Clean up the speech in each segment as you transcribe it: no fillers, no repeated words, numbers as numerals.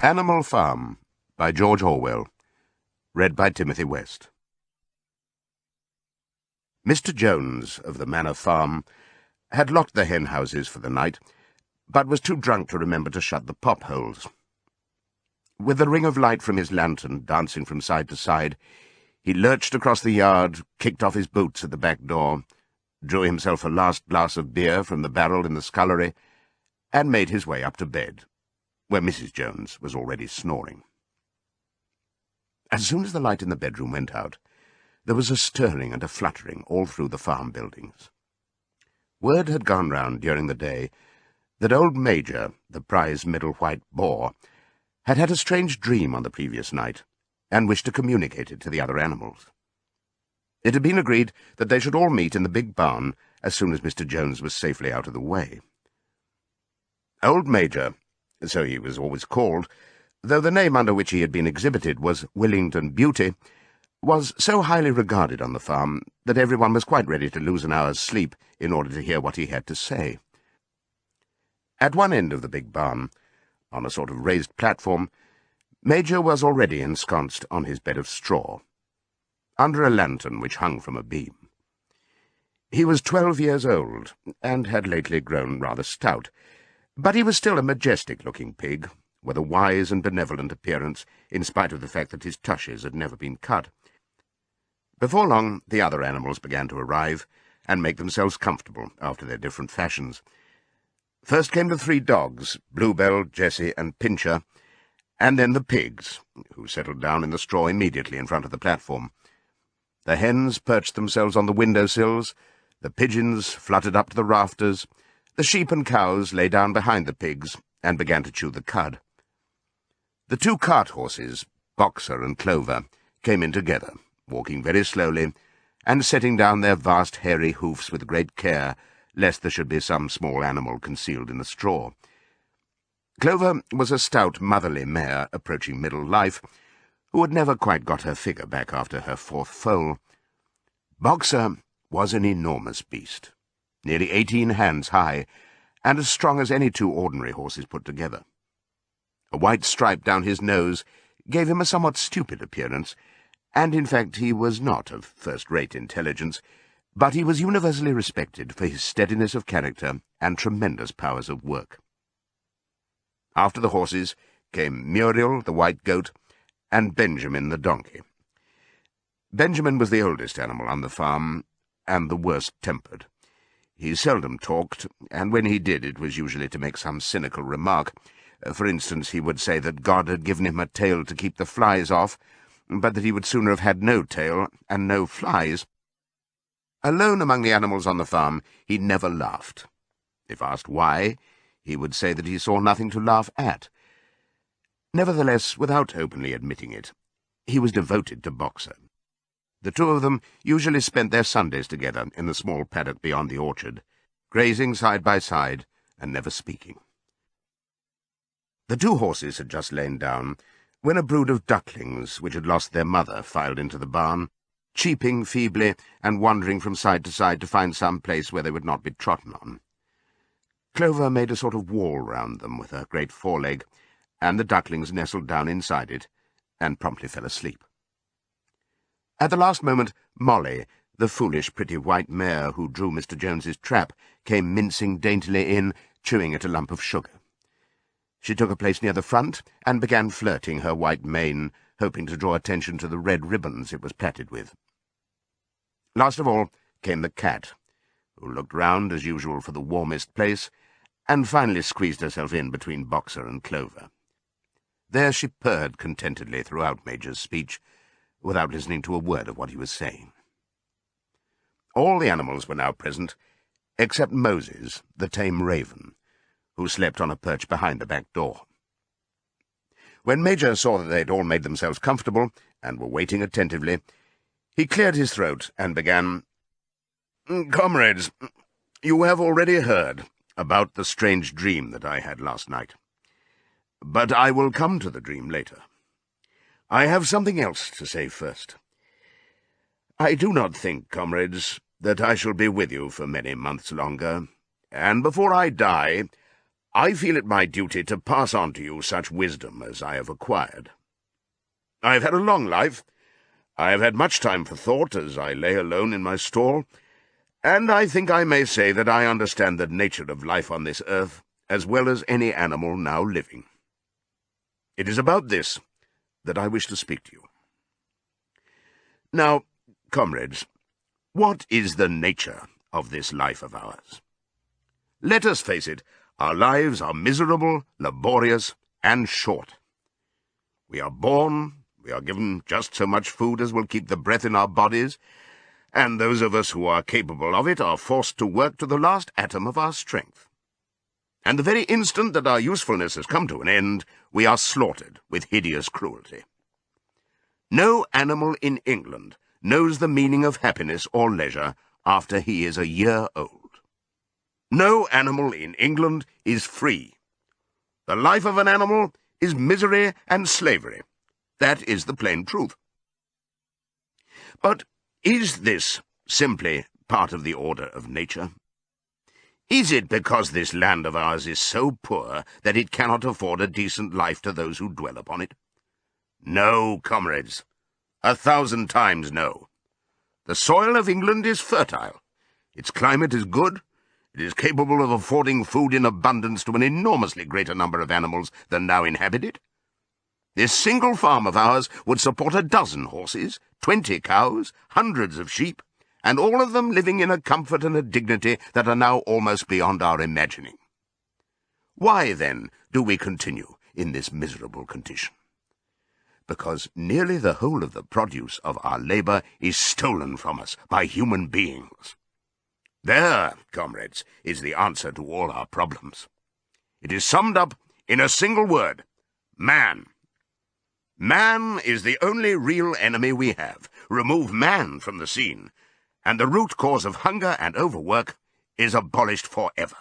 Animal Farm by George Orwell. Read by Timothy West. Mr. Jones of the Manor Farm had locked the hen houses for the night, but was too drunk to remember to shut the pop holes. With the ring of light from his lantern dancing from side to side, he lurched across the yard, kicked off his boots at the back door, drew himself a last glass of beer from the barrel in the scullery, and made his way up to bed, where Mrs. Jones was already snoring. As soon as the light in the bedroom went out, there was a stirring and a fluttering all through the farm buildings. Word had gone round during the day that old Major, the prize middle white boar, had had a strange dream on the previous night, and wished to communicate it to the other animals. It had been agreed that they should all meet in the big barn as soon as Mr. Jones was safely out of the way. Old Major, so he was always called, though the name under which he had been exhibited was Willington Beauty, was so highly regarded on the farm that everyone was quite ready to lose an hour's sleep in order to hear what he had to say. At one end of the big barn, on a sort of raised platform, Major was already ensconced on his bed of straw, under a lantern which hung from a beam. He was 12 years old, and had lately grown rather stout, but he was still a majestic-looking pig, with a wise and benevolent appearance, in spite of the fact that his tushes had never been cut. Before long, the other animals began to arrive, and make themselves comfortable after their different fashions. First came the 3 dogs, Bluebell, Jessie, and Pincher, and then the pigs, who settled down in the straw immediately in front of the platform. The hens perched themselves on the window-sills, the pigeons fluttered up to the rafters, the sheep and cows lay down behind the pigs and began to chew the cud. The 2 cart horses, Boxer and Clover, came in together, walking very slowly, and setting down their vast hairy hoofs with great care, lest there should be some small animal concealed in the straw. Clover was a stout, motherly mare approaching middle life, who had never quite got her figure back after her 4th foal. Boxer was an enormous beast, nearly 18 hands high, and as strong as any 2 ordinary horses put together. A white stripe down his nose gave him a somewhat stupid appearance, and in fact he was not of first-rate intelligence, but he was universally respected for his steadiness of character and tremendous powers of work. After the horses came Muriel, the white goat, and Benjamin, the donkey. Benjamin was the oldest animal on the farm, and the worst-tempered. He seldom talked, and when he did it was usually to make some cynical remark. For instance, he would say that God had given him a tail to keep the flies off, but that he would sooner have had no tail and no flies. Alone among the animals on the farm, he never laughed. If asked why, he would say that he saw nothing to laugh at. Nevertheless, without openly admitting it, he was devoted to Boxer. The 2 of them usually spent their Sundays together in the small paddock beyond the orchard, grazing side by side and never speaking. The 2 horses had just lain down when a brood of ducklings, which had lost their mother, filed into the barn, cheeping feebly and wandering from side to side to find some place where they would not be trodden on. Clover made a sort of wall round them with her great foreleg, and the ducklings nestled down inside it and promptly fell asleep. At the last moment, Molly, the foolish, pretty white mare who drew Mr. Jones's trap, came mincing daintily in, chewing at a lump of sugar. She took a place near the front and began flirting her white mane, hoping to draw attention to the red ribbons it was plaited with. Last of all came the cat, who looked round as usual for the warmest place, and finally squeezed herself in between Boxer and Clover. There she purred contentedly throughout Major's speech, without listening to a word of what he was saying. All the animals were now present, except Moses, the tame raven, who slept on a perch behind the back door. When Major saw that they had all made themselves comfortable, and were waiting attentively, he cleared his throat and began, "Comrades, you have already heard about the strange dream that I had last night. But I will come to the dream later. I have something else to say first. I do not think, comrades, that I shall be with you for many months longer, and before I die, I feel it my duty to pass on to you such wisdom as I have acquired. I have had a long life. I have had much time for thought as I lay alone in my stall, and I think I may say that I understand the nature of life on this earth as well as any animal now living. It is about this that I wish to speak to you. Now, comrades, what is the nature of this life of ours? Let us face it, our lives are miserable, laborious, and short. We are born, we are given just so much food as will keep the breath in our bodies, and those of us who are capable of it are forced to work to the last atom of our strength. And the very instant that our usefulness has come to an end, we are slaughtered with hideous cruelty. No animal in England knows the meaning of happiness or leisure after he is a year old. No animal in England is free. The life of an animal is misery and slavery. That is the plain truth. But is this simply part of the order of nature? Is it because this land of ours is so poor that it cannot afford a decent life to those who dwell upon it? No, comrades, 1,000 times no. The soil of England is fertile. Its climate is good. It is capable of affording food in abundance to an enormously greater number of animals than now inhabit it. This single farm of ours would support 12 horses, 20 cows, hundreds of sheep, and all of them living in a comfort and a dignity that are now almost beyond our imagining. Why, then, do we continue in this miserable condition? Because nearly the whole of the produce of our labour is stolen from us by human beings. There, comrades, is the answer to all our problems. It is summed up in a single word: man. Man is the only real enemy we have. Remove man from the scene, and the root cause of hunger and overwork is abolished forever.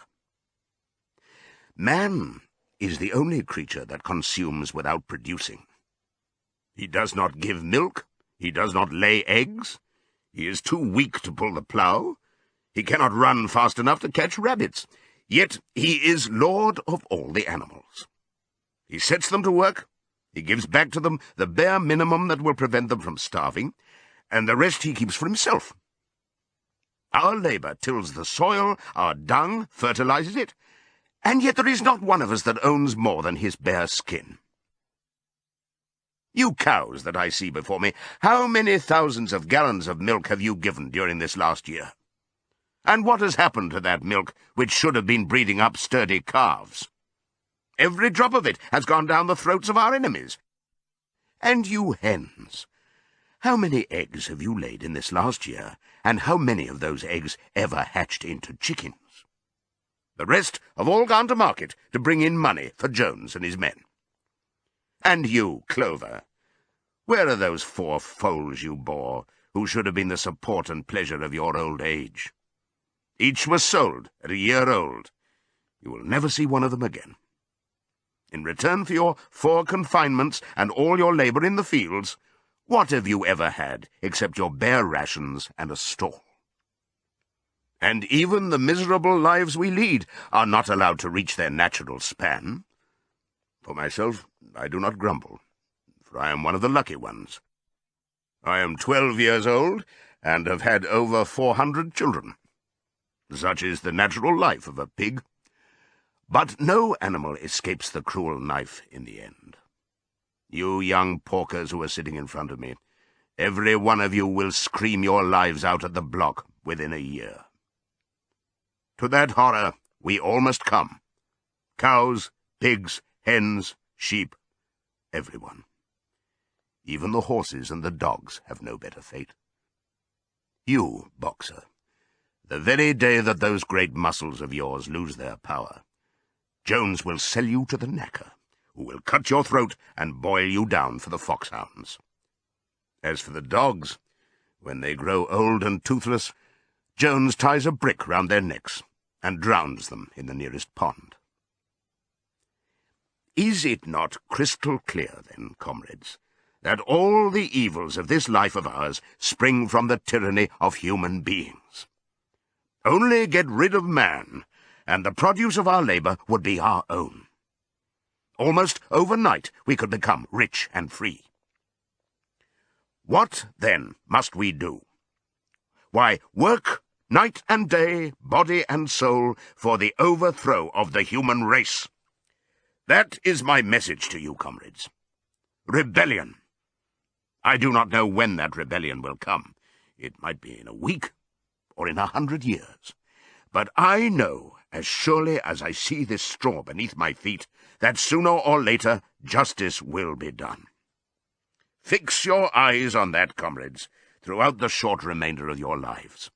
Man is the only creature that consumes without producing. He does not give milk, he does not lay eggs, he is too weak to pull the plough, he cannot run fast enough to catch rabbits, yet he is lord of all the animals. He sets them to work, he gives back to them the bare minimum that will prevent them from starving, and the rest he keeps for himself. Our labour tills the soil, our dung fertilizes it, and yet there is not one of us that owns more than his bare skin. You cows that I see before me, how many thousands of gallons of milk have you given during this last year? And what has happened to that milk which should have been breeding up sturdy calves? Every drop of it has gone down the throats of our enemies. And you hens, how many eggs have you laid in this last year, and how many of those eggs ever hatched into chickens? The rest have all gone to market to bring in money for Jones and his men. And you, Clover, where are those 4 foals you bore, who should have been the support and pleasure of your old age? Each was sold at a year old. You will never see one of them again. In return for your 4 confinements and all your labour in the fields, what have you ever had except your bare rations and a stall? And even the miserable lives we lead are not allowed to reach their natural span. For myself, I do not grumble, for I am one of the lucky ones. I am 12 years old, and have had over 400 children. Such is the natural life of a pig. But no animal escapes the cruel knife in the end. You young porkers who are sitting in front of me, every one of you will scream your lives out at the block within a year. To that horror we all must come. Cows, pigs, hens, sheep, everyone. Even the horses and the dogs have no better fate. You, Boxer, the very day that those great muscles of yours lose their power, Jones will sell you to the knacker, who will cut your throat and boil you down for the foxhounds. As for the dogs, when they grow old and toothless, Jones ties a brick round their necks and drowns them in the nearest pond. Is it not crystal clear, then, comrades, that all the evils of this life of ours spring from the tyranny of human beings? Only get rid of man, and the produce of our labour would be our own. Almost overnight we could become rich and free. What, then, must we do? Why, work night and day, body and soul, for the overthrow of the human race. That is my message to you, comrades. Rebellion. I do not know when that rebellion will come. It might be in a week, or in 100 years. But I know, as surely as I see this straw beneath my feet, that sooner or later justice will be done. Fix your eyes on that, comrades, throughout the short remainder of your lives.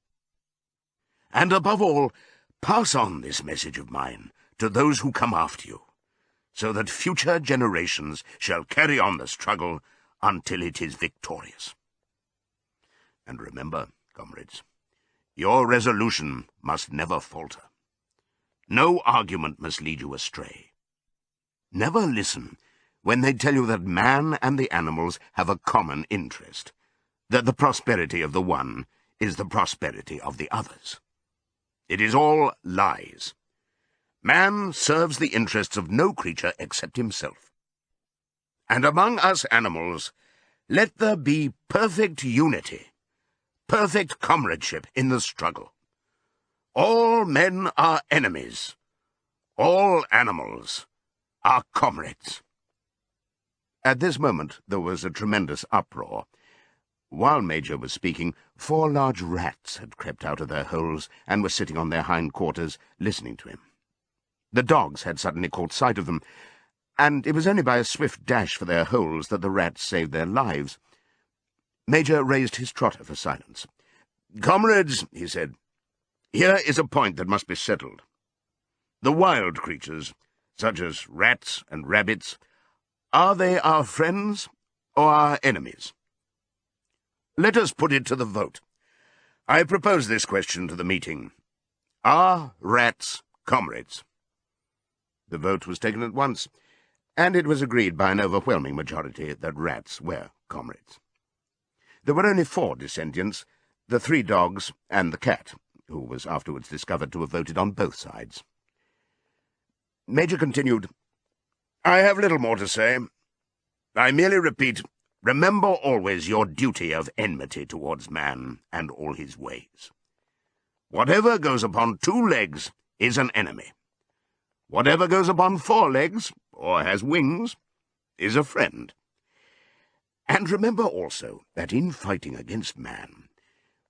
And above all, pass on this message of mine to those who come after you, so that future generations shall carry on the struggle until it is victorious. And remember, comrades, your resolution must never falter. No argument must lead you astray. Never listen when they tell you that man and the animals have a common interest, that the prosperity of the one is the prosperity of the others. It is all lies. Man serves the interests of no creature except himself. And among us animals, let there be perfect unity, perfect comradeship in the struggle. All men are enemies. All animals are comrades. At this moment there was a tremendous uproar. While Major was speaking, 4 large rats had crept out of their holes and were sitting on their hind quarters, listening to him. The dogs had suddenly caught sight of them, and it was only by a swift dash for their holes that the rats saved their lives. Major raised his trotter for silence. "Comrades," he said, "here is a point that must be settled. The wild creatures, such as rats and rabbits, are they our friends or our enemies? Let us put it to the vote. I propose this question to the meeting. Are rats comrades?" The vote was taken at once, and it was agreed by an overwhelming majority that rats were comrades. There were only 4 dissentients, the 3 dogs and the cat, who was afterwards discovered to have voted on both sides. Major continued, "I have little more to say. I merely repeat, remember always your duty of enmity towards man and all his ways. Whatever goes upon 2 legs is an enemy. Whatever goes upon 4 legs, or has wings, is a friend. And remember also that in fighting against man,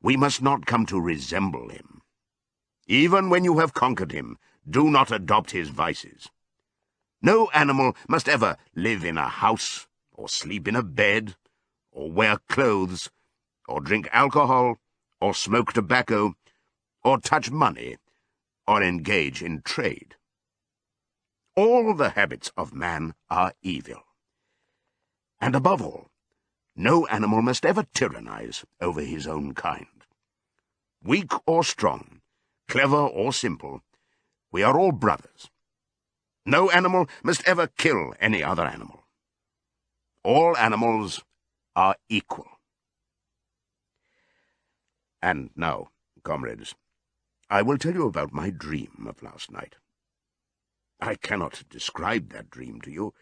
we must not come to resemble him. Even when you have conquered him, do not adopt his vices. No animal must ever live in a house, or sleep in a bed, or wear clothes, or drink alcohol, or smoke tobacco, or touch money, or engage in trade. All the habits of man are evil. And above all, no animal must ever tyrannize over his own kind. Weak or strong, clever or simple, we are all brothers. No animal must ever kill any other animal. All animals are equal. And now, comrades, I will tell you about my dream of last night. I cannot describe that dream to you.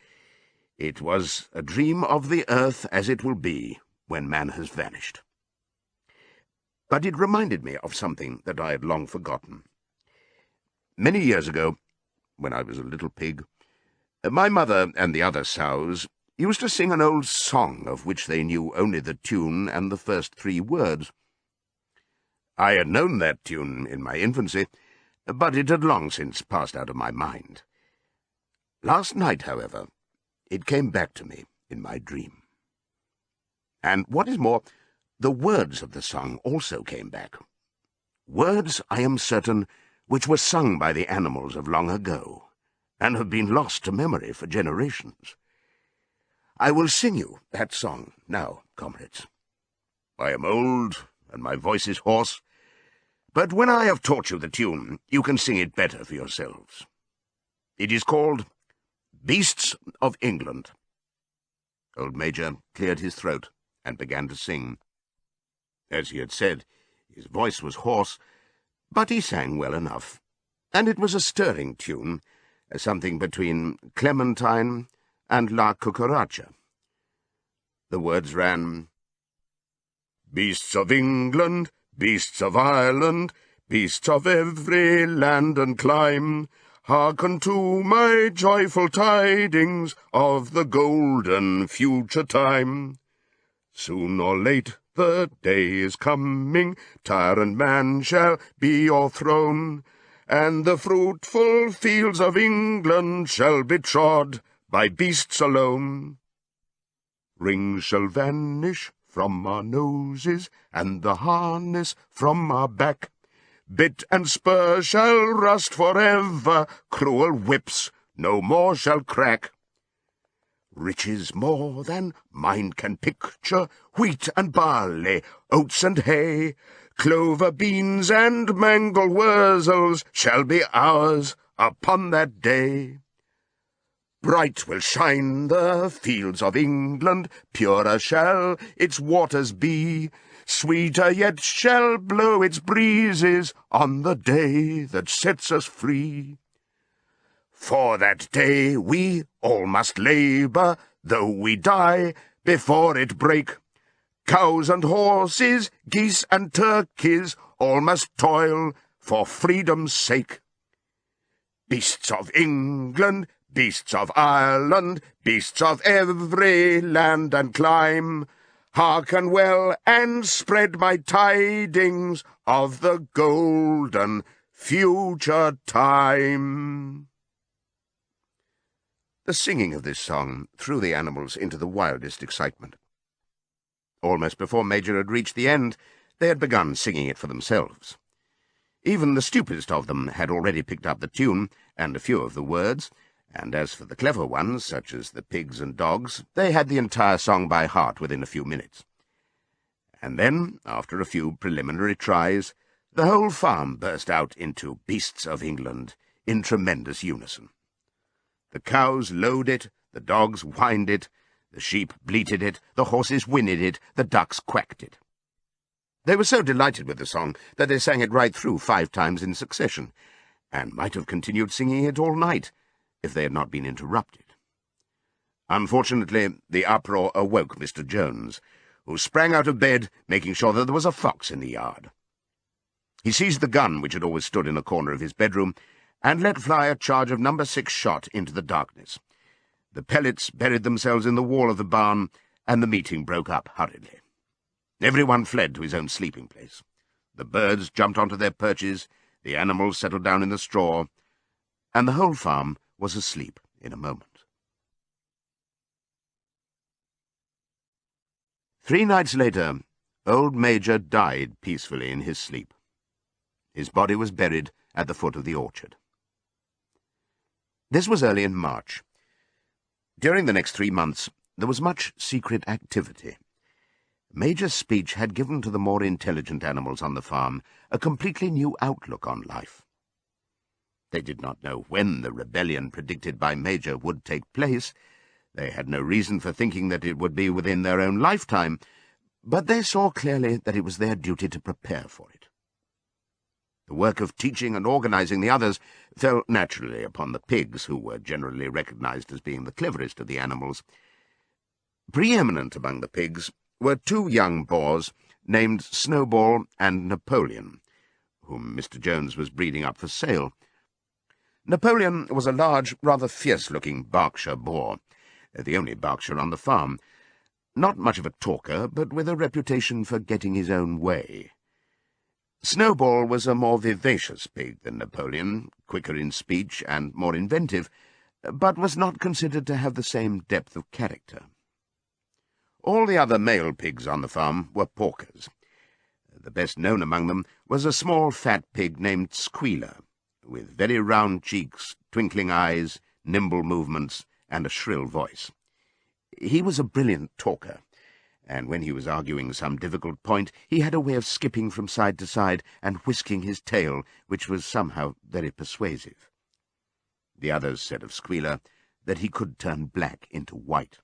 It was a dream of the earth as it will be when man has vanished. But it reminded me of something that I had long forgotten. Many years ago, when I was a little pig, my mother and the other sows used to sing an old song of which they knew only the tune and the first 3 words. I had known that tune in my infancy, but it had long since passed out of my mind. Last night, however, it came back to me in my dream. And what is more, the words of the song also came back. Words, I am certain, which were sung by the animals of long ago, and have been lost to memory for generations. I will sing you that song now, comrades. I am old, and my voice is hoarse, but when I have taught you the tune, you can sing it better for yourselves. It is called Beasts of England." Old Major cleared his throat and began to sing. As he had said, his voice was hoarse, but he sang well enough. and it was a stirring tune, something between Clementine and La Cucaracha. The words ran, "Beasts of England, beasts of Ireland, beasts of every land and clime, hearken to my joyful tidings of the golden future time. Soon or late the day is coming, tyrant man shall be o'erthrown, and the fruitful fields of England shall be trod by beasts alone. Rings shall vanish from our noses, and the harness from our back. Bit and spur shall rust forever, cruel whips no more shall crack. Riches more than mind can picture, wheat and barley, oats and hay, clover, beans, and mangel wurzels shall be ours upon that day. Bright will shine the fields of England, purer shall its waters be, sweeter yet shall blow its breezes on the day that sets us free. For that day we all must labour, though we die before it break. Cows and horses, geese and turkeys, all must toil for freedom's sake. Beasts of England, beasts of Ireland, beasts of every land and clime, hearken well and spread my tidings of the golden future time." The singing of this song threw the animals into the wildest excitement. Almost before Major had reached the end, they had begun singing it for themselves. Even the stupidest of them had already picked up the tune and a few of the words, and as for the clever ones, such as the pigs and dogs, they had the entire song by heart within a few minutes. And then, after a few preliminary tries, the whole farm burst out into Beasts of England in tremendous unison. The cows lowed it, the dogs whined it, the sheep bleated it, the horses whinnied it, the ducks quacked it. They were so delighted with the song that they sang it right through 5 times in succession, and might have continued singing it all night, if they had not been interrupted. Unfortunately, the uproar awoke Mr. Jones, who sprang out of bed, making sure that there was a fox in the yard. He seized the gun which had always stood in a corner of his bedroom, and let fly a charge of No. 6 shot into the darkness. The pellets buried themselves in the wall of the barn, and the meeting broke up hurriedly. Everyone fled to his own sleeping place. The birds jumped onto their perches, the animals settled down in the straw, and the whole farm was asleep in a moment. 3 nights later, old Major died peacefully in his sleep. His body was buried at the foot of the orchard. This was early in March. During the next 3 months, there was much secret activity. Major's speech had given to the more intelligent animals on the farm a completely new outlook on life. They did not know when the rebellion predicted by Major would take place. They had no reason for thinking that it would be within their own lifetime, but they saw clearly that it was their duty to prepare for it. The work of teaching and organizing the others fell naturally upon the pigs, who were generally recognized as being the cleverest of the animals. Preeminent among the pigs were 2 young boars named Snowball and Napoleon, whom Mr. Jones was breeding up for sale. Napoleon was a large, rather fierce-looking Berkshire boar, the only Berkshire on the farm. Not much of a talker, but with a reputation for getting his own way. Snowball was a more vivacious pig than Napoleon, quicker in speech and more inventive, but was not considered to have the same depth of character. All the other male pigs on the farm were porkers. The best known among them was a small fat pig named Squealer, with very round cheeks, twinkling eyes, nimble movements, and a shrill voice. He was a brilliant talker, and when he was arguing some difficult point, he had a way of skipping from side to side and whisking his tail, which was somehow very persuasive. The others said of Squealer that he could turn black into white.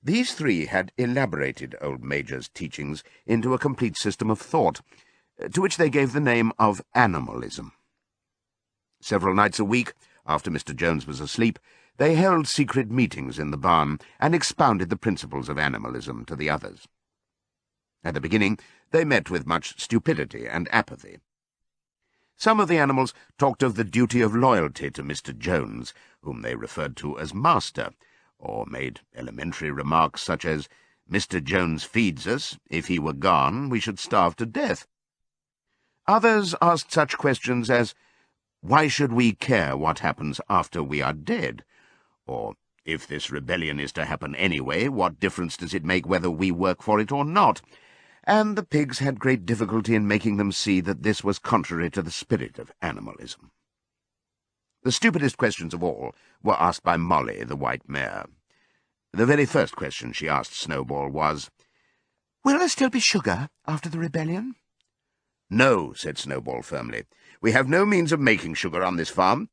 These 3 had elaborated old Major's teachings into a complete system of thought, to which they gave the name of animalism. Several nights a week, after Mr. Jones was asleep, they held secret meetings in the barn and expounded the principles of animalism to the others. At the beginning, they met with much stupidity and apathy. Some of the animals talked of the duty of loyalty to Mr. Jones, whom they referred to as Master, or made elementary remarks such as, "Mr. Jones feeds us. If he were gone, we should starve to death." Others asked such questions as, "Why should we care what happens after we are dead?" Or, "If this rebellion is to happen anyway, what difference does it make whether we work for it or not?" And the pigs had great difficulty in making them see that this was contrary to the spirit of animalism. The stupidest questions of all were asked by Molly, the white mare. The very first question she asked Snowball was, "Will there still be sugar after the rebellion?" "No," said Snowball firmly. "We have no means of making sugar on this farm.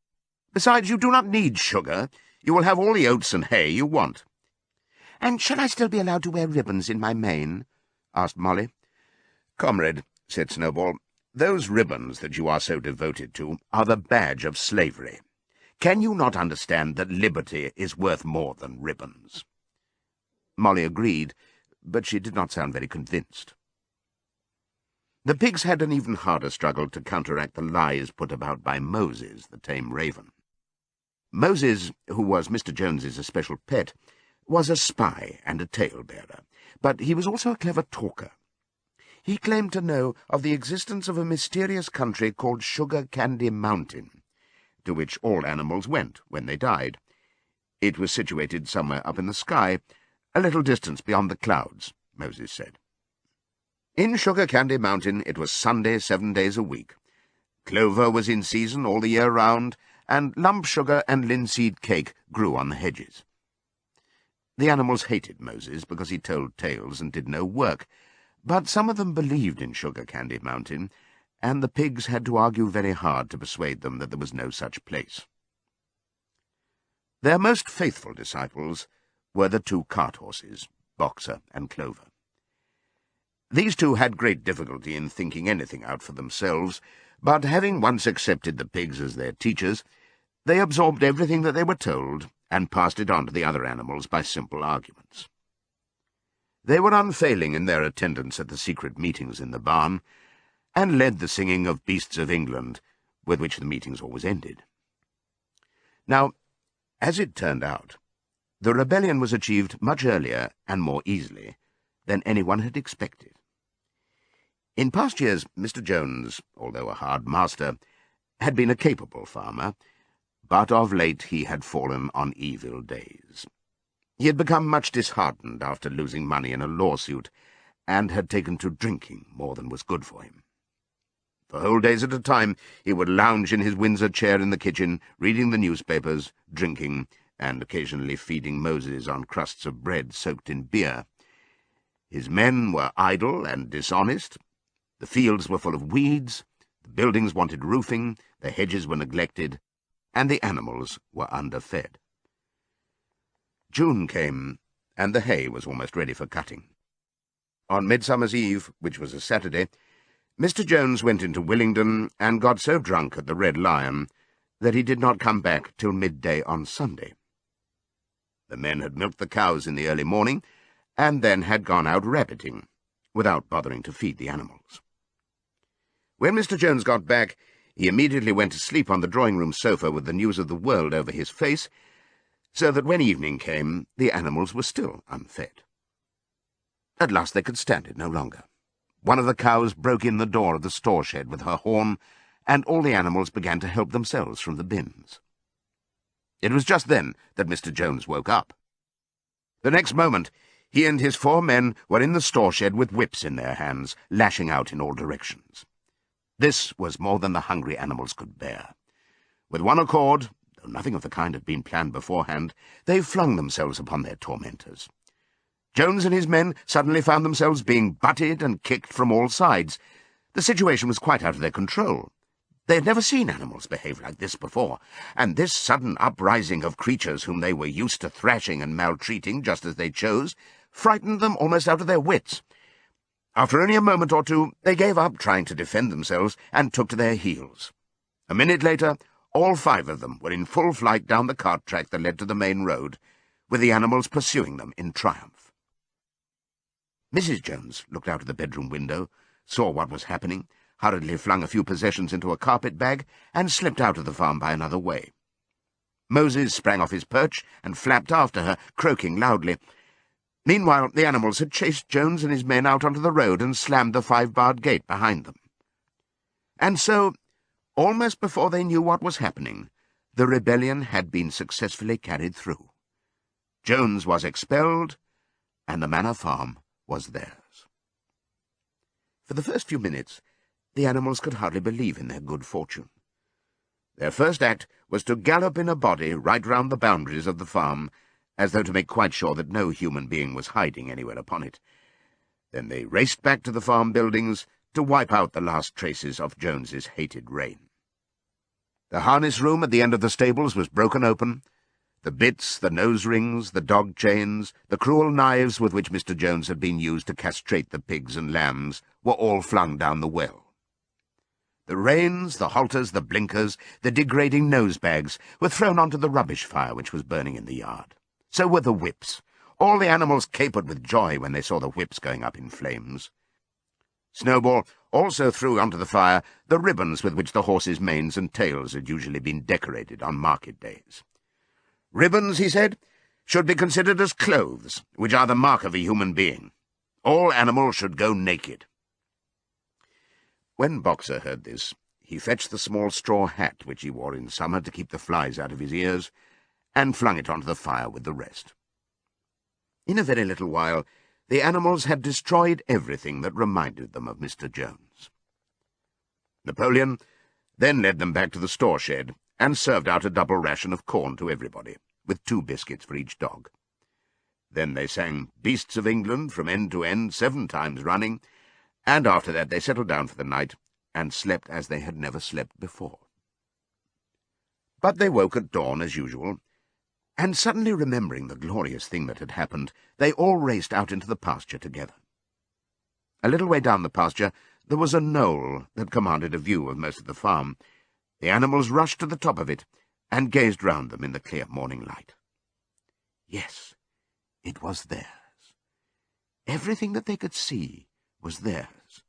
Besides, you do not need sugar. You will have all the oats and hay you want." "And shall I still be allowed to wear ribbons in my mane?" asked Molly. "Comrade," said Snowball, "those ribbons that you are so devoted to are the badge of slavery. Can you not understand that liberty is worth more than ribbons?" Molly agreed, but she did not sound very convinced. The pigs had an even harder struggle to counteract the lies put about by Moses, the tame raven. Moses, who was Mr. Jones's especial pet, was a spy and a tale-bearer, but he was also a clever talker. He claimed to know of the existence of a mysterious country called Sugar Candy Mountain, to which all animals went when they died. It was situated somewhere up in the sky, a little distance beyond the clouds, Moses said. In Sugar Candy Mountain it was Sunday 7 days a week. Clover was in season all the year round, and lump sugar and linseed cake grew on the hedges. The animals hated Moses because he told tales and did no work, but some of them believed in Sugar Candy Mountain, and the pigs had to argue very hard to persuade them that there was no such place. Their most faithful disciples were the 2 cart horses, Boxer and Clover. These 2 had great difficulty in thinking anything out for themselves, but having once accepted the pigs as their teachers, they absorbed everything that they were told and passed it on to the other animals by simple arguments. They were unfailing in their attendance at the secret meetings in the barn, and led the singing of Beasts of England, with which the meetings always ended. Now, as it turned out, the rebellion was achieved much earlier and more easily than anyone had expected. In past years, Mr. Jones, although a hard master, had been a capable farmer, but of late he had fallen on evil days. He had become much disheartened after losing money in a lawsuit, and had taken to drinking more than was good for him. For whole days at a time he would lounge in his Windsor chair in the kitchen, reading the newspapers, drinking, and occasionally feeding Moses on crusts of bread soaked in beer. His men were idle and dishonest. The fields were full of weeds, the buildings wanted roofing, the hedges were neglected, and the animals were underfed. June came, and the hay was almost ready for cutting. On Midsummer's Eve, which was a Saturday, Mr. Jones went into Willingdon and got so drunk at the Red Lion that he did not come back till midday on Sunday. The men had milked the cows in the early morning, and then had gone out rabbiting, without bothering to feed the animals. When Mr. Jones got back, he immediately went to sleep on the drawing-room sofa with the news of the world over his face, so that when evening came, the animals were still unfed. At last they could stand it no longer. One of the cows broke in the door of the store-shed with her horn, and all the animals began to help themselves from the bins. It was just then that Mr. Jones woke up. The next moment, he and his 4 men were in the store-shed with whips in their hands, lashing out in all directions. This was more than the hungry animals could bear. With one accord, though nothing of the kind had been planned beforehand, they flung themselves upon their tormentors. Jones and his men suddenly found themselves being butted and kicked from all sides. The situation was quite out of their control. They had never seen animals behave like this before, and this sudden uprising of creatures whom they were used to thrashing and maltreating just as they chose frightened them almost out of their wits. After only a moment or two, they gave up trying to defend themselves and took to their heels. A minute later, All 5 of them were in full flight down the cart track that led to the main road, with the animals pursuing them in triumph. Mrs. Jones looked out of the bedroom window, saw what was happening, hurriedly flung a few possessions into a carpet bag, and slipped out of the farm by another way. Moses sprang off his perch and flapped after her, croaking loudly. Meanwhile, the animals had chased Jones and his men out onto the road and slammed the 5-barred gate behind them. And so, almost before they knew what was happening, the rebellion had been successfully carried through. Jones was expelled, and the Manor Farm was theirs. For the first few minutes, the animals could hardly believe in their good fortune. Their first act was to gallop in a body right round the boundaries of the farm, as though to make quite sure that no human being was hiding anywhere upon it. Then they raced back to the farm buildings to wipe out the last traces of Jones's hated reign. The harness room at the end of the stables was broken open. The bits, the nose rings, the dog chains, the cruel knives with which Mr. Jones had been used to castrate the pigs and lambs were all flung down the well. The reins, the halters, the blinkers, the degrading nose-bags were thrown onto the rubbish fire which was burning in the yard. So were the whips. All the animals capered with joy when they saw the whips going up in flames. Snowball also threw onto the fire the ribbons with which the horses' manes and tails had usually been decorated on market days. Ribbons, he said, should be considered as clothes, which are the mark of a human being. All animals should go naked. When Boxer heard this, he fetched the small straw hat which he wore in summer to keep the flies out of his ears, and flung it onto the fire with the rest. In a very little while, the animals had destroyed everything that reminded them of Mr. Jones. Napoleon then led them back to the store shed and served out a double ration of corn to everybody, with 2 biscuits for each dog. Then they sang Beasts of England from end to end 7 times running, and after that they settled down for the night and slept as they had never slept before. But they woke at dawn as usual, and suddenly remembering the glorious thing that had happened, they all raced out into the pasture together. A little way down the pasture there was a knoll that commanded a view of most of the farm. The animals rushed to the top of it and gazed round them in the clear morning light. Yes, it was theirs. Everything that they could see was theirs.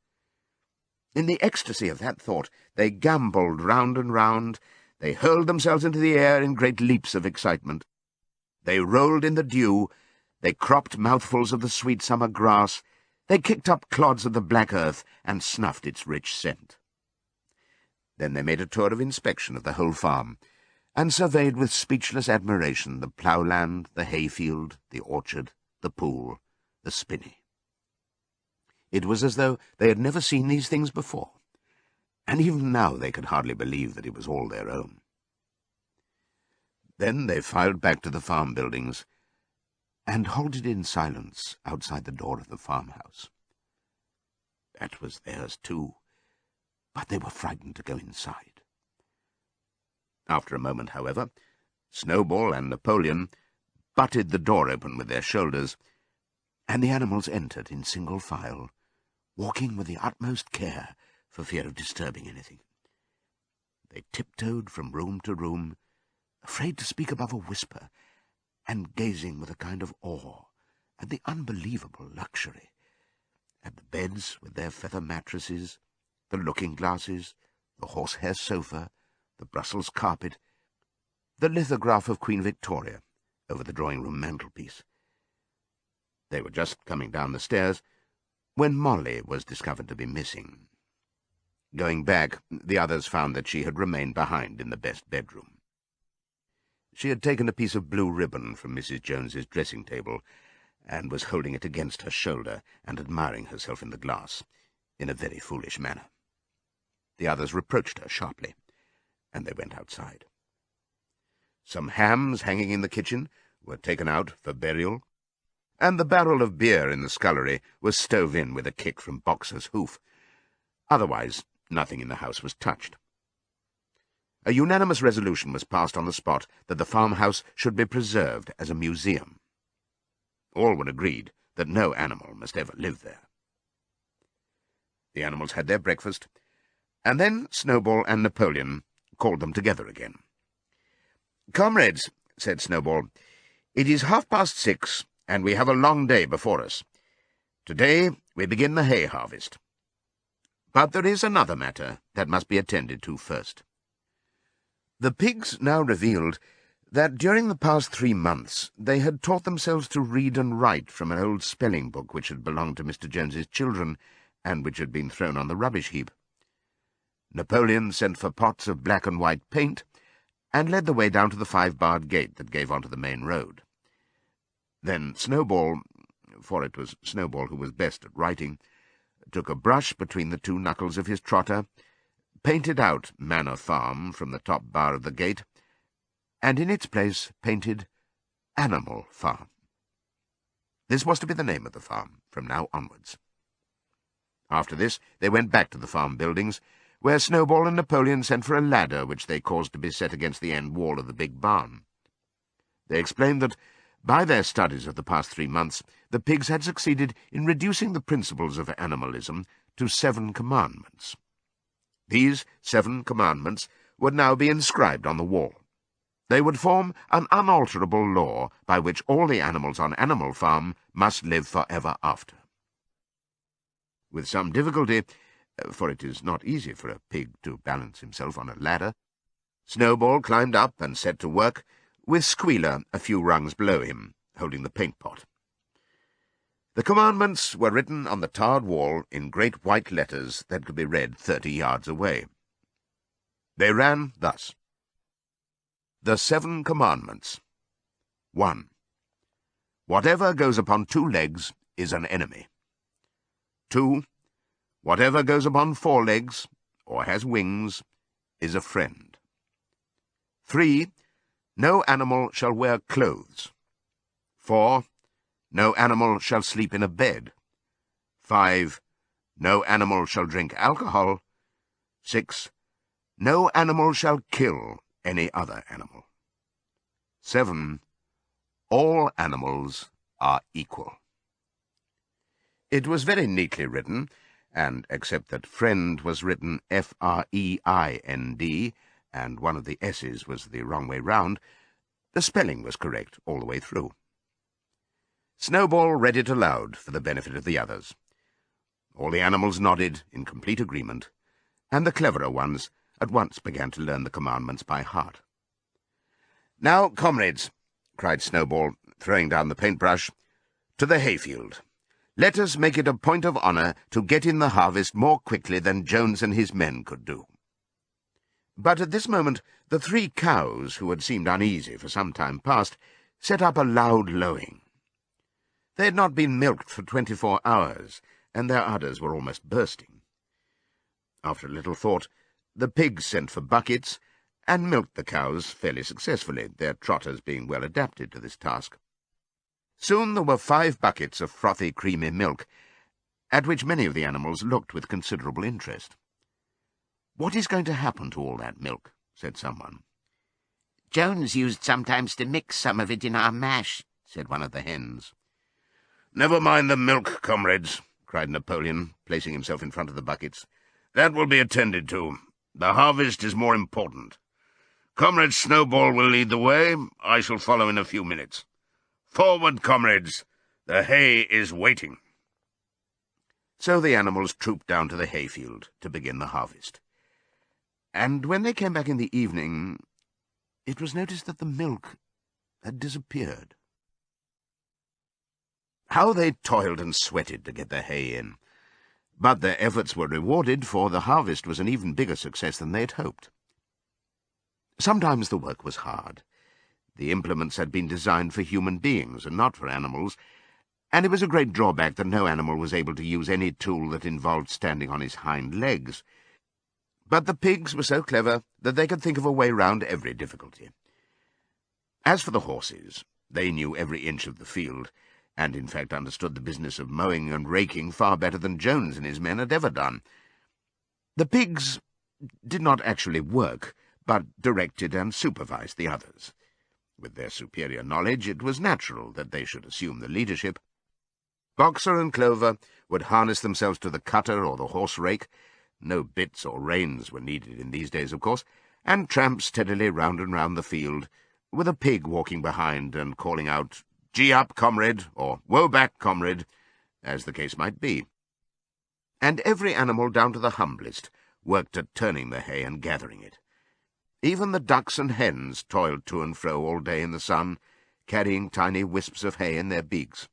In the ecstasy of that thought, they gambolled round and round. They hurled themselves into the air in great leaps of excitement. They rolled in the dew. They cropped mouthfuls of the sweet summer grass. They kicked up clods of the black earth and snuffed its rich scent. Then they made a tour of inspection of the whole farm, and surveyed with speechless admiration the ploughland, the hayfield, the orchard, the pool, the spinney. It was as though they had never seen these things before, and even now they could hardly believe that it was all their own. Then they filed back to the farm buildings, and halted in silence outside the door of the farmhouse. That was theirs too, but they were frightened to go inside. After a moment, however, Snowball and Napoleon butted the door open with their shoulders, and the animals entered in single file, walking with the utmost care for fear of disturbing anything. They tiptoed from room to room, afraid to speak above a whisper, and gazing with a kind of awe at the unbelievable luxury, at the beds with their feather mattresses, the looking-glasses, the horsehair sofa, the Brussels carpet, the lithograph of Queen Victoria over the drawing-room mantelpiece. They were just coming down the stairs when Molly was discovered to be missing. Going back, the others found that she had remained behind in the best bedroom. She had taken a piece of blue ribbon from Mrs. Jones's dressing-table and was holding it against her shoulder and admiring herself in the glass in a very foolish manner. The others reproached her sharply, and they went outside. Some hams hanging in the kitchen were taken out for burial, and the barrel of beer in the scullery was stove in with a kick from Boxer's hoof. Otherwise, nothing in the house was touched. A unanimous resolution was passed on the spot that the farmhouse should be preserved as a museum. All were agreed that no animal must ever live there. The animals had their breakfast, and then Snowball and Napoleon called them together again. "Comrades," said Snowball, "it is 6:30, and we have a long day before us. Today we begin the hay harvest. But there is another matter that must be attended to first." The pigs now revealed that during the past 3 months they had taught themselves to read and write from an old spelling book which had belonged to Mr. Jones's children, and which had been thrown on the rubbish heap. Napoleon sent for pots of black and white paint, and led the way down to the 5-barred gate that gave onto the main road. Then Snowball, for it was Snowball who was best at writing, took a brush between the 2 knuckles of his trotter, painted out Manor Farm from the top bar of the gate, and in its place painted Animal Farm. This was to be the name of the farm from now onwards. After this they went back to the farm buildings, where Snowball and Napoleon sent for a ladder which they caused to be set against the end wall of the big barn. They explained that, by their studies of the past 3 months, the pigs had succeeded in reducing the principles of animalism to 7 commandments. These 7 commandments would now be inscribed on the wall. They would form an unalterable law by which all the animals on Animal Farm must live for ever after. With some difficulty, for it is not easy for a pig to balance himself on a ladder, Snowball climbed up and set to work, with Squealer a few rungs below him, holding the paint-pot. The commandments were written on the tarred wall in great white letters that could be read 30 yards away. They ran thus: The 7 Commandments. 1. Whatever goes upon 2 legs is an enemy. 2. Whatever goes upon 4 legs, or has wings, is a friend. 3. No animal shall wear clothes. 4. No animal shall sleep in a bed. 5. No animal shall drink alcohol. 6. No animal shall kill any other animal. 7. All animals are equal. It was very neatly written, and except that friend was written F-R-E-I-N-D, and one of the S's was the wrong way round, the spelling was correct all the way through. Snowball read it aloud for the benefit of the others. All the animals nodded in complete agreement, and the cleverer ones at once began to learn the commandments by heart. "Now, comrades," cried Snowball, throwing down the paintbrush, "to the hayfield. Let us make it a point of honour to get in the harvest more quickly than Jones and his men could do." But at this moment the 3 cows, who had seemed uneasy for some time past, set up a loud lowing. They had not been milked for 24 hours, and their udders were almost bursting. After a little thought, the pigs sent for buckets, and milked the cows fairly successfully, their trotters being well adapted to this task. Soon there were 5 buckets of frothy, creamy milk, at which many of the animals looked with considerable interest. "What is going to happen to all that milk?" said someone. "Jones used sometimes to mix some of it in our mash," said one of the hens. "Never mind the milk, comrades," cried Napoleon, placing himself in front of the buckets. "That will be attended to. The harvest is more important. Comrade Snowball will lead the way. I shall follow in a few minutes. Forward, comrades! The hay is waiting." So the animals trooped down to the hayfield to begin the harvest. And when they came back in the evening, it was noticed that the milk had disappeared. How they toiled and sweated to get their hay in! But their efforts were rewarded, for the harvest was an even bigger success than they had hoped. Sometimes the work was hard. The implements had been designed for human beings and not for animals, and it was a great drawback that no animal was able to use any tool that involved standing on his hind legs. But the pigs were so clever that they could think of a way round every difficulty. As for the horses, they knew every inch of the field, and in fact understood the business of mowing and raking far better than Jones and his men had ever done. The pigs did not actually work, but directed and supervised the others. With their superior knowledge, it was natural that they should assume the leadership. Boxer and Clover would harness themselves to the cutter or the horse-rake. No bits or reins were needed in these days, of course, and tramped steadily round and round the field, with a pig walking behind and calling out, "Gee up, comrade," or "Woe back, comrade," as the case might be. And every animal, down to the humblest, worked at turning the hay and gathering it. Even the ducks and hens toiled to and fro all day in the sun, carrying tiny wisps of hay in their beaks.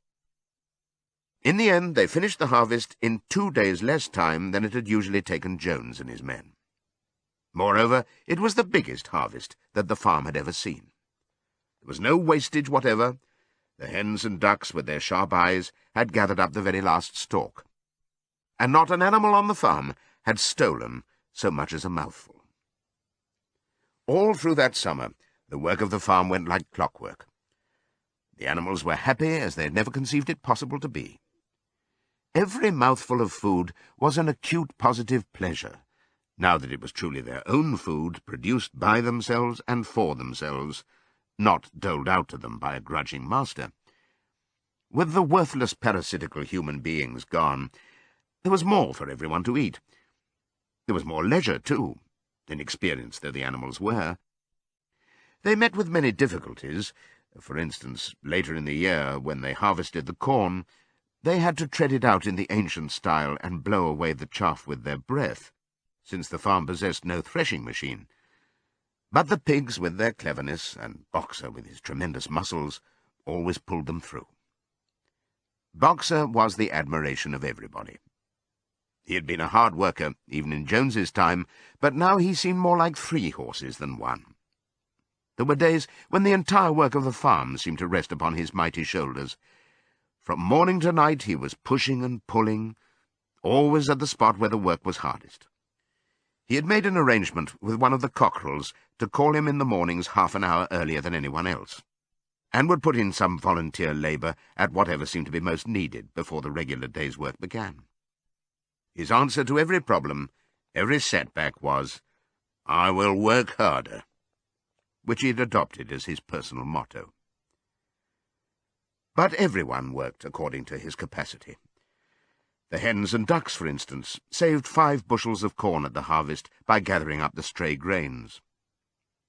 In the end, they finished the harvest in 2 days less time than it had usually taken Jones and his men. Moreover, it was the biggest harvest that the farm had ever seen. There was no wastage whatever. The hens and ducks, with their sharp eyes, had gathered up the very last stalk, and not an animal on the farm had stolen so much as a mouthful. All through that summer, the work of the farm went like clockwork. The animals were happy as they had never conceived it possible to be. Every mouthful of food was an acute positive pleasure, now that it was truly their own food, produced by themselves and for themselves, not doled out to them by a grudging master. With the worthless parasitical human beings gone, there was more for everyone to eat. There was more leisure, too, inexperienced though the animals were. They met with many difficulties. For instance, later in the year, when they harvested the corn, they had to tread it out in the ancient style and blow away the chaff with their breath, since the farm possessed no threshing machine. But the pigs, with their cleverness, and Boxer, with his tremendous muscles, always pulled them through. Boxer was the admiration of everybody. He had been a hard worker, even in Jones's time, but now he seemed more like 3 horses than 1. There were days when the entire work of the farm seemed to rest upon his mighty shoulders. From morning to night he was pushing and pulling, always at the spot where the work was hardest. He had made an arrangement with one of the cockerels to call him in the mornings half an hour earlier than anyone else, and would put in some volunteer labour at whatever seemed to be most needed before the regular day's work began. His answer to every problem, every setback, was, "I will work harder," which he had adopted as his personal motto. But everyone worked according to his capacity. The hens and ducks, for instance, saved 5 bushels of corn at the harvest by gathering up the stray grains.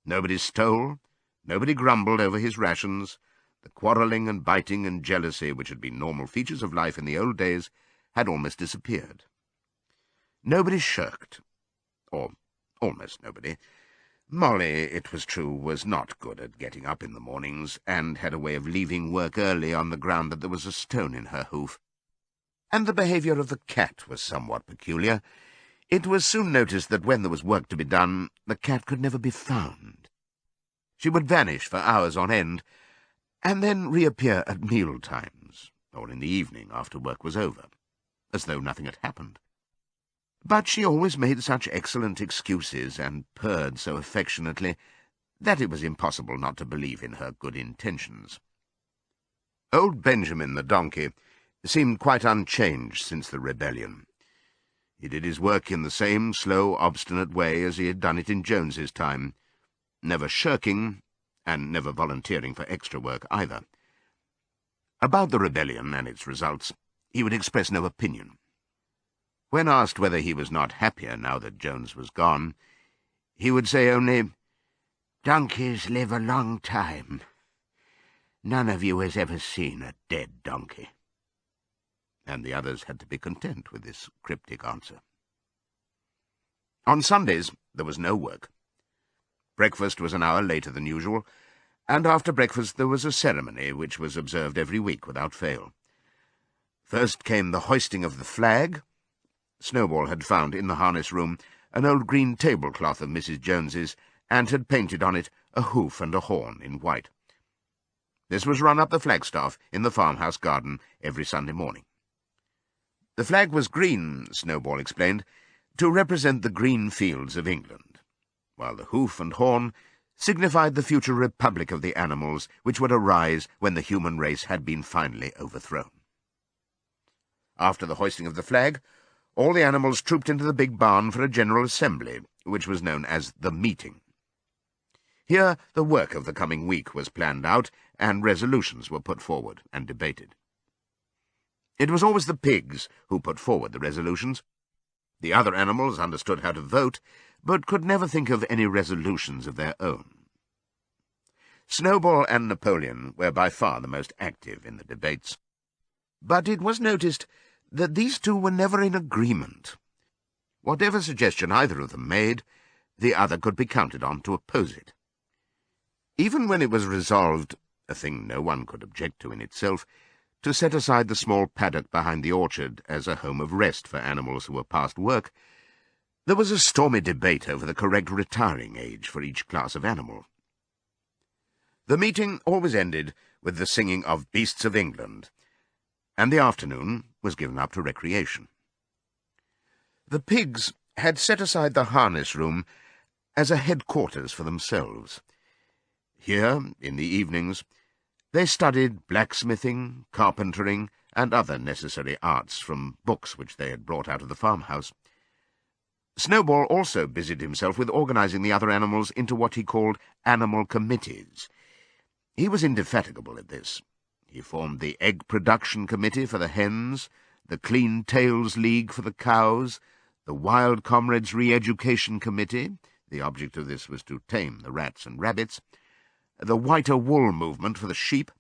Nobody stole, nobody grumbled over his rations. The quarrelling and biting and jealousy, which had been normal features of life in the old days, had almost disappeared. Nobody shirked, or almost nobody. Molly, it was true, was not good at getting up in the mornings, and had a way of leaving work early on the ground that there was a stone in her hoof. And the behaviour of the cat was somewhat peculiar. It was soon noticed that when there was work to be done, the cat could never be found. She would vanish for hours on end, and then reappear at meal times, or in the evening after work was over, as though nothing had happened. But she always made such excellent excuses and purred so affectionately that it was impossible not to believe in her good intentions. Old Benjamin the donkey seemed quite unchanged since the rebellion. He did his work in the same slow, obstinate way as he had done it in Jones's time, never shirking, and never volunteering for extra work either. About the rebellion and its results, he would express no opinion. When asked whether he was not happier now that Jones was gone, he would say only, "Donkeys live a long time. None of you has ever seen a dead donkey." And the others had to be content with this cryptic answer. On Sundays there was no work. Breakfast was an hour later than usual, and after breakfast there was a ceremony which was observed every week without fail. First came the hoisting of the flag. Snowball had found in the harness room an old green tablecloth of Mrs. Jones's, and had painted on it a hoof and a horn in white. This was run up the flagstaff in the farmhouse garden every Sunday morning. The flag was green, Snowball explained, to represent the green fields of England, while the hoof and horn signified the future republic of the animals which would arise when the human race had been finally overthrown. After the hoisting of the flag, all the animals trooped into the big barn for a general assembly, which was known as the meeting. Here the work of the coming week was planned out, and resolutions were put forward and debated. It was always the pigs who put forward the resolutions. The other animals understood how to vote, but could never think of any resolutions of their own. Snowball and Napoleon were by far the most active in the debates. But it was noticed that these two were never in agreement. Whatever suggestion either of them made, the other could be counted on to oppose it. Even when it was resolved, a thing no one could object to in itself, to set aside the small paddock behind the orchard as a home of rest for animals who were past work, there was a stormy debate over the correct retiring age for each class of animal. The meeting always ended with the singing of Beasts of England, and the afternoon was given up to recreation. The pigs had set aside the harness room as a headquarters for themselves. Here, in the evenings, they studied blacksmithing, carpentering, and other necessary arts from books which they had brought out of the farmhouse. Snowball also busied himself with organizing the other animals into what he called animal committees. He was indefatigable at this. He formed the Egg Production Committee for the hens, the Clean Tails League for the cows, the Wild Comrades Re-Education Committee — the object of this was to tame the rats and rabbits — the Whiter Wool Movement for the sheep,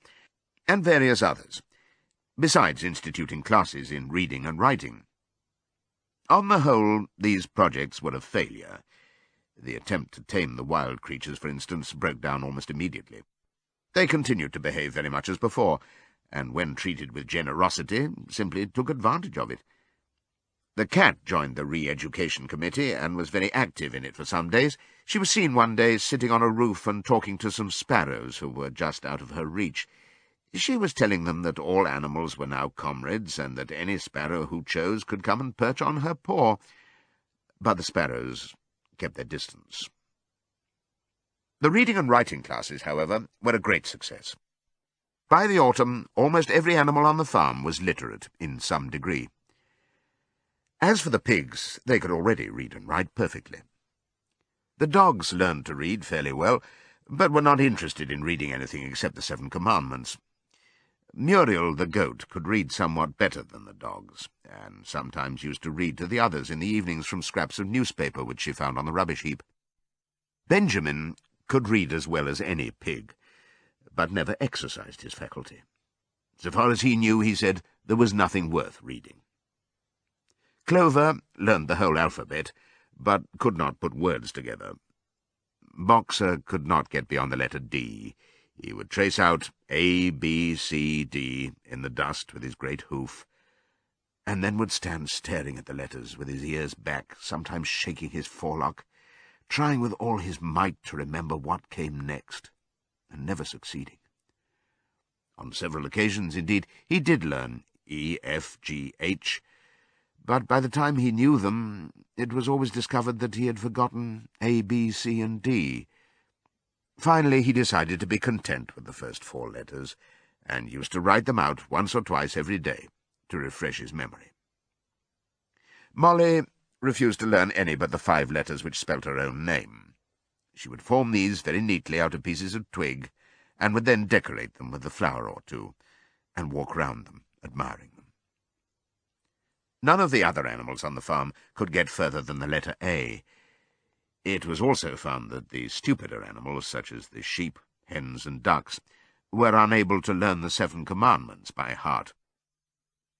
and various others, besides instituting classes in reading and writing. On the whole, these projects were a failure. The attempt to tame the wild creatures, for instance, broke down almost immediately. They continued to behave very much as before, and when treated with generosity, simply took advantage of it. The cat joined the Re-Education Committee and was very active in it for some days. She was seen one day sitting on a roof and talking to some sparrows who were just out of her reach. She was telling them that all animals were now comrades, and that any sparrow who chose could come and perch on her paw. But the sparrows kept their distance. The reading and writing classes, however, were a great success. By the autumn, almost every animal on the farm was literate in some degree. As for the pigs, they could already read and write perfectly. The dogs learned to read fairly well, but were not interested in reading anything except the 7 Commandments. Muriel, the goat, could read somewhat better than the dogs, and sometimes used to read to the others in the evenings from scraps of newspaper which she found on the rubbish heap. Benjamin could read as well as any pig, but never exercised his faculty. So far as he knew, he said, there was nothing worth reading. Clover learned the whole alphabet, but could not put words together. Boxer could not get beyond the letter D. He would trace out A, B, C, D in the dust with his great hoof, and then would stand staring at the letters with his ears back, sometimes shaking his forelock, trying with all his might to remember what came next, and never succeeding. On several occasions, indeed, he did learn E, F, G, H, but by the time he knew them, it was always discovered that he had forgotten A, B, C, and D. Finally, he decided to be content with the first 4 letters, and used to write them out once or twice every day to refresh his memory. Molly refused to learn any but the 5 letters which spelt her own name. She would form these very neatly out of pieces of twig, and would then decorate them with a flower or two, and walk round them, admiring them. None of the other animals on the farm could get further than the letter A. It was also found that the stupider animals, such as the sheep, hens, and ducks, were unable to learn the 7 Commandments by heart.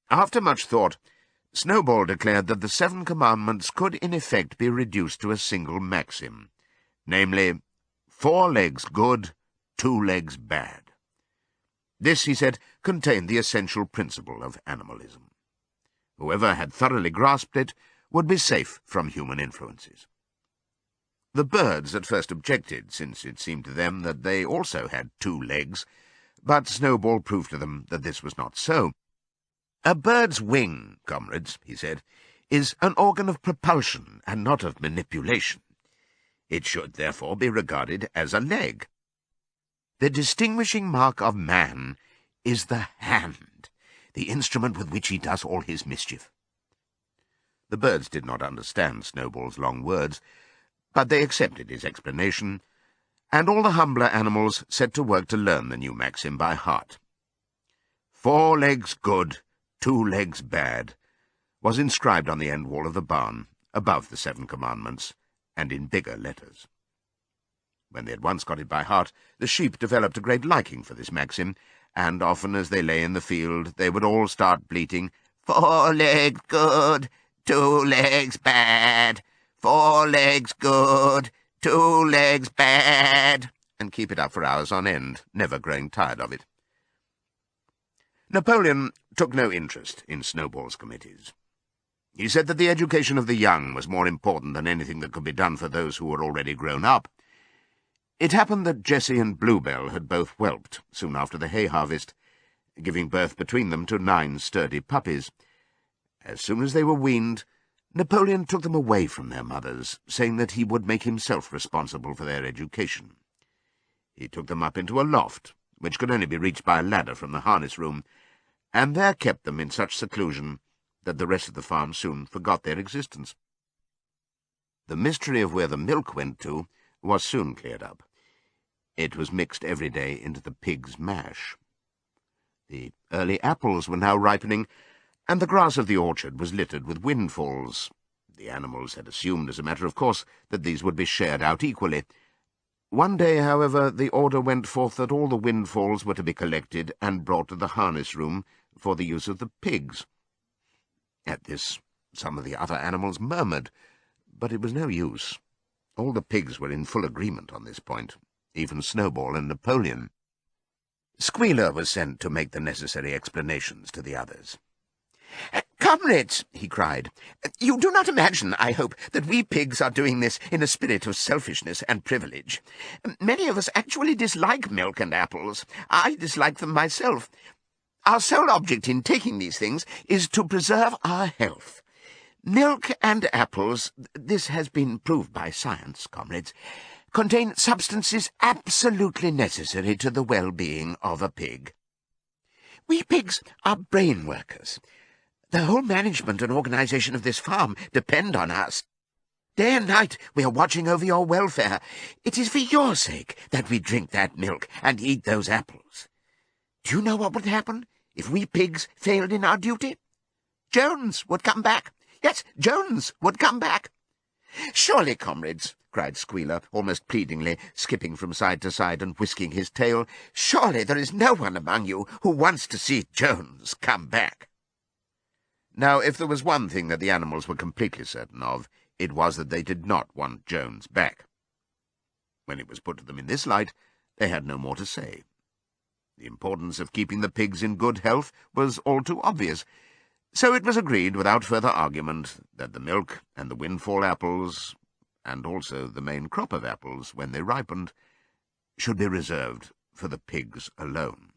After much thought, Snowball declared that the 7 Commandments could in effect be reduced to a single maxim, namely, 4 legs good, 2 legs bad. This, he said, contained the essential principle of animalism. Whoever had thoroughly grasped it would be safe from human influences. The birds at first objected, since it seemed to them that they also had 2 legs, but Snowball proved to them that this was not so. A bird's wing, comrades, he said, is an organ of propulsion and not of manipulation. It should therefore be regarded as a leg. The distinguishing mark of man is the hand, the instrument with which he does all his mischief. The birds did not understand Snowball's long words, but they accepted his explanation, and all the humbler animals set to work to learn the new maxim by heart. 4 legs good, 2 legs bad was inscribed on the end wall of the barn, above the 7 commandments, and in bigger letters. When they had once got it by heart, the sheep developed a great liking for this maxim, and often as they lay in the field, they would all start bleating, 4 legs good, 2 legs bad, 4 legs good, 2 legs bad, and keep it up for hours on end, never growing tired of it. Napoleon took no interest in Snowball's committees. He said that the education of the young was more important than anything that could be done for those who were already grown up. It happened that Jessie and Bluebell had both whelped soon after the hay harvest, giving birth between them to 9 sturdy puppies. As soon as they were weaned, Napoleon took them away from their mothers, saying that he would make himself responsible for their education. He took them up into a loft, which could only be reached by a ladder from the harness room, and there kept them in such seclusion that the rest of the farm soon forgot their existence. The mystery of where the milk went to was soon cleared up. It was mixed every day into the pig's mash. The early apples were now ripening, and the grass of the orchard was littered with windfalls. The animals had assumed, as a matter of course, that these would be shared out equally. One day, however, the order went forth that all the windfalls were to be collected and brought to the harness room for the use of the pigs. At this, some of the other animals murmured, but it was no use. All the pigs were in full agreement on this point, even Snowball and Napoleon. Squealer was sent to make the necessary explanations to the others. "Comrades," he cried, "you do not imagine, I hope, that we pigs are doing this in a spirit of selfishness and privilege. Many of us actually dislike milk and apples. I dislike them myself. Our sole object in taking these things is to preserve our health. Milk and apples, this has been proved by science, comrades, contain substances absolutely necessary to the well-being of a pig. We pigs are brain workers. The whole management and organization of this farm depend on us. Day and night we are watching over your welfare. It is for your sake that we drink that milk and eat those apples. Do you know what would happen if we pigs failed in our duty? Jones would come back. Yes, Jones would come back. Surely, comrades, cried Squealer, almost pleadingly, skipping from side to side and whisking his tail, surely there is no one among you who wants to see Jones come back. Now, if there was one thing that the animals were completely certain of, it was that they did not want Jones back. When it was put to them in this light, they had no more to say. The importance of keeping the pigs in good health was all too obvious, so it was agreed without further argument that the milk and the windfall apples, and also the main crop of apples when they ripened, should be reserved for the pigs alone.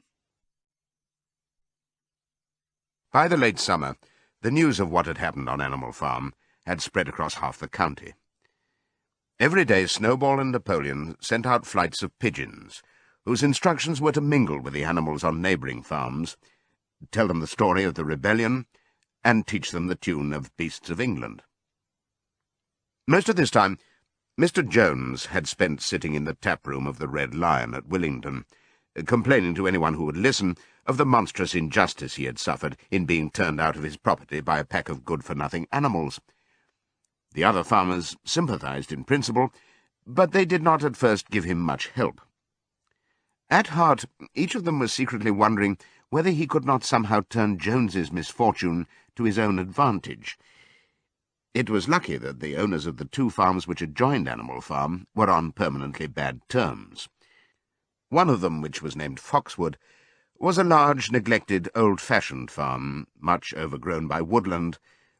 By the late summer, the news of what had happened on Animal Farm had spread across half the county. Every day Snowball and Napoleon sent out flights of pigeons, whose instructions were to mingle with the animals on neighbouring farms, tell them the story of the rebellion, and teach them the tune of Beasts of England. Most of this time, Mr. Jones had spent sitting in the tap-room of the Red Lion at Willington, complaining to anyone who would listen of the monstrous injustice he had suffered in being turned out of his property by a pack of good-for-nothing animals. The other farmers sympathized in principle, but they did not at first give him much help. At heart, each of them was secretly wondering whether he could not somehow turn Jones's misfortune to his own advantage. It was lucky that the owners of the 2 farms which adjoined Animal Farm were on permanently bad terms. One of them, which was named Foxwood, was a large, neglected, old-fashioned farm, much overgrown by woodland,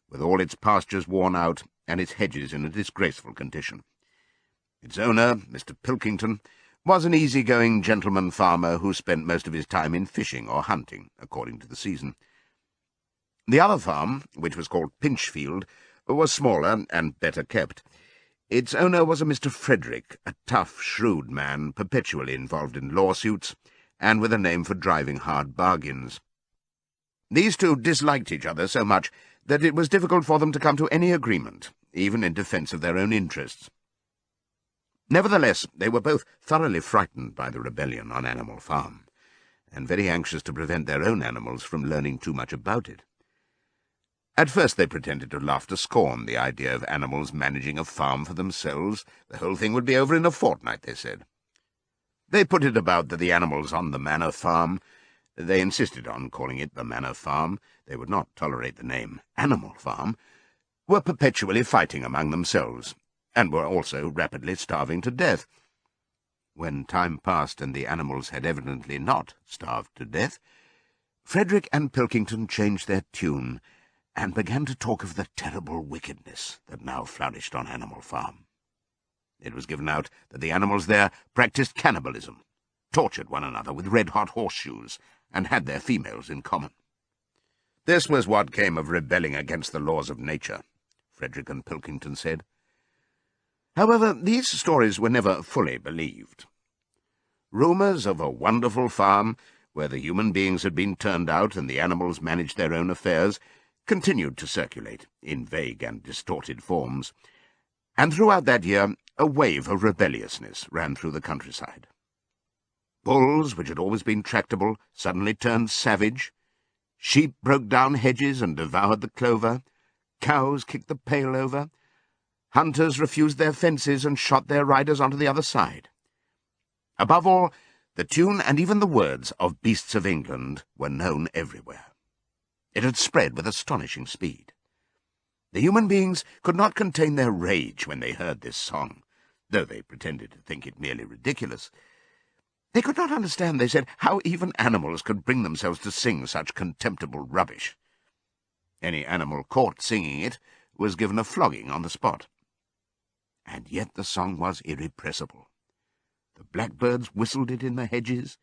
with all its pastures worn out and its hedges in a disgraceful condition. Its owner, Mr. Pilkington, was an easy-going gentleman farmer who spent most of his time in fishing or hunting, according to the season. The other farm, which was called Pinchfield, was smaller and better kept. Its owner was a Mr. Frederick, a tough, shrewd man, perpetually involved in lawsuits, and with a name for driving hard bargains. These 2 disliked each other so much that it was difficult for them to come to any agreement, even in defence of their own interests. Nevertheless, they were both thoroughly frightened by the rebellion on Animal Farm, and very anxious to prevent their own animals from learning too much about it. At first they pretended to laugh to scorn the idea of animals managing a farm for themselves. The whole thing would be over in a fortnight, they said. They put it about that the animals on the manor farm— they insisted on calling it the manor farm, they would not tolerate the name animal farm— were perpetually fighting among themselves, and were also rapidly starving to death. When time passed and the animals had evidently not starved to death, Frederick and Pilkington changed their tune and began to talk of the terrible wickedness that now flourished on Animal Farm. It was given out that the animals there practised cannibalism, tortured one another with red-hot horseshoes, and had their females in common. This was what came of rebelling against the laws of nature, Frederick and Pilkington said. However, these stories were never fully believed. Rumours of a wonderful farm, where the human beings had been turned out and the animals managed their own affairs, continued to circulate in vague and distorted forms, and throughout that year a wave of rebelliousness ran through the countryside. Bulls, which had always been tractable, suddenly turned savage. Sheep broke down hedges and devoured the clover. Cows kicked the pail over. Hunters refused their fences and shot their riders onto the other side. Above all, the tune and even the words of Beasts of England were known everywhere. It had spread with astonishing speed. The human beings could not contain their rage when they heard this song, though they pretended to think it merely ridiculous. They could not understand, they said, how even animals could bring themselves to sing such contemptible rubbish. Any animal caught singing it was given a flogging on the spot. And yet the song was irrepressible. The blackbirds whistled it in the hedges,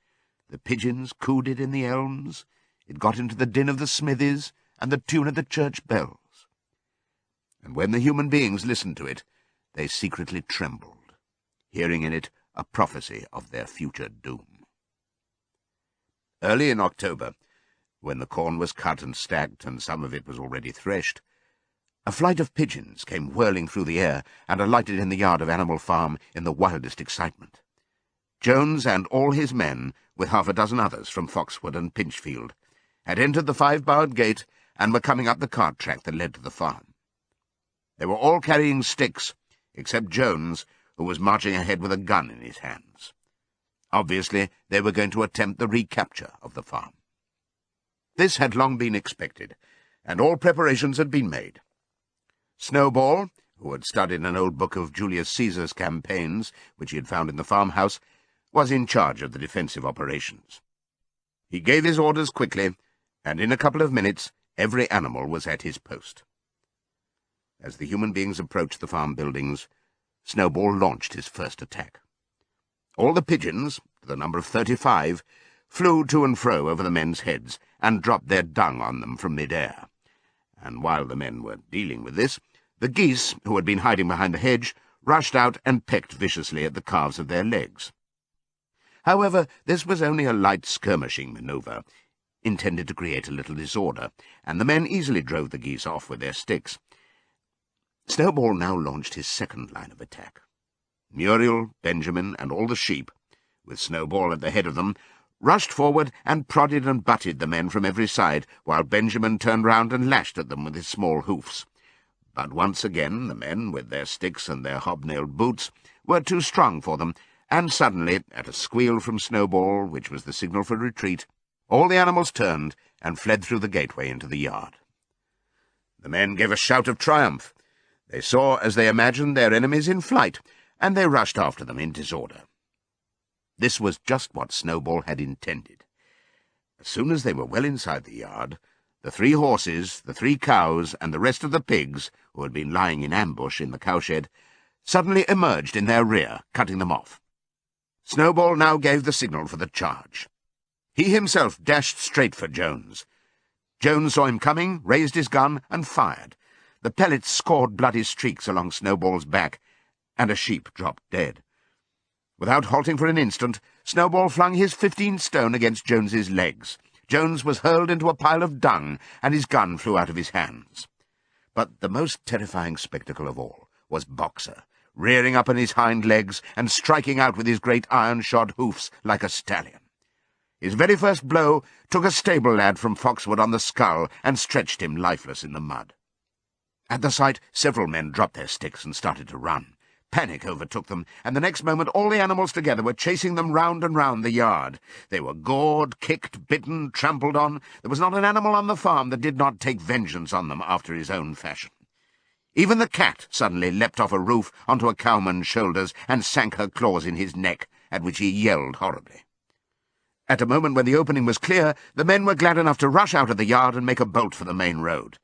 the pigeons cooed it in the elms, it got into the din of the smithies and the tune of the church bells. And when the human beings listened to it, they secretly trembled, hearing in it a prophecy of their future doom. Early in October, when the corn was cut and stacked and some of it was already threshed, a flight of pigeons came whirling through the air and alighted in the yard of Animal Farm in the wildest excitement. Jones and all his men, with half a dozen others from Foxwood and Pinchfield, had entered the five-barred gate and were coming up the cart track that led to the farm. They were all carrying sticks, except Jones, who was marching ahead with a gun in his hands. Obviously, they were going to attempt the recapture of the farm. This had long been expected, and all preparations had been made. Snowball, who had studied an old book of Julius Caesar's campaigns, which he had found in the farmhouse, was in charge of the defensive operations. He gave his orders quickly, and in a couple of minutes every animal was at his post. As the human beings approached the farm buildings, Snowball launched his first attack. All the pigeons, to the number of 35, flew to and fro over the men's heads and dropped their dung on them from mid-air. And while the men were dealing with this, the geese, who had been hiding behind the hedge, rushed out and pecked viciously at the calves of their legs. However, this was only a light skirmishing manoeuvre, intended to create a little disorder, and the men easily drove the geese off with their sticks. Snowball now launched his second line of attack. Muriel, Benjamin, and all the sheep, with Snowball at the head of them, rushed forward and prodded and butted the men from every side, while Benjamin turned round and lashed at them with his small hoofs. But once again the men, with their sticks and their hobnailed boots, were too strong for them, and suddenly, at a squeal from Snowball, which was the signal for retreat, all the animals turned and fled through the gateway into the yard. The men gave a shout of triumph. They saw, as they imagined, their enemies in flight, and they rushed after them in disorder. This was just what Snowball had intended. As soon as they were well inside the yard, the 3 horses, the 3 cows, and the rest of the pigs, who had been lying in ambush in the cowshed, suddenly emerged in their rear, cutting them off. Snowball now gave the signal for the charge. He himself dashed straight for Jones. Jones saw him coming, raised his gun, and fired. The pellets scored bloody streaks along Snowball's back, and a sheep dropped dead. Without halting for an instant, Snowball flung his 15 stone against Jones's legs. Jones was hurled into a pile of dung, and his gun flew out of his hands. But the most terrifying spectacle of all was Boxer, rearing up on his hind legs and striking out with his great iron-shod hoofs like a stallion. His very first blow took a stable lad from Foxwood on the skull and stretched him lifeless in the mud. At the sight, several men dropped their sticks and started to run. Panic overtook them, and the next moment all the animals together were chasing them round and round the yard. They were gored, kicked, bitten, trampled on. There was not an animal on the farm that did not take vengeance on them after his own fashion. Even the cat suddenly leapt off a roof onto a cowman's shoulders and sank her claws in his neck, at which he yelled horribly. At a moment when the opening was clear, the men were glad enough to rush out of the yard and make a bolt for the main road.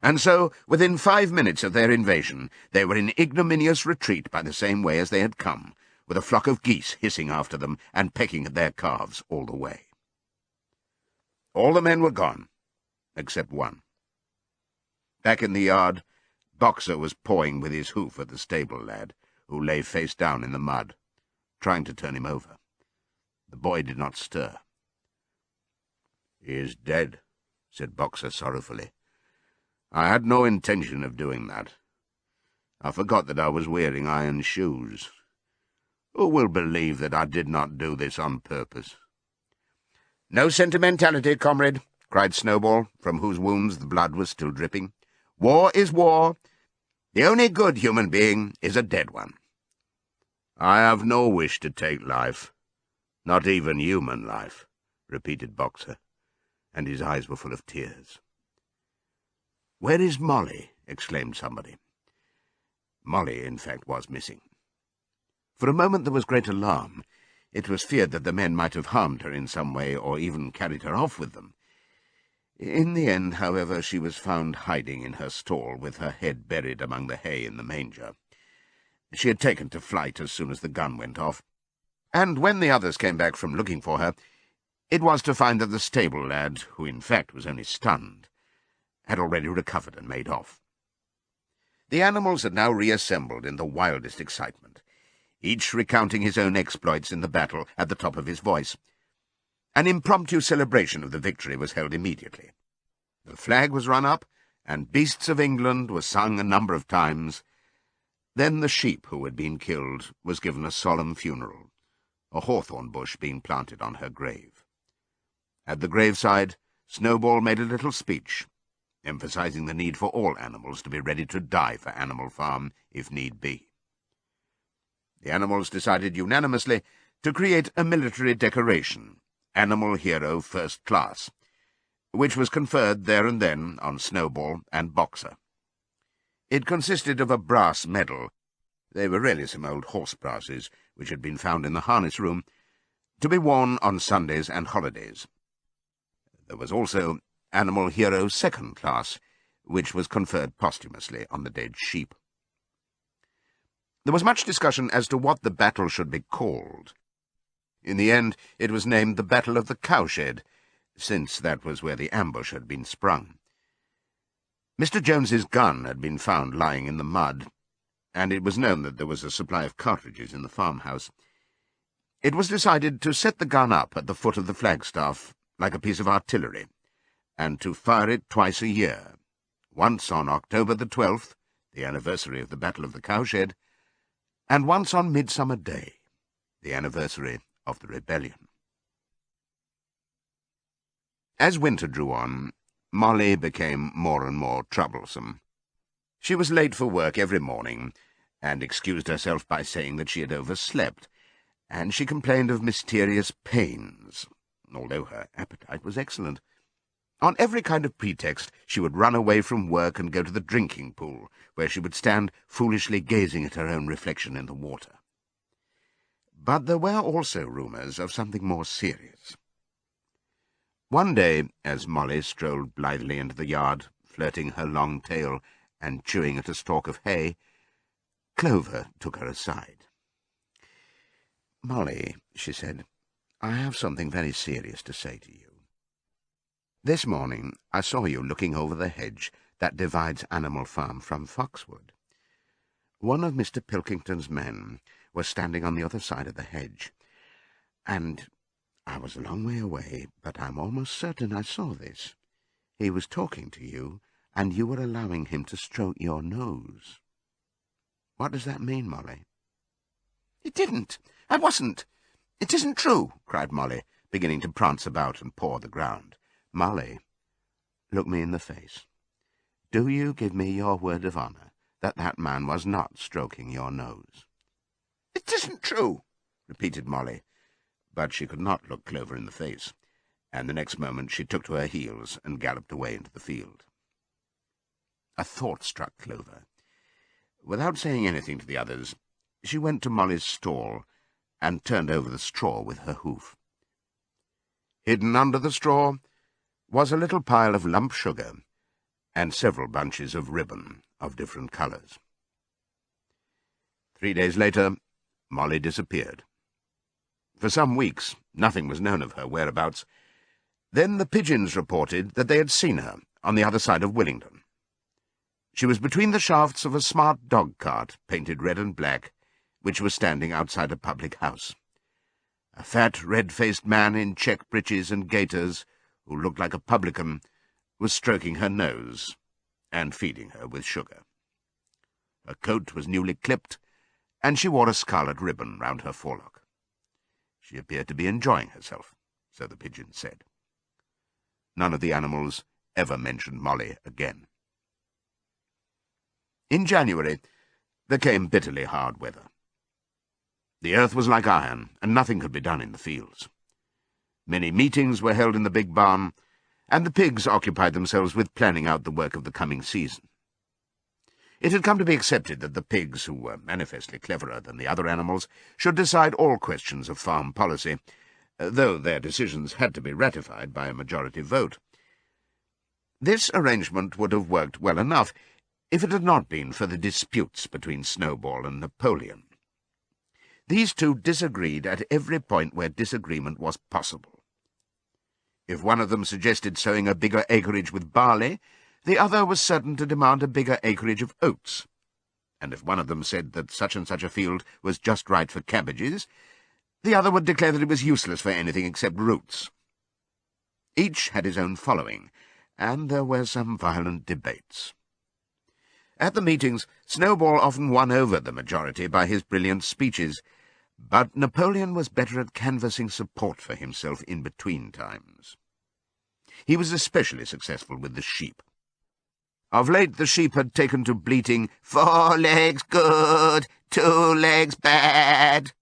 And so, within 5 minutes of their invasion, they were in ignominious retreat by the same way as they had come, with a flock of geese hissing after them and pecking at their calves all the way. All the men were gone, except one. Back in the yard, Boxer was pawing with his hoof at the stable lad, who lay face down in the mud, trying to turn him over. The boy did not stir. "He is dead," said Boxer sorrowfully. "I had no intention of doing that. I forgot that I was wearing iron shoes. Who will believe that I did not do this on purpose?" "No sentimentality, comrade," cried Snowball, from whose wounds the blood was still dripping. "War is war. The only good human being is a dead one." "I have no wish to take life, not even human life," repeated Boxer, and his eyes were full of tears. "Where is Molly?" exclaimed somebody. Molly, in fact, was missing. For a moment there was great alarm. It was feared that the men might have harmed her in some way, or even carried her off with them. In the end, however, she was found hiding in her stall, with her head buried among the hay in the manger. She had taken to flight as soon as the gun went off, and when the others came back from looking for her, it was to find that the stable lad, who in fact was only stunned, had already recovered and made off. The animals had now reassembled in the wildest excitement, each recounting his own exploits in the battle at the top of his voice. An impromptu celebration of the victory was held immediately. The flag was run up, and Beasts of England was sung a number of times. Then the sheep who had been killed was given a solemn funeral, a hawthorn bush being planted on her grave. At the graveside, Snowball made a little speech, emphasizing the need for all animals to be ready to die for Animal Farm, if need be. The animals decided unanimously to create a military decoration, Animal Hero First Class, which was conferred there and then on Snowball and Boxer. It consisted of a brass medal — they were really some old horse brasses which had been found in the harness room — to be worn on Sundays and holidays. There was also Animal Hero Second Class, which was conferred posthumously on the dead sheep. There was much discussion as to what the battle should be called. In the end, it was named the Battle of the Cowshed, since that was where the ambush had been sprung. Mr. Jones's gun had been found lying in the mud, and it was known that there was a supply of cartridges in the farmhouse. It was decided to set the gun up at the foot of the flagstaff, like a piece of artillery, and to fire it twice a year, once on October the 12th, the anniversary of the Battle of the Cowshed, and once on Midsummer Day, the anniversary of the rebellion. As winter drew on, Molly became more and more troublesome. She was late for work every morning, and excused herself by saying that she had overslept, and she complained of mysterious pains, although her appetite was excellent. On every kind of pretext she would run away from work and go to the drinking pool, where she would stand foolishly gazing at her own reflection in the water. But there were also rumours of something more serious. One day, as Molly strolled blithely into the yard, flirting her long tail and chewing at a stalk of hay, Clover took her aside. "Molly," she said, "I have something very serious to say to you. This morning I saw you looking over the hedge that divides Animal Farm from Foxwood. One of Mr. Pilkington's men was standing on the other side of the hedge, and I was a long way away, but I'm almost certain I saw this. He was talking to you, and you were allowing him to stroke your nose. What does that mean, Molly?" "It didn't. I wasn't. It isn't true," cried Molly, beginning to prance about and paw the ground. "Molly, look me in the face. Do you give me your word of honour that that man was not stroking your nose?" "It isn't true," repeated Molly, but she could not look Clover in the face, and the next moment she took to her heels and galloped away into the field. A thought struck Clover. Without saying anything to the others, she went to Molly's stall and turned over the straw with her hoof. Hidden under the straw was a little pile of lump sugar and several bunches of ribbon of different colours. 3 days later, Molly disappeared. For some weeks, nothing was known of her whereabouts. Then the pigeons reported that they had seen her on the other side of Willingdon. She was between the shafts of a smart dog-cart, painted red and black, which was standing outside a public house. A fat, red-faced man in check breeches and gaiters, who looked like a publican, was stroking her nose and feeding her with sugar. Her coat was newly clipped, and she wore a scarlet ribbon round her forelock. She appeared to be enjoying herself, so the pigeons said. None of the animals ever mentioned Molly again. In January, there came bitterly hard weather. The earth was like iron, and nothing could be done in the fields. Many meetings were held in the big barn, and the pigs occupied themselves with planning out the work of the coming season. It had come to be accepted that the pigs, who were manifestly cleverer than the other animals, should decide all questions of farm policy, though their decisions had to be ratified by a majority vote. This arrangement would have worked well enough if it had not been for the disputes between Snowball and Napoleon. These two disagreed at every point where disagreement was possible. If one of them suggested sowing a bigger acreage with barley, the other was certain to demand a bigger acreage of oats, and if one of them said that such and such a field was just right for cabbages, the other would declare that it was useless for anything except roots. Each had his own following, and there were some violent debates. At the meetings, Snowball often won over the majority by his brilliant speeches, but Napoleon was better at canvassing support for himself in between times. He was especially successful with the sheep. Of late the sheep had taken to bleating, "4 legs good, 2 legs bad,"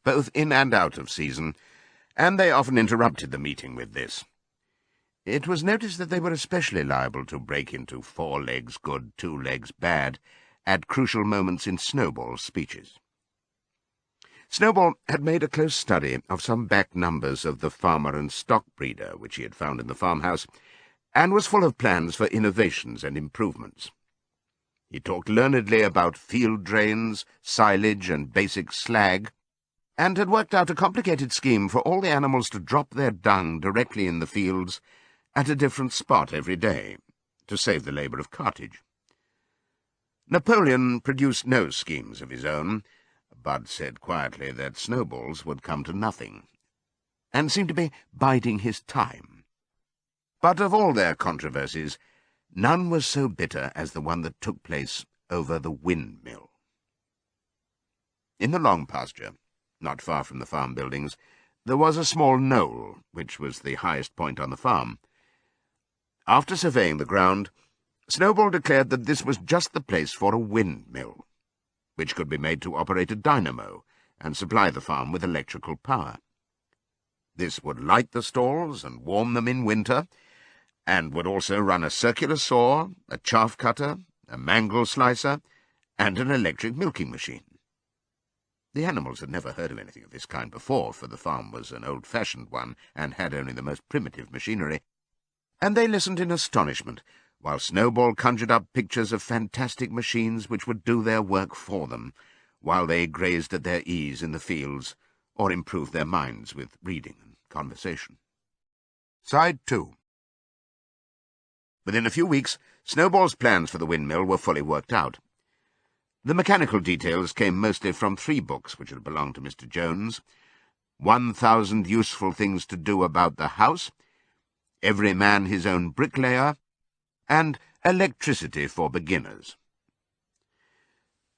both in and out of season, and they often interrupted the meeting with this. It was noticed that they were especially liable to break into 4 legs good, 2 legs bad at crucial moments in Snowball's speeches. Snowball had made a close study of some back numbers of the Farmer and Stock Breeder which he had found in the farmhouse, and was full of plans for innovations and improvements. He talked learnedly about field drains, silage, and basic slag, and had worked out a complicated scheme for all the animals to drop their dung directly in the fields at a different spot every day, to save the labour of cartage. Napoleon produced no schemes of his own, but said quietly that Snowball's would come to nothing, and seemed to be biding his time. But of all their controversies, none was so bitter as the one that took place over the windmill. In the long pasture, not far from the farm buildings, there was a small knoll, which was the highest point on the farm. After surveying the ground, Snowball declared that this was just the place for a windmill, which could be made to operate a dynamo and supply the farm with electrical power. This would light the stalls and warm them in winter, and would also run a circular saw, a chaff cutter, a mangle slicer, and an electric milking machine. The animals had never heard of anything of this kind before, for the farm was an old-fashioned one and had only the most primitive machinery, and they listened in astonishment, while Snowball conjured up pictures of fantastic machines which would do their work for them, while they grazed at their ease in the fields, or improved their minds with reading and conversation. Side 2. Within a few weeks, Snowball's plans for the windmill were fully worked out. The mechanical details came mostly from 3 books which had belonged to Mr. Jones: 1,000 Useful Things to Do About the House, Every Man His Own Bricklayer, and Electricity for Beginners.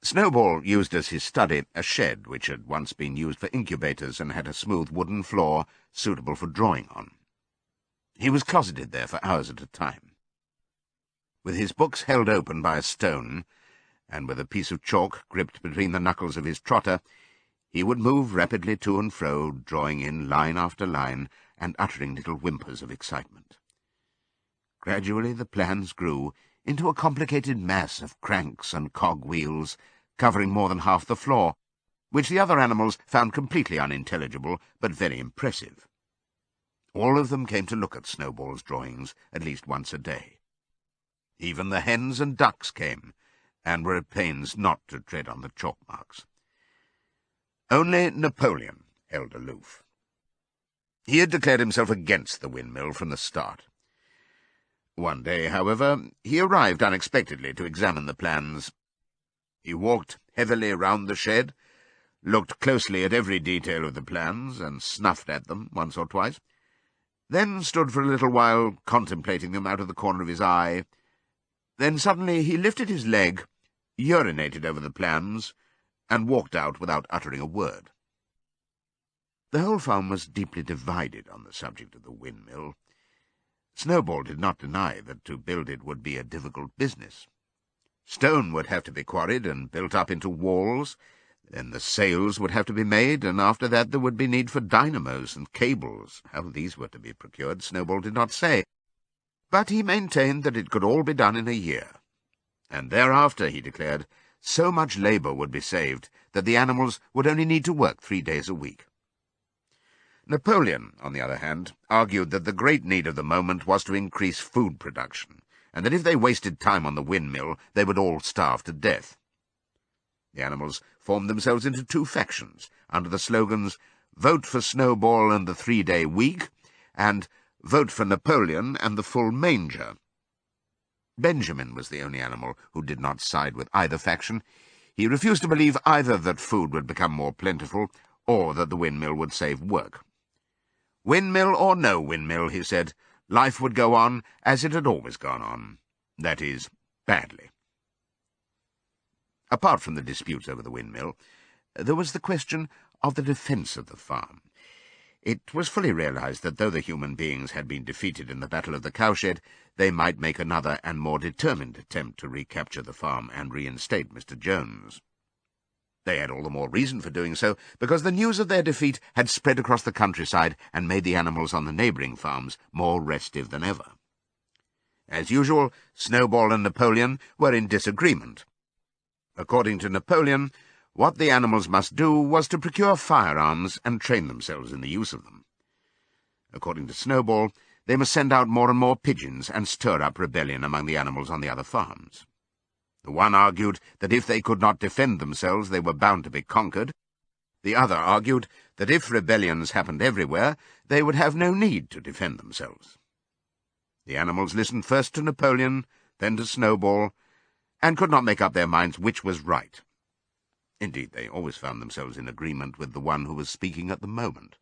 Snowball used as his study a shed which had once been used for incubators and had a smooth wooden floor suitable for drawing on. He was closeted there for hours at a time. With his books held open by a stone, and with a piece of chalk gripped between the knuckles of his trotter, he would move rapidly to and fro, drawing in line after line, and uttering little whimpers of excitement. Gradually the plans grew into a complicated mass of cranks and cog-wheels, covering more than half the floor, which the other animals found completely unintelligible, but very impressive. All of them came to look at Snowball's drawings at least once a day. Even the hens and ducks came, and were at pains not to tread on the chalk marks. Only Napoleon held aloof. He had declared himself against the windmill from the start. One day, however, he arrived unexpectedly to examine the plans. He walked heavily round the shed, looked closely at every detail of the plans, and snuffed at them once or twice, then stood for a little while contemplating them out of the corner of his eye. Then suddenly he lifted his leg, urinated over the plans, and walked out without uttering a word. The whole farm was deeply divided on the subject of the windmill. Snowball did not deny that to build it would be a difficult business. Stone would have to be quarried and built up into walls, then the sails would have to be made, and after that there would be need for dynamos and cables. How these were to be procured, Snowball did not say, but he maintained that it could all be done in a year, and thereafter, he declared, so much labour would be saved that the animals would only need to work 3 days a week. Napoleon, on the other hand, argued that the great need of the moment was to increase food production, and that if they wasted time on the windmill, they would all starve to death. The animals formed themselves into 2 factions, under the slogans, "Vote for Snowball and the 3-day week," and "Vote for Napoleon and the full manger." Benjamin was the only animal who did not side with either faction. He refused to believe either that food would become more plentiful, or that the windmill would save work. Windmill or no windmill, he said, life would go on as it had always gone on. That is, badly. Apart from the disputes over the windmill, there was the question of the defence of the farm. It was fully realized that though the human beings had been defeated in the Battle of the Cowshed, they might make another and more determined attempt to recapture the farm and reinstate Mr. Jones. They had all the more reason for doing so, because the news of their defeat had spread across the countryside and made the animals on the neighbouring farms more restive than ever. As usual, Snowball and Napoleon were in disagreement. According to Napoleon, what the animals must do was to procure firearms and train themselves in the use of them. According to Snowball, they must send out more and more pigeons and stir up rebellion among the animals on the other farms. The one argued that if they could not defend themselves, they were bound to be conquered. The other argued that if rebellions happened everywhere, they would have no need to defend themselves. The animals listened first to Napoleon, then to Snowball, and could not make up their minds which was right. Indeed, they always found themselves in agreement with the one who was speaking at the moment.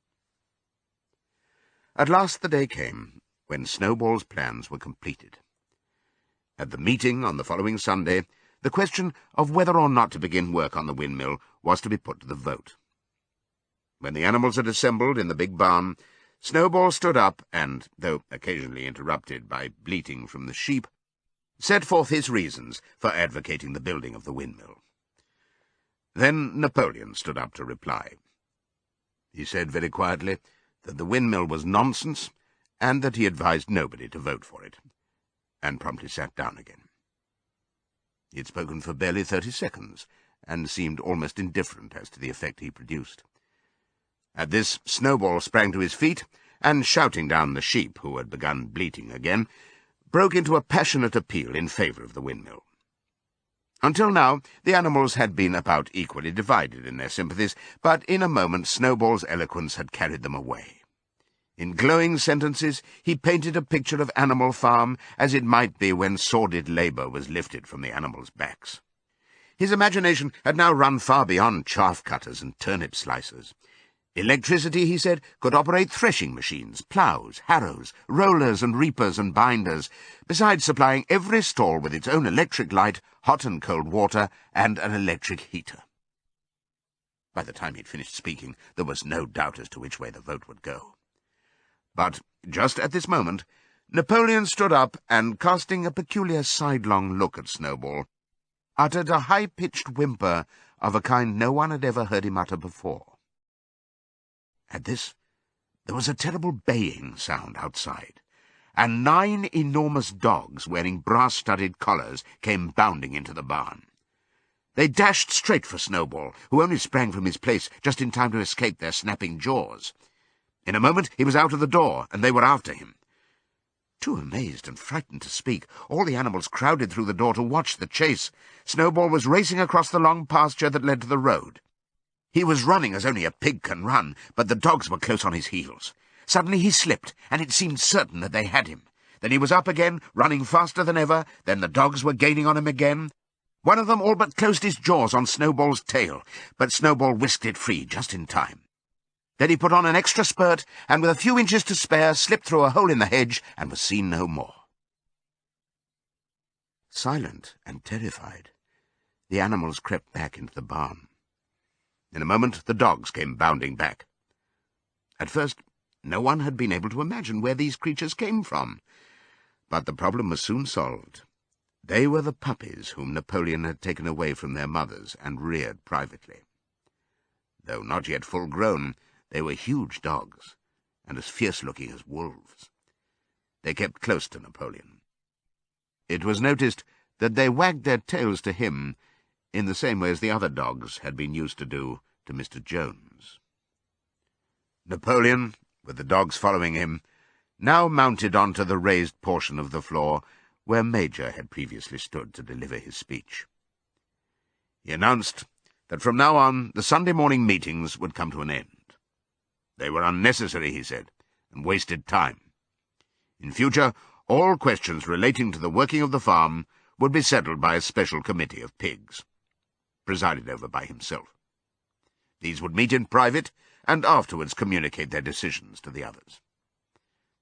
At last the day came when Snowball's plans were completed. At the meeting on the following Sunday, the question of whether or not to begin work on the windmill was to be put to the vote. When the animals had assembled in the big barn, Snowball stood up and, though occasionally interrupted by bleating from the sheep, set forth his reasons for advocating the building of the windmill. Then Napoleon stood up to reply. He said very quietly that the windmill was nonsense, and that he advised nobody to vote for it, and promptly sat down again. He had spoken for barely 30 seconds, and seemed almost indifferent as to the effect he produced. At this, Snowball sprang to his feet, and, shouting down the sheep, who had begun bleating again, broke into a passionate appeal in favour of the windmill. Until now, the animals had been about equally divided in their sympathies, but in a moment Snowball's eloquence had carried them away. In glowing sentences, he painted a picture of Animal Farm as it might be when sordid labour was lifted from the animals' backs. His imagination had now run far beyond chaff-cutters and turnip slicers. Electricity, he said, could operate threshing machines, ploughs, harrows, rollers and reapers and binders, besides supplying every stall with its own electric light, hot and cold water, and an electric heater. By the time he'd finished speaking, there was no doubt as to which way the vote would go. But just at this moment, Napoleon stood up and, casting a peculiar sidelong look at Snowball, uttered a high-pitched whimper of a kind no one had ever heard him utter before. At this, there was a terrible baying sound outside, and 9 enormous dogs wearing brass-studded collars came bounding into the barn. They dashed straight for Snowball, who only sprang from his place just in time to escape their snapping jaws. In a moment he was out of the door, and they were after him. Too amazed and frightened to speak, all the animals crowded through the door to watch the chase. Snowball was racing across the long pasture that led to the road. He was running as only a pig can run, but the dogs were close on his heels. Suddenly he slipped, and it seemed certain that they had him. Then he was up again, running faster than ever. Then the dogs were gaining on him again. One of them all but closed his jaws on Snowball's tail, but Snowball whisked it free just in time. Then he put on an extra spurt, and with a few inches to spare, slipped through a hole in the hedge and was seen no more. Silent and terrified, the animals crept back into the barn. In a moment the dogs came bounding back. At first, no one had been able to imagine where these creatures came from, but the problem was soon solved. They were the puppies whom Napoleon had taken away from their mothers and reared privately. Though not yet full grown, they were huge dogs, and as fierce-looking as wolves. They kept close to Napoleon. It was noticed that they wagged their tails to him in the same way as the other dogs had been used to do to Mr. Jones. Napoleon, with the dogs following him, now mounted onto the raised portion of the floor where Major had previously stood to deliver his speech. He announced that from now on the Sunday morning meetings would come to an end. They were unnecessary, he said, and wasted time. In future, all questions relating to the working of the farm would be settled by a special committee of pigs, presided over by himself. These would meet in private and afterwards communicate their decisions to the others.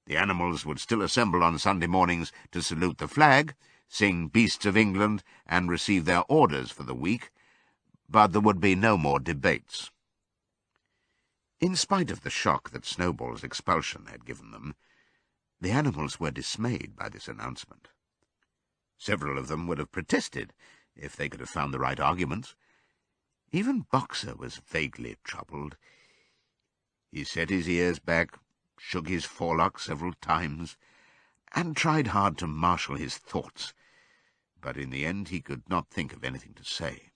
The animals would still assemble on Sunday mornings to salute the flag, sing Beasts of England, and receive their orders for the week, but there would be no more debates. In spite of the shock that Snowball's expulsion had given them, the animals were dismayed by this announcement. Several of them would have protested if they could have found the right arguments. Even Boxer was vaguely troubled. He set his ears back, shook his forelock several times, and tried hard to marshal his thoughts, but in the end he could not think of anything to say.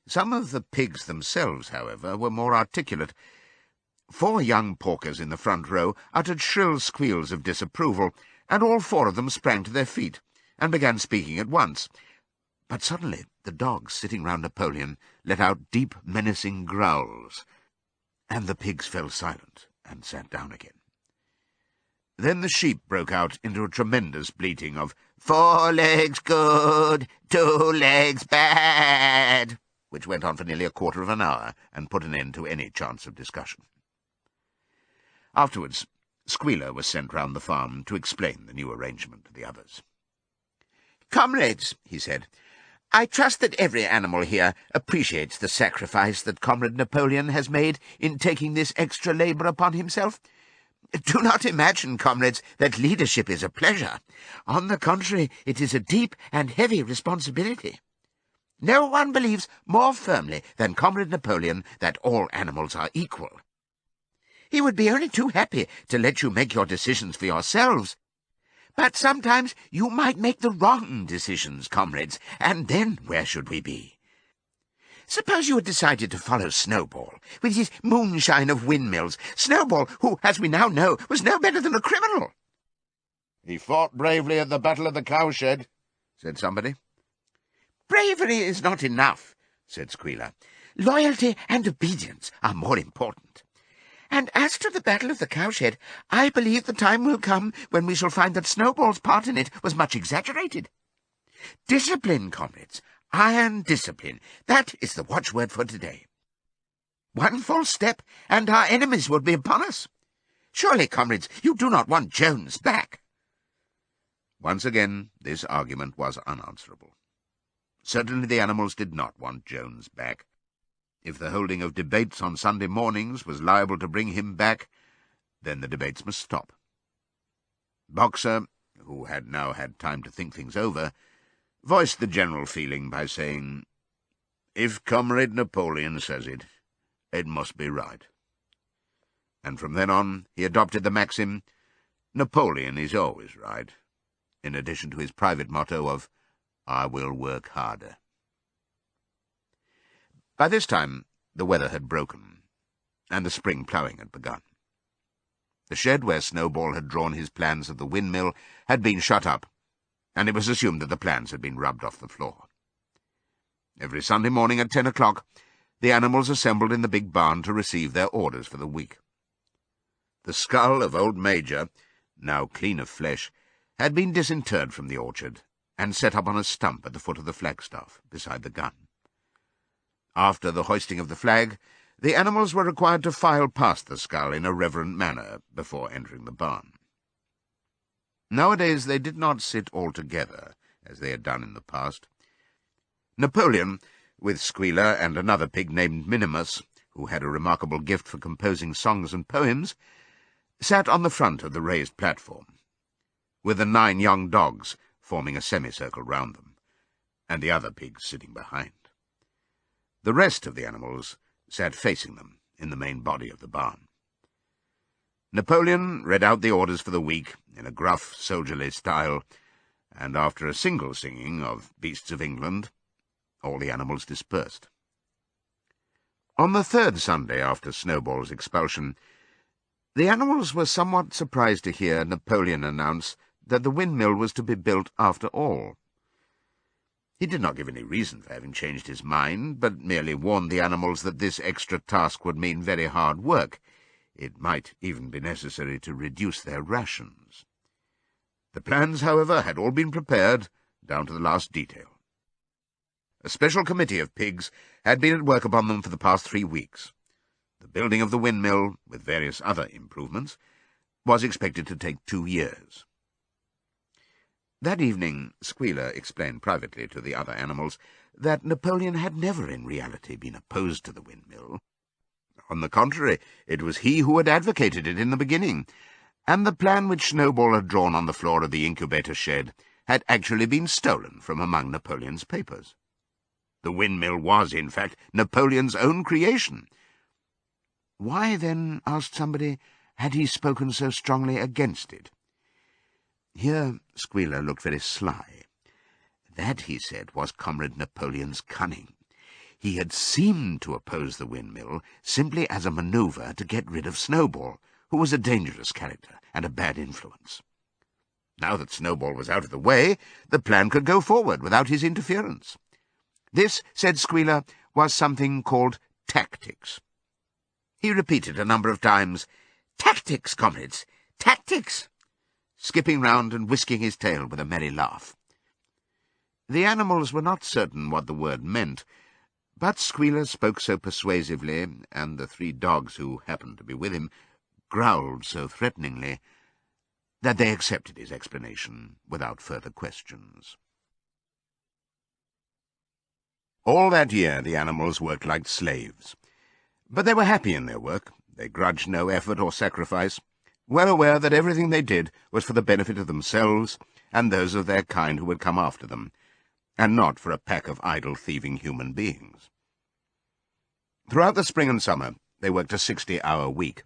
Some of the pigs themselves, however, were more articulate. 4 young porkers in the front row uttered shrill squeals of disapproval, and all 4 of them sprang to their feet and began speaking at once. But suddenly the dogs sitting round Napoleon let out deep, menacing growls, and the pigs fell silent and sat down again. Then the sheep broke out into a tremendous bleating of 4 legs good, 2 legs bad, which went on for nearly a quarter of an hour and put an end to any chance of discussion. Afterwards, Squealer was sent round the farm to explain the new arrangement to the others. "Comrades," he said, "I trust that every animal here appreciates the sacrifice that Comrade Napoleon has made in taking this extra labour upon himself. Do not imagine, comrades, that leadership is a pleasure. On the contrary, it is a deep and heavy responsibility. No one believes more firmly than Comrade Napoleon that all animals are equal. He would be only too happy to let you make your decisions for yourselves. But sometimes you might make the wrong decisions, comrades, and then where should we be? Suppose you had decided to follow Snowball, with his moonshine of windmills, Snowball, who, as we now know, was no better than a criminal." "He fought bravely at the Battle of the Cowshed," said somebody. "Bravery is not enough," said Squealer. "Loyalty and obedience are more important. And as to the Battle of the Cowshed, I believe the time will come when we shall find that Snowball's part in it was much exaggerated. Discipline, comrades, iron discipline, that is the watchword for today." One false step, and our enemies would be upon us. Surely, comrades, you do not want Jones back." Once again, this argument was unanswerable. Certainly the animals did not want Jones back. If the holding of debates on Sunday mornings was liable to bring him back, then the debates must stop. Boxer, who had now had time to think things over, voiced the general feeling by saying, "If Comrade Napoleon says it, it must be right." And from then on he adopted the maxim, "Napoleon is always right," in addition to his private motto of, "I will work harder." By this time the weather had broken, and the spring ploughing had begun. The shed where Snowball had drawn his plans of the windmill had been shut up, and it was assumed that the plans had been rubbed off the floor. Every Sunday morning at 10 o'clock, the animals assembled in the big barn to receive their orders for the week. The skull of old Major, now clean of flesh, had been disinterred from the orchard and set up on a stump at the foot of the flagstaff beside the gun. After the hoisting of the flag, the animals were required to file past the skull in a reverent manner before entering the barn. Nowadays they did not sit all together, as they had done in the past. Napoleon, with Squealer and another pig named Minimus, who had a remarkable gift for composing songs and poems, sat on the front of the raised platform, with the 9 young dogs forming a semicircle round them, and the other pigs sitting behind. The rest of the animals sat facing them in the main body of the barn. Napoleon read out the orders for the week in a gruff, soldierly style, and after a single singing of Beasts of England, all the animals dispersed. On the 3rd Sunday after Snowball's expulsion, the animals were somewhat surprised to hear Napoleon announce that the windmill was to be built after all. He did not give any reason for having changed his mind, but merely warned the animals that this extra task would mean very hard work. It might even be necessary to reduce their rations. The plans, however, had all been prepared, down to the last detail. A special committee of pigs had been at work upon them for the past 3 weeks. The building of the windmill, with various other improvements, was expected to take 2 years. That evening, Squealer explained privately to the other animals that Napoleon had never in reality been opposed to the windmill. On the contrary, it was he who had advocated it in the beginning, and the plan which Snowball had drawn on the floor of the incubator shed had actually been stolen from among Napoleon's papers. The windmill was, in fact, Napoleon's own creation. Why, then, asked somebody, had he spoken so strongly against it? Here Squealer looked very sly. That, he said, was Comrade Napoleon's cunning. He had seemed to oppose the windmill simply as a manoeuvre to get rid of Snowball, who was a dangerous character and a bad influence. Now that Snowball was out of the way, the plan could go forward without his interference. This, said Squealer, was something called tactics. He repeated a number of times, "Tactics, comrades, tactics!" skipping round and whisking his tail with a merry laugh. The animals were not certain what the word meant, but Squealer spoke so persuasively, and the 3 dogs who happened to be with him growled so threateningly, that they accepted his explanation without further questions. All that year the animals worked like slaves, but they were happy in their work. They grudged no effort or sacrifice, well aware that everything they did was for the benefit of themselves and those of their kind who would come after them, and not for a pack of idle, thieving human beings. Throughout the spring and summer they worked a 60-hour week,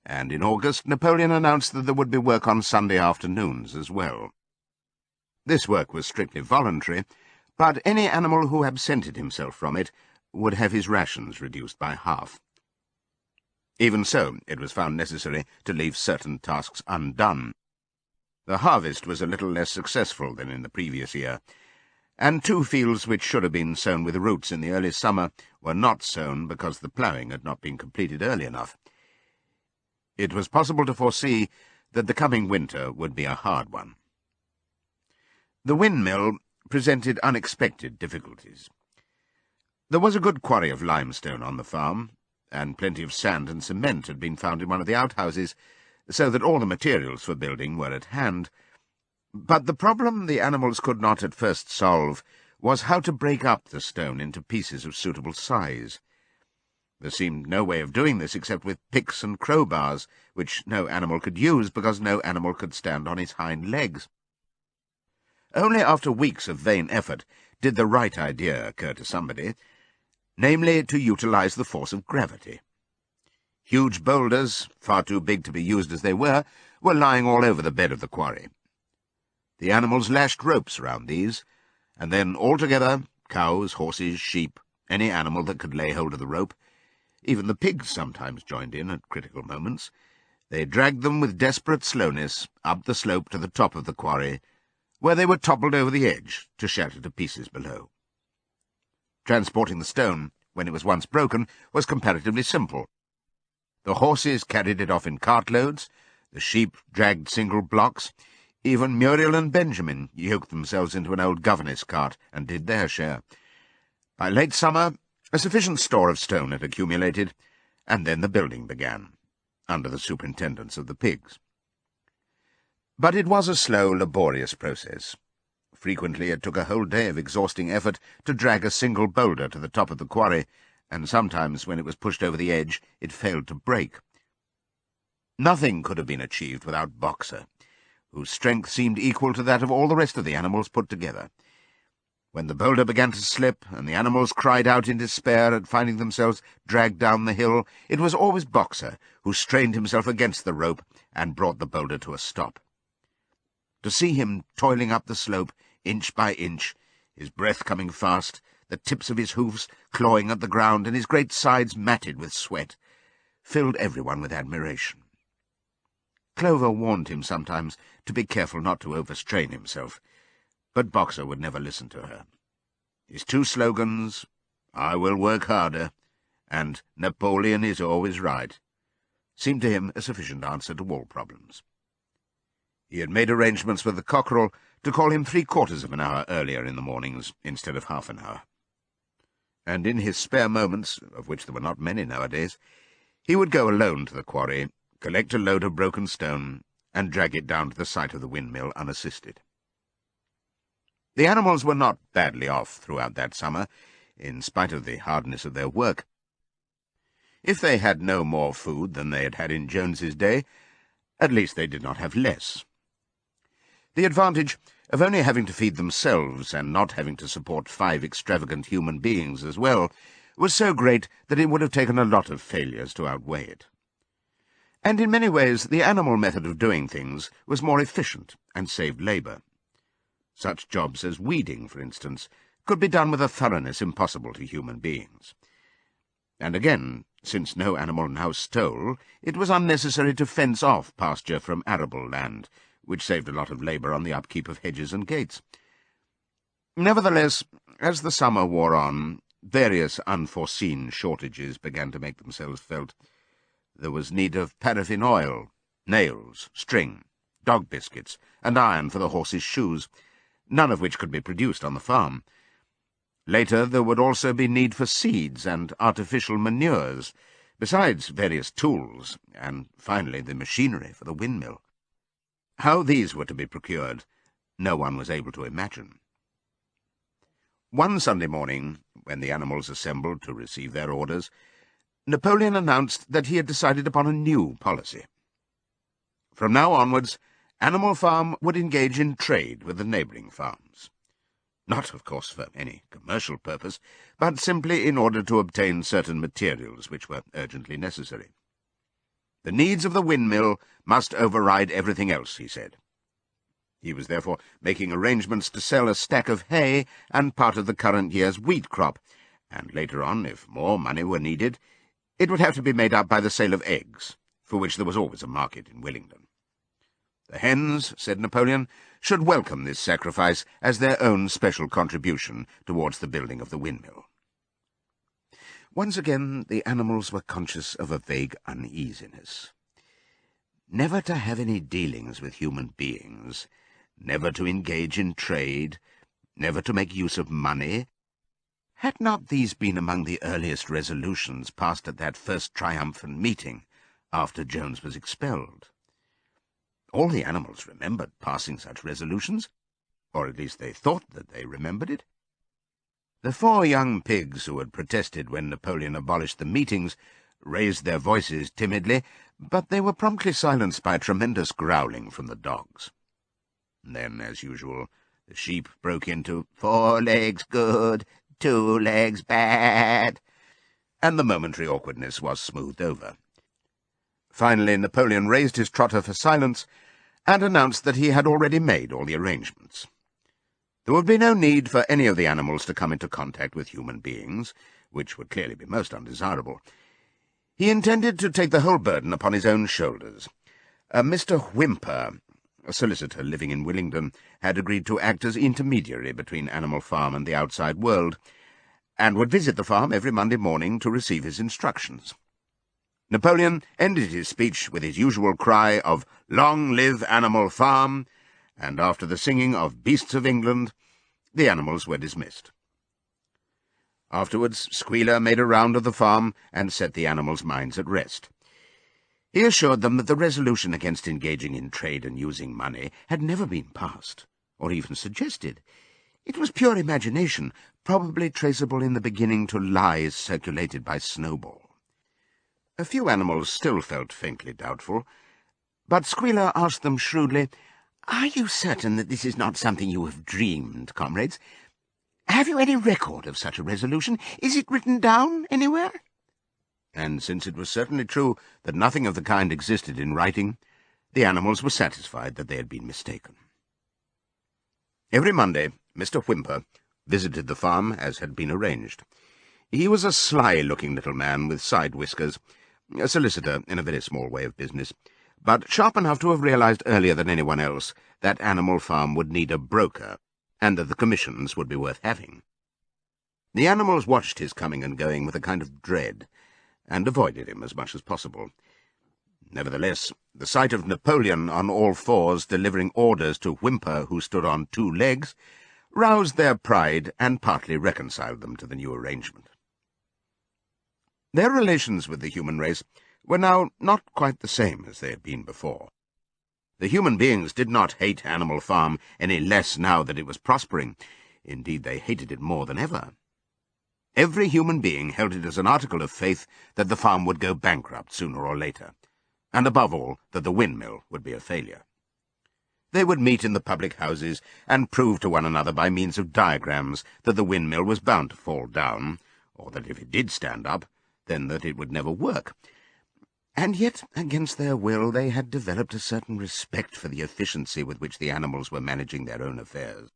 and in August Napoleon announced that there would be work on Sunday afternoons as well. This work was strictly voluntary, but any animal who absented himself from it would have his rations reduced by half. Even so, it was found necessary to leave certain tasks undone. The harvest was a little less successful than in the previous year, and 2 fields which should have been sown with roots in the early summer were not sown because the ploughing had not been completed early enough. It was possible to foresee that the coming winter would be a hard one. The windmill presented unexpected difficulties. There was a good quarry of limestone on the farm, and plenty of sand and cement had been found in one of the outhouses, so that all the materials for building were at hand. But the problem the animals could not at first solve was how to break up the stone into pieces of suitable size. There seemed no way of doing this except with picks and crowbars, which no animal could use because no animal could stand on its hind legs. Only after weeks of vain effort did the right idea occur to somebody, namely to utilize the force of gravity. Huge boulders, far too big to be used as they were lying all over the bed of the quarry. The animals lashed ropes round these, and then all together, cows, horses, sheep, any animal that could lay hold of the rope, even the pigs sometimes joined in at critical moments, they dragged them with desperate slowness up the slope to the top of the quarry, where they were toppled over the edge to shatter to pieces below. Transporting the stone, when it was once broken, was comparatively simple. The horses carried it off in cartloads, the sheep dragged single blocks, even Muriel and Benjamin yoked themselves into an old governess cart and did their share. By late summer, a sufficient store of stone had accumulated, and then the building began, under the superintendence of the pigs. But it was a slow, laborious process. Frequently it took a whole day of exhausting effort to drag a single boulder to the top of the quarry, and sometimes, when it was pushed over the edge, it failed to break. Nothing could have been achieved without Boxer, whose strength seemed equal to that of all the rest of the animals put together. When the boulder began to slip, and the animals cried out in despair at finding themselves dragged down the hill, it was always Boxer who strained himself against the rope and brought the boulder to a stop. To see him toiling up the slope, inch by inch, his breath coming fast, the tips of his hoofs clawing at the ground, and his great sides matted with sweat, filled everyone with admiration. Clover warned him sometimes to be careful not to overstrain himself, but Boxer would never listen to her. His two slogans, "I will work harder," and "Napoleon is always right," seemed to him a sufficient answer to all problems. He had made arrangements with the cockerel to call him 3/4 of an hour earlier in the mornings instead of half an hour. And in his spare moments, of which there were not many nowadays, he would go alone to the quarry, collect a load of broken stone, and drag it down to the site of the windmill unassisted. The animals were not badly off throughout that summer, in spite of the hardness of their work. If they had no more food than they had had in Jones's day, at least they did not have less. The advantage of only having to feed themselves and not having to support 5 extravagant human beings as well was so great that it would have taken a lot of failures to outweigh it. And in many ways the animal method of doing things was more efficient and saved labour. Such jobs as weeding, for instance, could be done with a thoroughness impossible to human beings. And again, since no animal now stole, it was unnecessary to fence off pasture from arable land, which saved a lot of labour on the upkeep of hedges and gates. Nevertheless, as the summer wore on, various unforeseen shortages began to make themselves felt. There was need of paraffin oil, nails, string, dog biscuits, and iron for the horses' shoes, none of which could be produced on the farm. Later there would also be need for seeds and artificial manures, besides various tools, and finally the machinery for the windmill. How these were to be procured, no one was able to imagine. One Sunday morning, when the animals assembled to receive their orders, Napoleon announced that he had decided upon a new policy. From now onwards, Animal Farm would engage in trade with the neighbouring farms. Not, of course, for any commercial purpose, but simply in order to obtain certain materials which were urgently necessary. The needs of the windmill must override everything else, he said. He was therefore making arrangements to sell a stack of hay and part of the current year's wheat crop, and later on, if more money were needed, it would have to be made up by the sale of eggs, for which there was always a market in Willingdon. The hens, said Napoleon, should welcome this sacrifice as their own special contribution towards the building of the windmill. Once again the animals were conscious of a vague uneasiness. Never to have any dealings with human beings, never to engage in trade, never to make use of money, Had not these been among the earliest resolutions passed at that first triumphant meeting after Jones was expelled? All the animals remembered passing such resolutions, or at least they thought that they remembered it. The 4 young pigs who had protested when Napoleon abolished the meetings raised their voices timidly, but they were promptly silenced by a tremendous growling from the dogs. Then, as usual, the sheep broke into 4 legs good, 2 legs bad, and the momentary awkwardness was smoothed over. Finally, Napoleon raised his trotter for silence and announced that he had already made all the arrangements. There would be no need for any of the animals to come into contact with human beings, which would clearly be most undesirable. He intended to take the whole burden upon his own shoulders. Mr. Whymper, a solicitor living in Willingdon, had agreed to act as intermediary between Animal Farm and the outside world, and would visit the farm every Monday morning to receive his instructions. Napoleon ended his speech with his usual cry of "Long live Animal Farm," and after the singing of Beasts of England, the animals were dismissed. Afterwards, Squealer made a round of the farm and set the animals' minds at rest. He assured them that the resolution against engaging in trade and using money had never been passed, or even suggested. It was pure imagination, probably traceable in the beginning to lies circulated by Snowball. A few animals still felt faintly doubtful, but Squealer asked them shrewdly, "Are you certain that this is not something you have dreamed, comrades? Have you any record of such a resolution? Is it written down anywhere?" And since it was certainly true that nothing of the kind existed in writing, the animals were satisfied that they had been mistaken. Every Monday, Mr. Whymper visited the farm as had been arranged. He was a sly-looking little man with side whiskers, a solicitor in a very small way of business, but sharp enough to have realized earlier than anyone else that Animal Farm would need a broker, and that the commissions would be worth having. The animals watched his coming and going with a kind of dread, and avoided him as much as possible. Nevertheless, the sight of Napoleon on all fours delivering orders to Whymper, who stood on 2 legs, roused their pride and partly reconciled them to the new arrangement. Their relations with the human race were now not quite the same as they had been before. The human beings did not hate Animal Farm any less now that it was prospering. Indeed, they hated it more than ever. Every human being held it as an article of faith that the farm would go bankrupt sooner or later, and above all that the windmill would be a failure. They would meet in the public houses and prove to one another by means of diagrams that the windmill was bound to fall down, or that if it did stand up, then that it would never work. And yet, against their will, they had developed a certain respect for the efficiency with which the animals were managing their own affairs.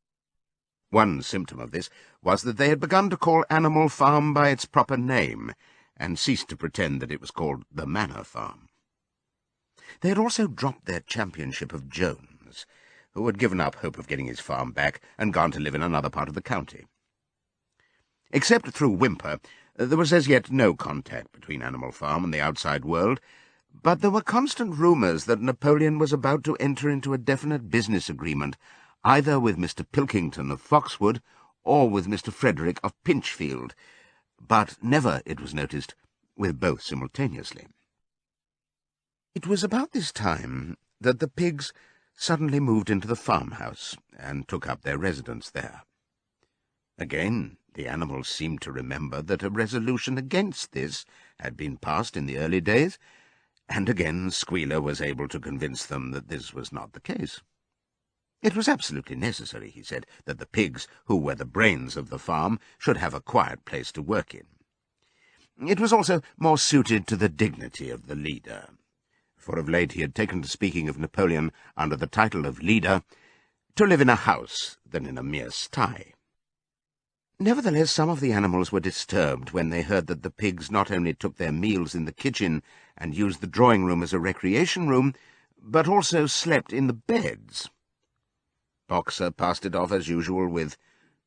One symptom of this was that they had begun to call Animal Farm by its proper name, and ceased to pretend that it was called the Manor Farm. They had also dropped their championship of Jones, who had given up hope of getting his farm back and gone to live in another part of the county. Except through Whymper, there was as yet no contact between Animal Farm and the outside world, but there were constant rumours that Napoleon was about to enter into a definite business agreement, either with Mr. Pilkington of Foxwood or with Mr. Frederick of Pinchfield, but never, it was noticed, with both simultaneously. It was about this time that the pigs suddenly moved into the farmhouse and took up their residence there. Again, the animals seemed to remember that a resolution against this had been passed in the early days, and again Squealer was able to convince them that this was not the case. It was absolutely necessary, he said, that the pigs, who were the brains of the farm, should have a quiet place to work in. It was also more suited to the dignity of the leader, for of late he had taken to speaking of Napoleon under the title of leader, to live in a house than in a mere sty. Nevertheless, some of the animals were disturbed when they heard that the pigs not only took their meals in the kitchen and used the drawing-room as a recreation room, but also slept in the beds. Boxer passed it off as usual with,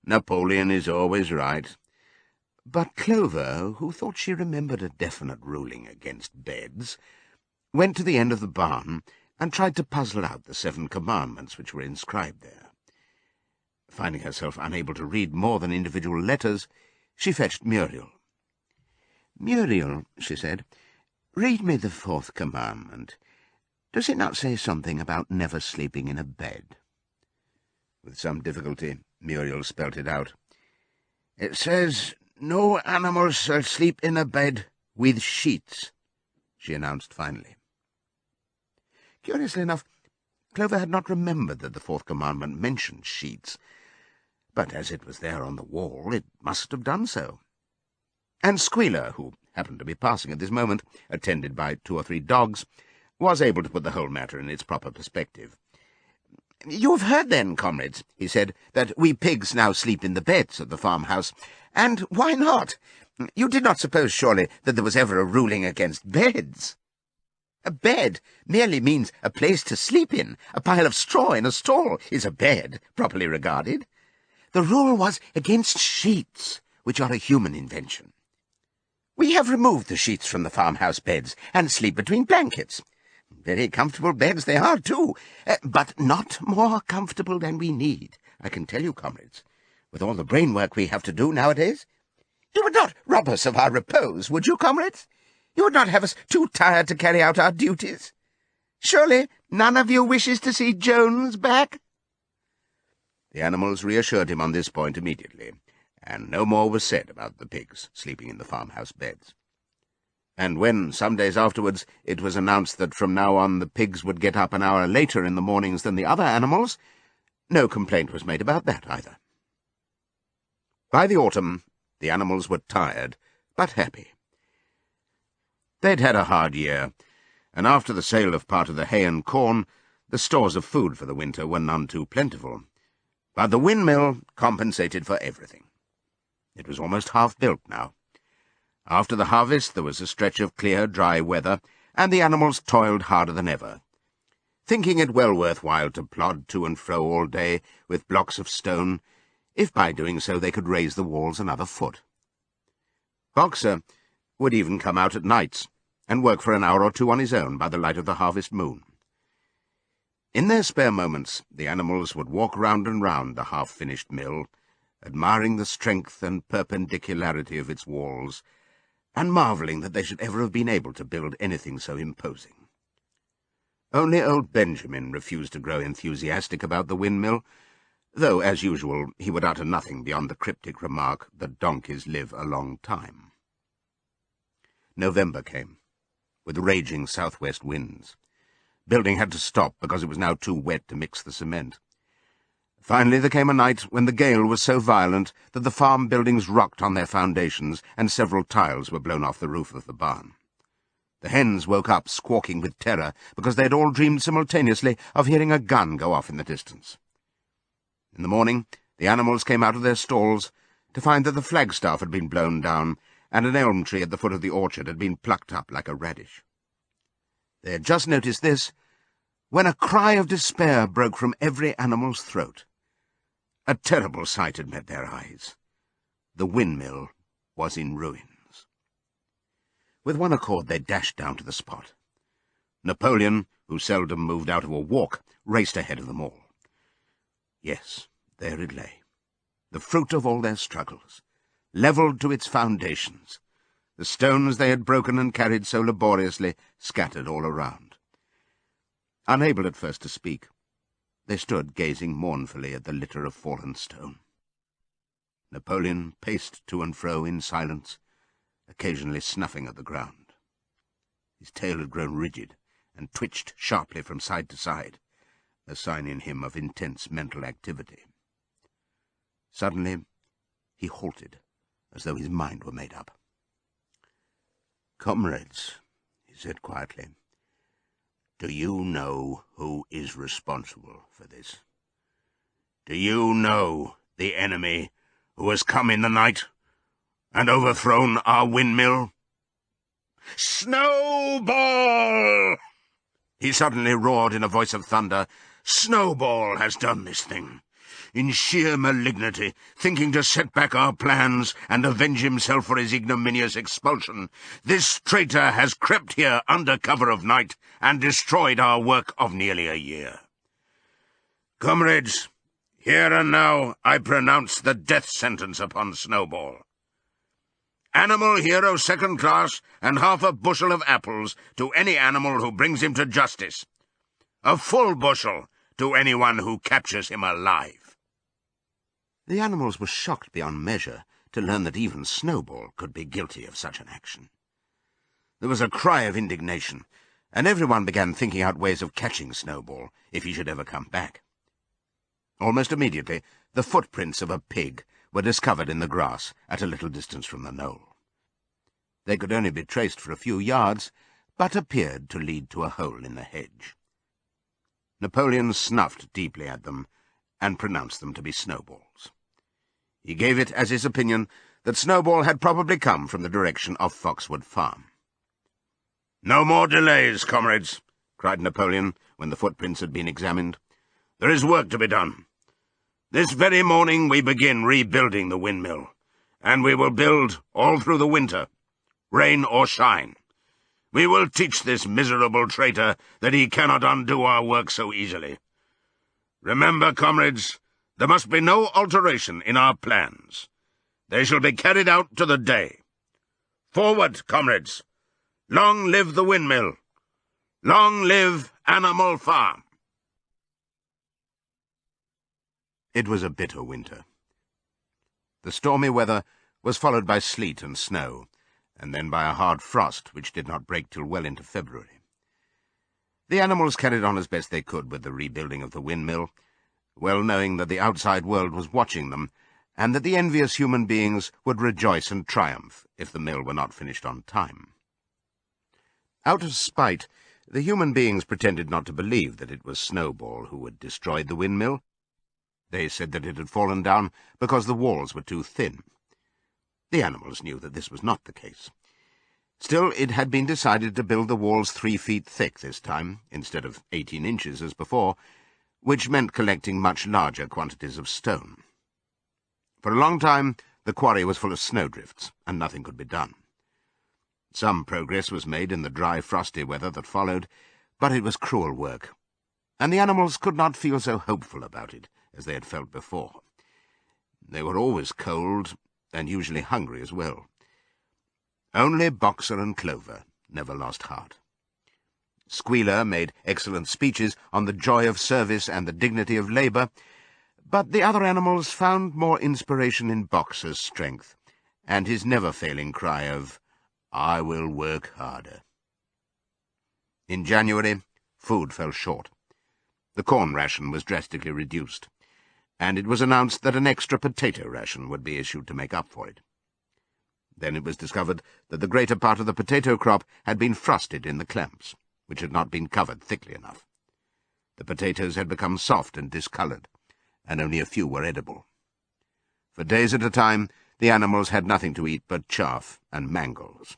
"Napoleon is always right." But Clover, who thought she remembered a definite ruling against beds, went to the end of the barn and tried to puzzle out the 7 commandments which were inscribed there. Finding herself unable to read more than individual letters, She fetched Muriel. "Muriel," she said, "read me the fourth commandment. Does it not say something about never sleeping in a bed?" With some difficulty, Muriel spelt it out. "It says, 'No animal shall sleep in a bed with sheets,'" she announced finally. Curiously enough, Clover had not remembered that the fourth commandment mentioned sheets, but as it was there on the wall, it must have done so. And Squealer, who happened to be passing at this moment, attended by 2 or 3 dogs, was able to put the whole matter in its proper perspective. "You have heard, then, comrades," he said, "that we pigs now sleep in the beds at the farmhouse. And why not? You did not suppose, surely, that there was ever a ruling against beds? A bed merely means a place to sleep in. A pile of straw in a stall is a bed, properly regarded. The rule was against sheets, which are a human invention. We have removed the sheets from the farmhouse beds and sleep between blankets. Very comfortable beds they are, too, but not more comfortable than we need, I can tell you, comrades, with all the brain work we have to do nowadays. You would not rob us of our repose, would you, comrades? You would not have us too tired to carry out our duties? Surely none of you wishes to see Jones back?" The animals reassured him on this point immediately, and no more was said about the pigs sleeping in the farmhouse beds. And when, some days afterwards, it was announced that from now on the pigs would get up an hour later in the mornings than the other animals, no complaint was made about that either. By the autumn, the animals were tired, but happy. They'd had a hard year, and after the sale of part of the hay and corn, the stores of food for the winter were none too plentiful. But the windmill compensated for everything. It was almost half built now. After the harvest there was a stretch of clear, dry weather, and the animals toiled harder than ever, thinking it well worth while to plod to and fro all day with blocks of stone, if by doing so they could raise the walls another foot. Boxer would even come out at nights and work for an hour or 2 on his own by the light of the harvest moon. In their spare moments the animals would walk round and round the half-finished mill, admiring the strength and perpendicularity of its walls, and marvelling that they should ever have been able to build anything so imposing. Only old Benjamin refused to grow enthusiastic about the windmill, though, as usual, he would utter nothing beyond the cryptic remark that donkeys live a long time. November came, with raging southwest winds. Building had to stop because it was now too wet to mix the cement. Finally there came a night when the gale was so violent that the farm buildings rocked on their foundations and several tiles were blown off the roof of the barn. The hens woke up squawking with terror because they had all dreamed simultaneously of hearing a gun go off in the distance. In the morning the animals came out of their stalls to find that the flagstaff had been blown down and an elm tree at the foot of the orchard had been plucked up like a radish. They had just noticed this when a cry of despair broke from every animal's throat. A terrible sight had met their eyes. The windmill was in ruins. With one accord they dashed down to the spot. Napoleon, who seldom moved out of a walk, raced ahead of them all. Yes, there it lay, the fruit of all their struggles, levelled to its foundations, the stones they had broken and carried so laboriously scattered all around. Unable at first to speak, they stood gazing mournfully at the litter of fallen stone. Napoleon paced to and fro in silence, occasionally snuffing at the ground. His tail had grown rigid and twitched sharply from side to side, a sign in him of intense mental activity. Suddenly he halted, as though his mind were made up. "Comrades," he said quietly, "do you know who is responsible for this? Do you know the enemy who has come in the night and overthrown our windmill? Snowball!" He suddenly roared in a voice of thunder. "Snowball has done this thing. In sheer malignity, thinking to set back our plans and avenge himself for his ignominious expulsion, this traitor has crept here under cover of night and destroyed our work of nearly a year. Comrades, here and now I pronounce the death sentence upon Snowball. Animal hero second class, and half a bushel of apples to any animal who brings him to justice. A full bushel to anyone who captures him alive." The animals were shocked beyond measure to learn that even Snowball could be guilty of such an action. There was a cry of indignation, and everyone began thinking out ways of catching Snowball if he should ever come back. Almost immediately, the footprints of a pig were discovered in the grass at a little distance from the knoll. They could only be traced for a few yards, but appeared to lead to a hole in the hedge. Napoleon snuffed deeply at them and pronounced them to be Snowball's. He gave it as his opinion that Snowball had probably come from the direction of Foxwood Farm. "No more delays, comrades," cried Napoleon when the footprints had been examined. "There is work to be done. This very morning we begin rebuilding the windmill, and we will build all through the winter, rain or shine. We will teach this miserable traitor that he cannot undo our work so easily. Remember, comrades, there must be no alteration in our plans. They shall be carried out to the day. Forward, comrades! Long live the windmill! Long live Animal Farm!" It was a bitter winter. The stormy weather was followed by sleet and snow, and then by a hard frost which did not break till well into February. The animals carried on as best they could with the rebuilding of the windmill, well knowing that the outside world was watching them, and that the envious human beings would rejoice and triumph if the mill were not finished on time. Out of spite, the human beings pretended not to believe that it was Snowball who had destroyed the windmill. They said that it had fallen down because the walls were too thin. The animals knew that this was not the case. Still, it had been decided to build the walls 3 feet thick this time, instead of 18 inches as before, which meant collecting much larger quantities of stone. For a long time, the quarry was full of snowdrifts, and nothing could be done. Some progress was made in the dry, frosty weather that followed, but it was cruel work, and the animals could not feel so hopeful about it as they had felt before. They were always cold, and usually hungry as well. Only Boxer and Clover never lost heart. Squealer made excellent speeches on the joy of service and the dignity of labour, but the other animals found more inspiration in Boxer's strength, and his never-failing cry of, "I will work harder." In January, food fell short. The corn ration was drastically reduced, and it was announced that an extra potato ration would be issued to make up for it. Then it was discovered that the greater part of the potato crop had been frosted in the clamps, which had not been covered thickly enough. The potatoes had become soft and discoloured, and only a few were edible. For days at a time, the animals had nothing to eat but chaff and mangles.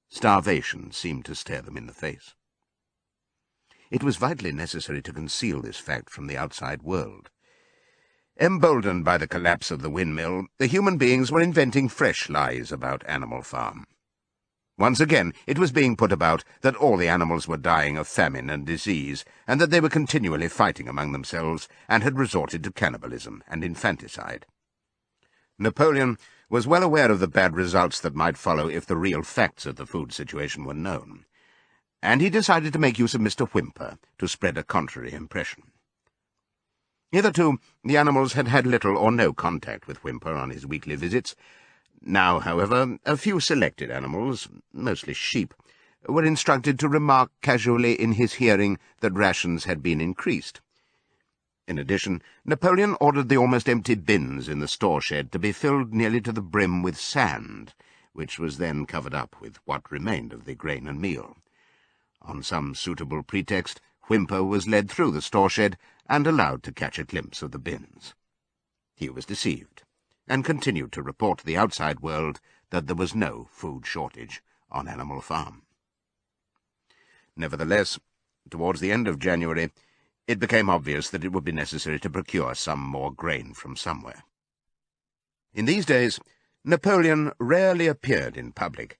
Starvation seemed to stare them in the face. It was vitally necessary to conceal this fact from the outside world. Emboldened by the collapse of the windmill, the human beings were inventing fresh lies about Animal Farm. Once again, it was being put about that all the animals were dying of famine and disease, and that they were continually fighting among themselves, and had resorted to cannibalism and infanticide. Napoleon was well aware of the bad results that might follow if the real facts of the food situation were known, and he decided to make use of Mr. Whymper to spread a contrary impression. Hitherto, the animals had had little or no contact with Whymper on his weekly visits. Now, however, a few selected animals, mostly sheep, were instructed to remark casually in his hearing that rations had been increased. In addition, Napoleon ordered the almost empty bins in the store shed to be filled nearly to the brim with sand, which was then covered up with what remained of the grain and meal. On some suitable pretext, Whymper was led through the store shed and allowed to catch a glimpse of the bins. He was deceived, and continued to report to the outside world that there was no food shortage on Animal Farm. Nevertheless, towards the end of January, it became obvious that it would be necessary to procure some more grain from somewhere. In these days, Napoleon rarely appeared in public,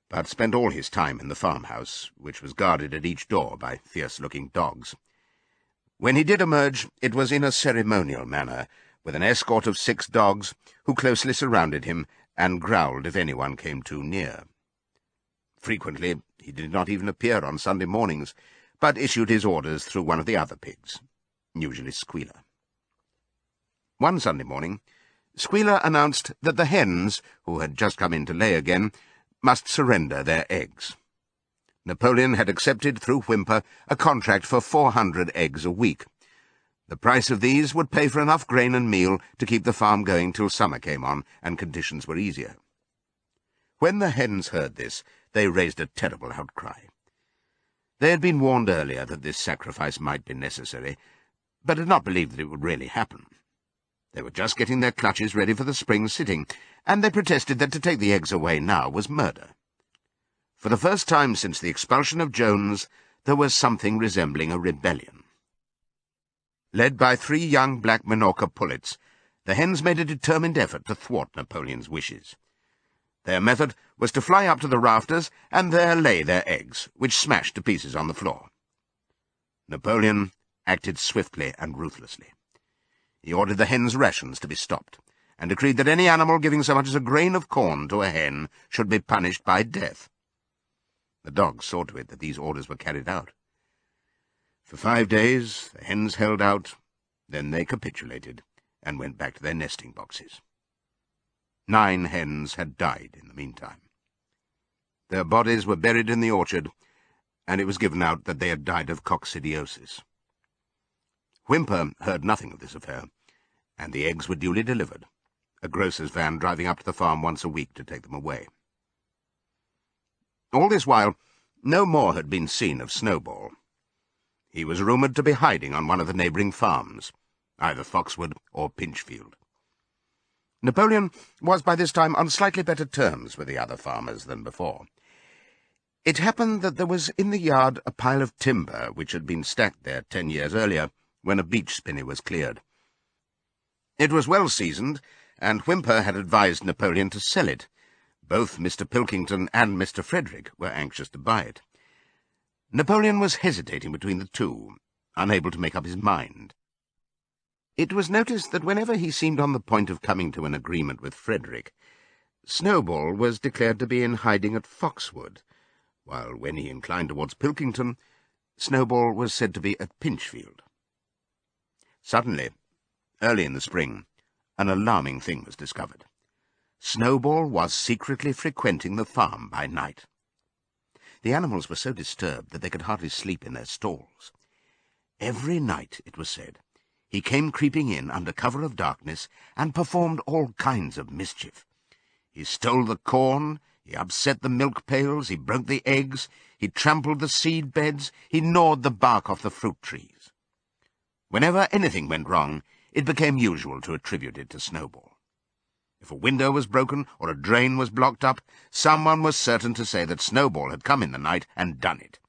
but spent all his time in the farmhouse, which was guarded at each door by fierce-looking dogs. When he did emerge, it was in a ceremonial manner, with an escort of 6 dogs, who closely surrounded him and growled if anyone came too near. Frequently he did not even appear on Sunday mornings, but issued his orders through one of the other pigs, usually Squealer. One Sunday morning, Squealer announced that the hens, who had just come in to lay again, must surrender their eggs. Napoleon had accepted, through Whimper, a contract for 400 eggs a week. The price of these would pay for enough grain and meal to keep the farm going till summer came on and conditions were easier. When the hens heard this, they raised a terrible outcry. They had been warned earlier that this sacrifice might be necessary, but had not believed that it would really happen. They were just getting their clutches ready for the spring sitting, and they protested that to take the eggs away now was murder. For the first time since the expulsion of Jones, there was something resembling a rebellion. Led by 3 young black Minorca pullets, the hens made a determined effort to thwart Napoleon's wishes. Their method was to fly up to the rafters and there lay their eggs, which smashed to pieces on the floor. Napoleon acted swiftly and ruthlessly. He ordered the hens' rations to be stopped, and decreed that any animal giving so much as a grain of corn to a hen should be punished by death. The dogs saw to it that these orders were carried out. For 5 days the hens held out, then they capitulated and went back to their nesting boxes. 9 hens had died in the meantime. Their bodies were buried in the orchard, and it was given out that they had died of coccidiosis. Whimper heard nothing of this affair, and the eggs were duly delivered, a grocer's van driving up to the farm once a week to take them away. All this while, no more had been seen of Snowball. He was rumoured to be hiding on one of the neighbouring farms, either Foxwood or Pinchfield. Napoleon was by this time on slightly better terms with the other farmers than before. It happened that there was in the yard a pile of timber which had been stacked there 10 years earlier, when a beech spinney was cleared. It was well seasoned, and Whimper had advised Napoleon to sell it. Both Mr. Pilkington and Mr. Frederick were anxious to buy it. Napoleon was hesitating between the two, unable to make up his mind. It was noticed that whenever he seemed on the point of coming to an agreement with Frederick, Snowball was declared to be in hiding at Foxwood, while when he inclined towards Pilkington, Snowball was said to be at Pinchfield. Suddenly, early in the spring, an alarming thing was discovered. Snowball was secretly frequenting the farm by night. The animals were so disturbed that they could hardly sleep in their stalls. Every night, it was said, he came creeping in under cover of darkness and performed all kinds of mischief. He stole the corn, he upset the milk pails, he broke the eggs, he trampled the seed beds, he gnawed the bark off the fruit trees. Whenever anything went wrong, it became usual to attribute it to Snowball. If a window was broken or a drain was blocked up, someone was certain to say that Snowball had come in the night and done it.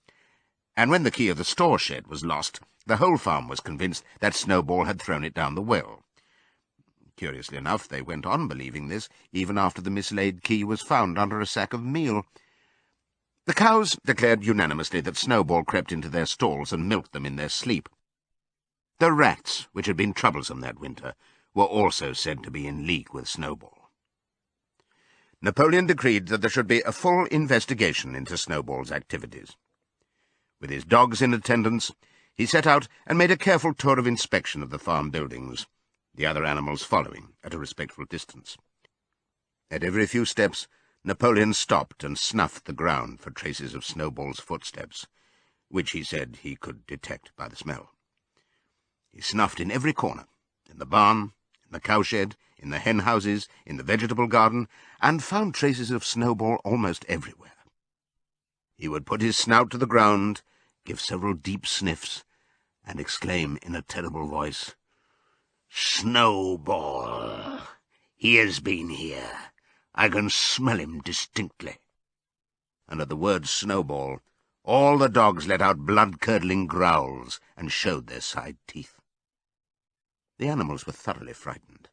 And when the key of the store shed was lost, the whole farm was convinced that Snowball had thrown it down the well. Curiously enough, they went on believing this, even after the mislaid key was found under a sack of meal. The cows declared unanimously that Snowball crept into their stalls and milked them in their sleep. The rats, which had been troublesome that winter, were also said to be in league with Snowball. Napoleon decreed that there should be a full investigation into Snowball's activities. With his dogs in attendance, he set out and made a careful tour of inspection of the farm buildings, the other animals following at a respectful distance. At every few steps, Napoleon stopped and snuffed the ground for traces of Snowball's footsteps, which he said he could detect by the smell. He snuffed in every corner, in the barn, in the cowshed, in the hen-houses, in the vegetable garden, and found traces of Snowball almost everywhere. He would put his snout to the ground, give several deep sniffs, and exclaim in a terrible voice, "Snowball! He has been here. I can smell him distinctly." And at the word Snowball, all the dogs let out blood-curdling growls and showed their side teeth. The animals were thoroughly frightened.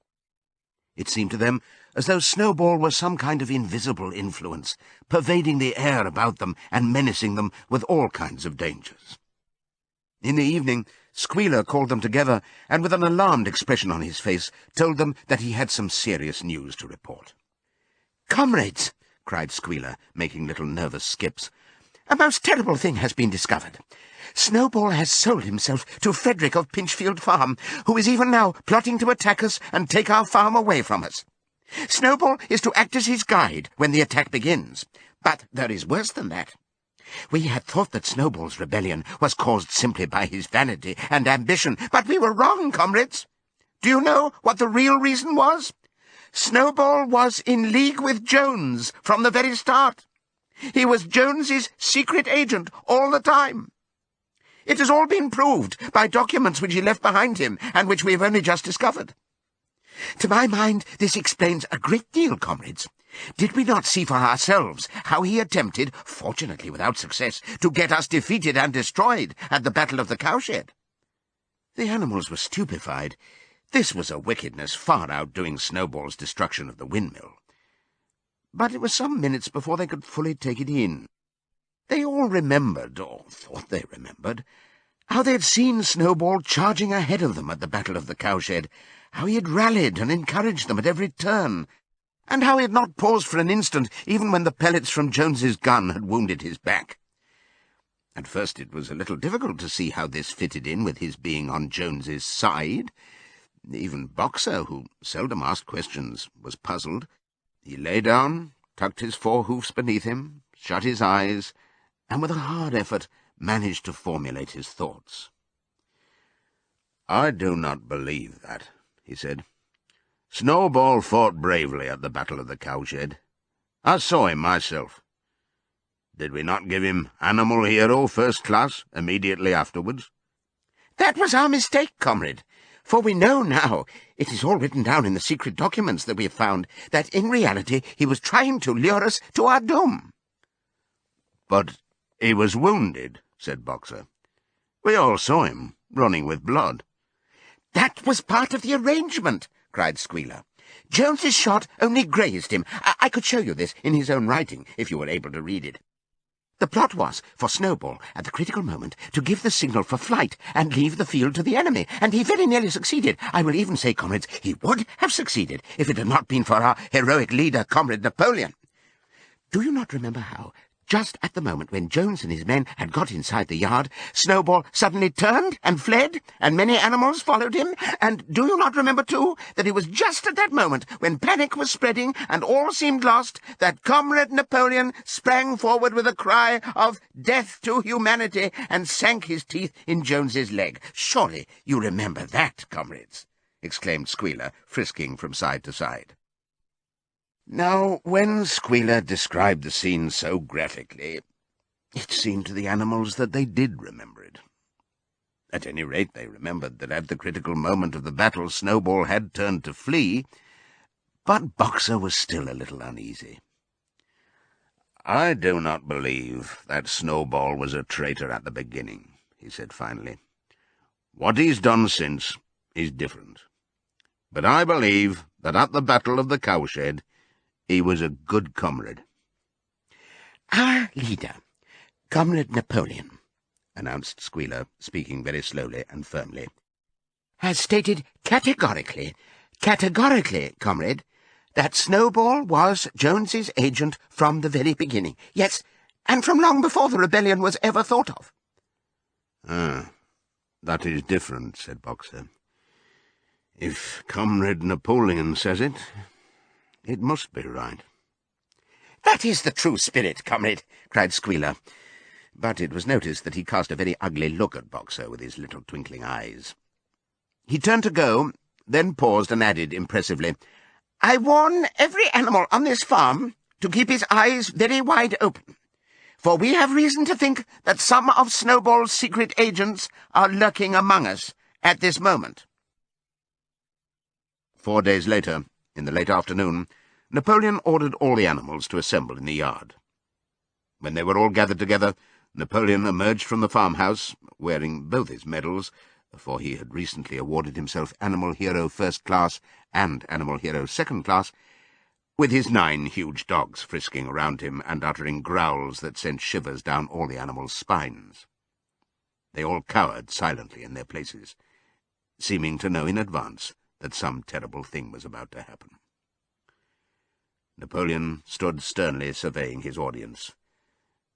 It seemed to them as though Snowball were some kind of invisible influence, pervading the air about them and menacing them with all kinds of dangers. In the evening, Squealer called them together, and with an alarmed expression on his face, told them that he had some serious news to report. "Comrades," cried Squealer, making little nervous skips, "a most terrible thing has been discovered. Snowball has sold himself to Frederick of Pinchfield Farm, who is even now plotting to attack us and take our farm away from us. Snowball is to act as his guide when the attack begins. But there is worse than that. We had thought that Snowball's rebellion was caused simply by his vanity and ambition, but we were wrong, comrades. Do you know what the real reason was? Snowball was in league with Jones from the very start. He was Jones's secret agent all the time. It has all been proved by documents which he left behind him and which we have only just discovered. To my mind, this explains a great deal, comrades. Did we not see for ourselves how he attempted, fortunately without success, to get us defeated and destroyed at the Battle of the Cowshed? The animals were stupefied. This was a wickedness far outdoing Snowball's destruction of the windmill. But it was some minutes before they could fully take it in. They all remembered, or thought they remembered, how they had seen Snowball charging ahead of them at the Battle of the Cowshed, how he had rallied and encouraged them at every turn, and how he had not paused for an instant even when the pellets from Jones's gun had wounded his back. At first it was a little difficult to see how this fitted in with his being on Jones's side. Even Boxer, who seldom asked questions, was puzzled. He lay down, tucked his 4 hoofs beneath him, shut his eyes, and with a hard effort managed to formulate his thoughts. "I do not believe that," he said. "Snowball fought bravely at the Battle of the Cowshed. I saw him myself. Did we not give him Animal Hero First Class immediately afterwards?" "That was our mistake, comrade, for we know now, it is all written down in the secret documents that we have found, that in reality he was trying to lure us to our doom." "But he was wounded," said Boxer. "We all saw him, running with blood." "That was part of the arrangement," cried Squealer. "Jones's shot only grazed him. I could show you this in his own writing, if you were able to read it. The plot was for Snowball, at the critical moment, to give the signal for flight and leave the field to the enemy, and he very nearly succeeded. I will even say, comrades, he would have succeeded if it had not been for our heroic leader, Comrade Napoleon. Do you not remember how, just at the moment when Jones and his men had got inside the yard, Snowball suddenly turned and fled, and many animals followed him? And do you not remember, too, that it was just at that moment, when panic was spreading and all seemed lost, that Comrade Napoleon sprang forward with a cry of death to humanity and sank his teeth in Jones's leg? Surely you remember that, comrades," exclaimed Squealer, frisking from side to side. Now, when Squealer described the scene so graphically, it seemed to the animals that they did remember it. At any rate, they remembered that at the critical moment of the battle Snowball had turned to flee, but Boxer was still a little uneasy. "I do not believe that Snowball was a traitor at the beginning," he said finally. "What he's done since is different. But I believe that at the Battle of the Cowshed he was a good comrade." "Our leader, Comrade Napoleon," announced Squealer, speaking very slowly and firmly, "has stated categorically, comrade, that Snowball was Jones's agent from the very beginning. Yes, and from long before the rebellion was ever thought of." "Ah, that is different," said Boxer. "If Comrade Napoleon says it, it must be right." "That is the true spirit, comrade," cried Squealer. But it was noticed that he cast a very ugly look at Boxer with his little twinkling eyes. He turned to go, then paused and added impressively, "I warn every animal on this farm to keep his eyes very wide open, for we have reason to think that some of Snowball's secret agents are lurking among us at this moment." 4 days later, in the late afternoon, Napoleon ordered all the animals to assemble in the yard. When they were all gathered together, Napoleon emerged from the farmhouse, wearing both his medals, for he had recently awarded himself Animal Hero First Class and Animal Hero Second Class, with his 9 huge dogs frisking around him and uttering growls that sent shivers down all the animals' spines. They all cowered silently in their places, seeming to know in advance that some terrible thing was about to happen. Napoleon stood sternly surveying his audience.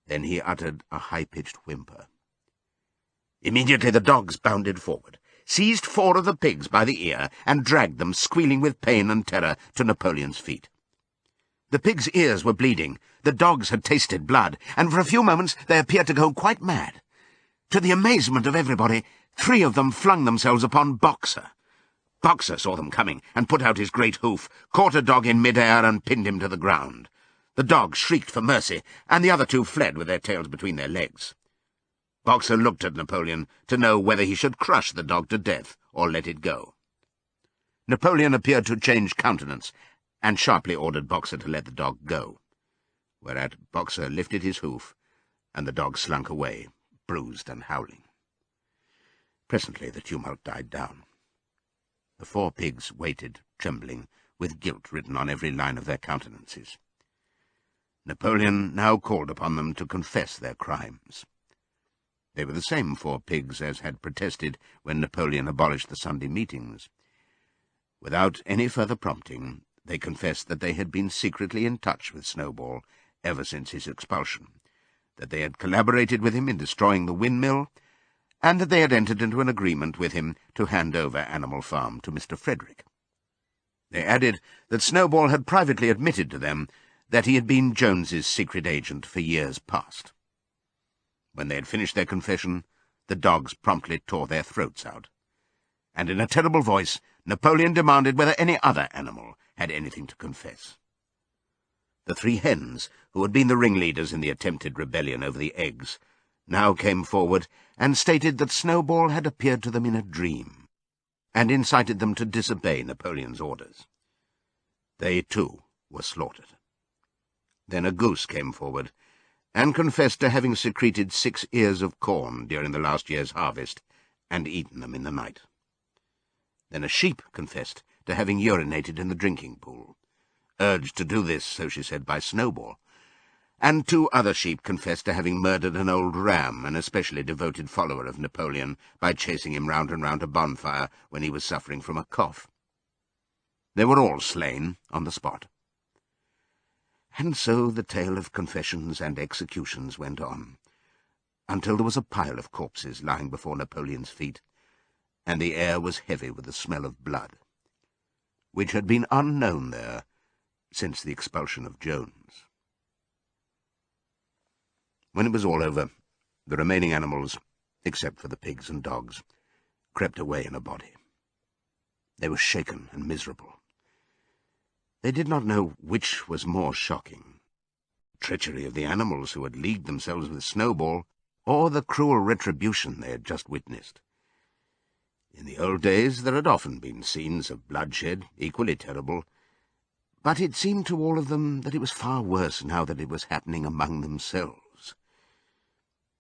Then he uttered a high-pitched whimper. Immediately the dogs bounded forward, seized 4 of the pigs by the ear, and dragged them, squealing with pain and terror, to Napoleon's feet. The pigs' ears were bleeding, the dogs had tasted blood, and for a few moments they appeared to go quite mad. To the amazement of everybody, 3 of them flung themselves upon Boxer. Boxer saw them coming, and put out his great hoof, caught a dog in mid-air, and pinned him to the ground. The dog shrieked for mercy, and the other 2 fled with their tails between their legs. Boxer looked at Napoleon to know whether he should crush the dog to death or let it go. Napoleon appeared to change countenance, and sharply ordered Boxer to let the dog go, whereat Boxer lifted his hoof, and the dog slunk away, bruised and howling. Presently the tumult died down. The 4 pigs waited, trembling, with guilt written on every line of their countenances. Napoleon now called upon them to confess their crimes. They were the same 4 pigs as had protested when Napoleon abolished the Sunday meetings. Without any further prompting, they confessed that they had been secretly in touch with Snowball ever since his expulsion, that they had collaborated with him in destroying the windmill, and that they had entered into an agreement with him to hand over Animal Farm to Mr. Frederick. They added that Snowball had privately admitted to them that he had been Jones's secret agent for years past. When they had finished their confession, the dogs promptly tore their throats out, and in a terrible voice Napoleon demanded whether any other animal had anything to confess. The 3 hens, who had been the ringleaders in the attempted rebellion over the eggs, now came forward and stated that Snowball had appeared to them in a dream, and incited them to disobey Napoleon's orders. They, too, were slaughtered. Then a goose came forward, and confessed to having secreted 6 ears of corn during the last year's harvest, and eaten them in the night. Then a sheep confessed to having urinated in the drinking pool, urged to do this, so she said, by Snowball, and 2 other sheep confessed to having murdered an old ram, an especially devoted follower of Napoleon, by chasing him round and round a bonfire when he was suffering from a cough. They were all slain on the spot. And so the tale of confessions and executions went on, until there was a pile of corpses lying before Napoleon's feet, and the air was heavy with the smell of blood, which had been unknown there since the expulsion of Jones. When it was all over, the remaining animals, except for the pigs and dogs, crept away in a body. They were shaken and miserable. They did not know which was more shocking, treachery of the animals who had leagued themselves with Snowball, or the cruel retribution they had just witnessed. In the old days there had often been scenes of bloodshed, equally terrible, but it seemed to all of them that it was far worse now that it was happening among themselves.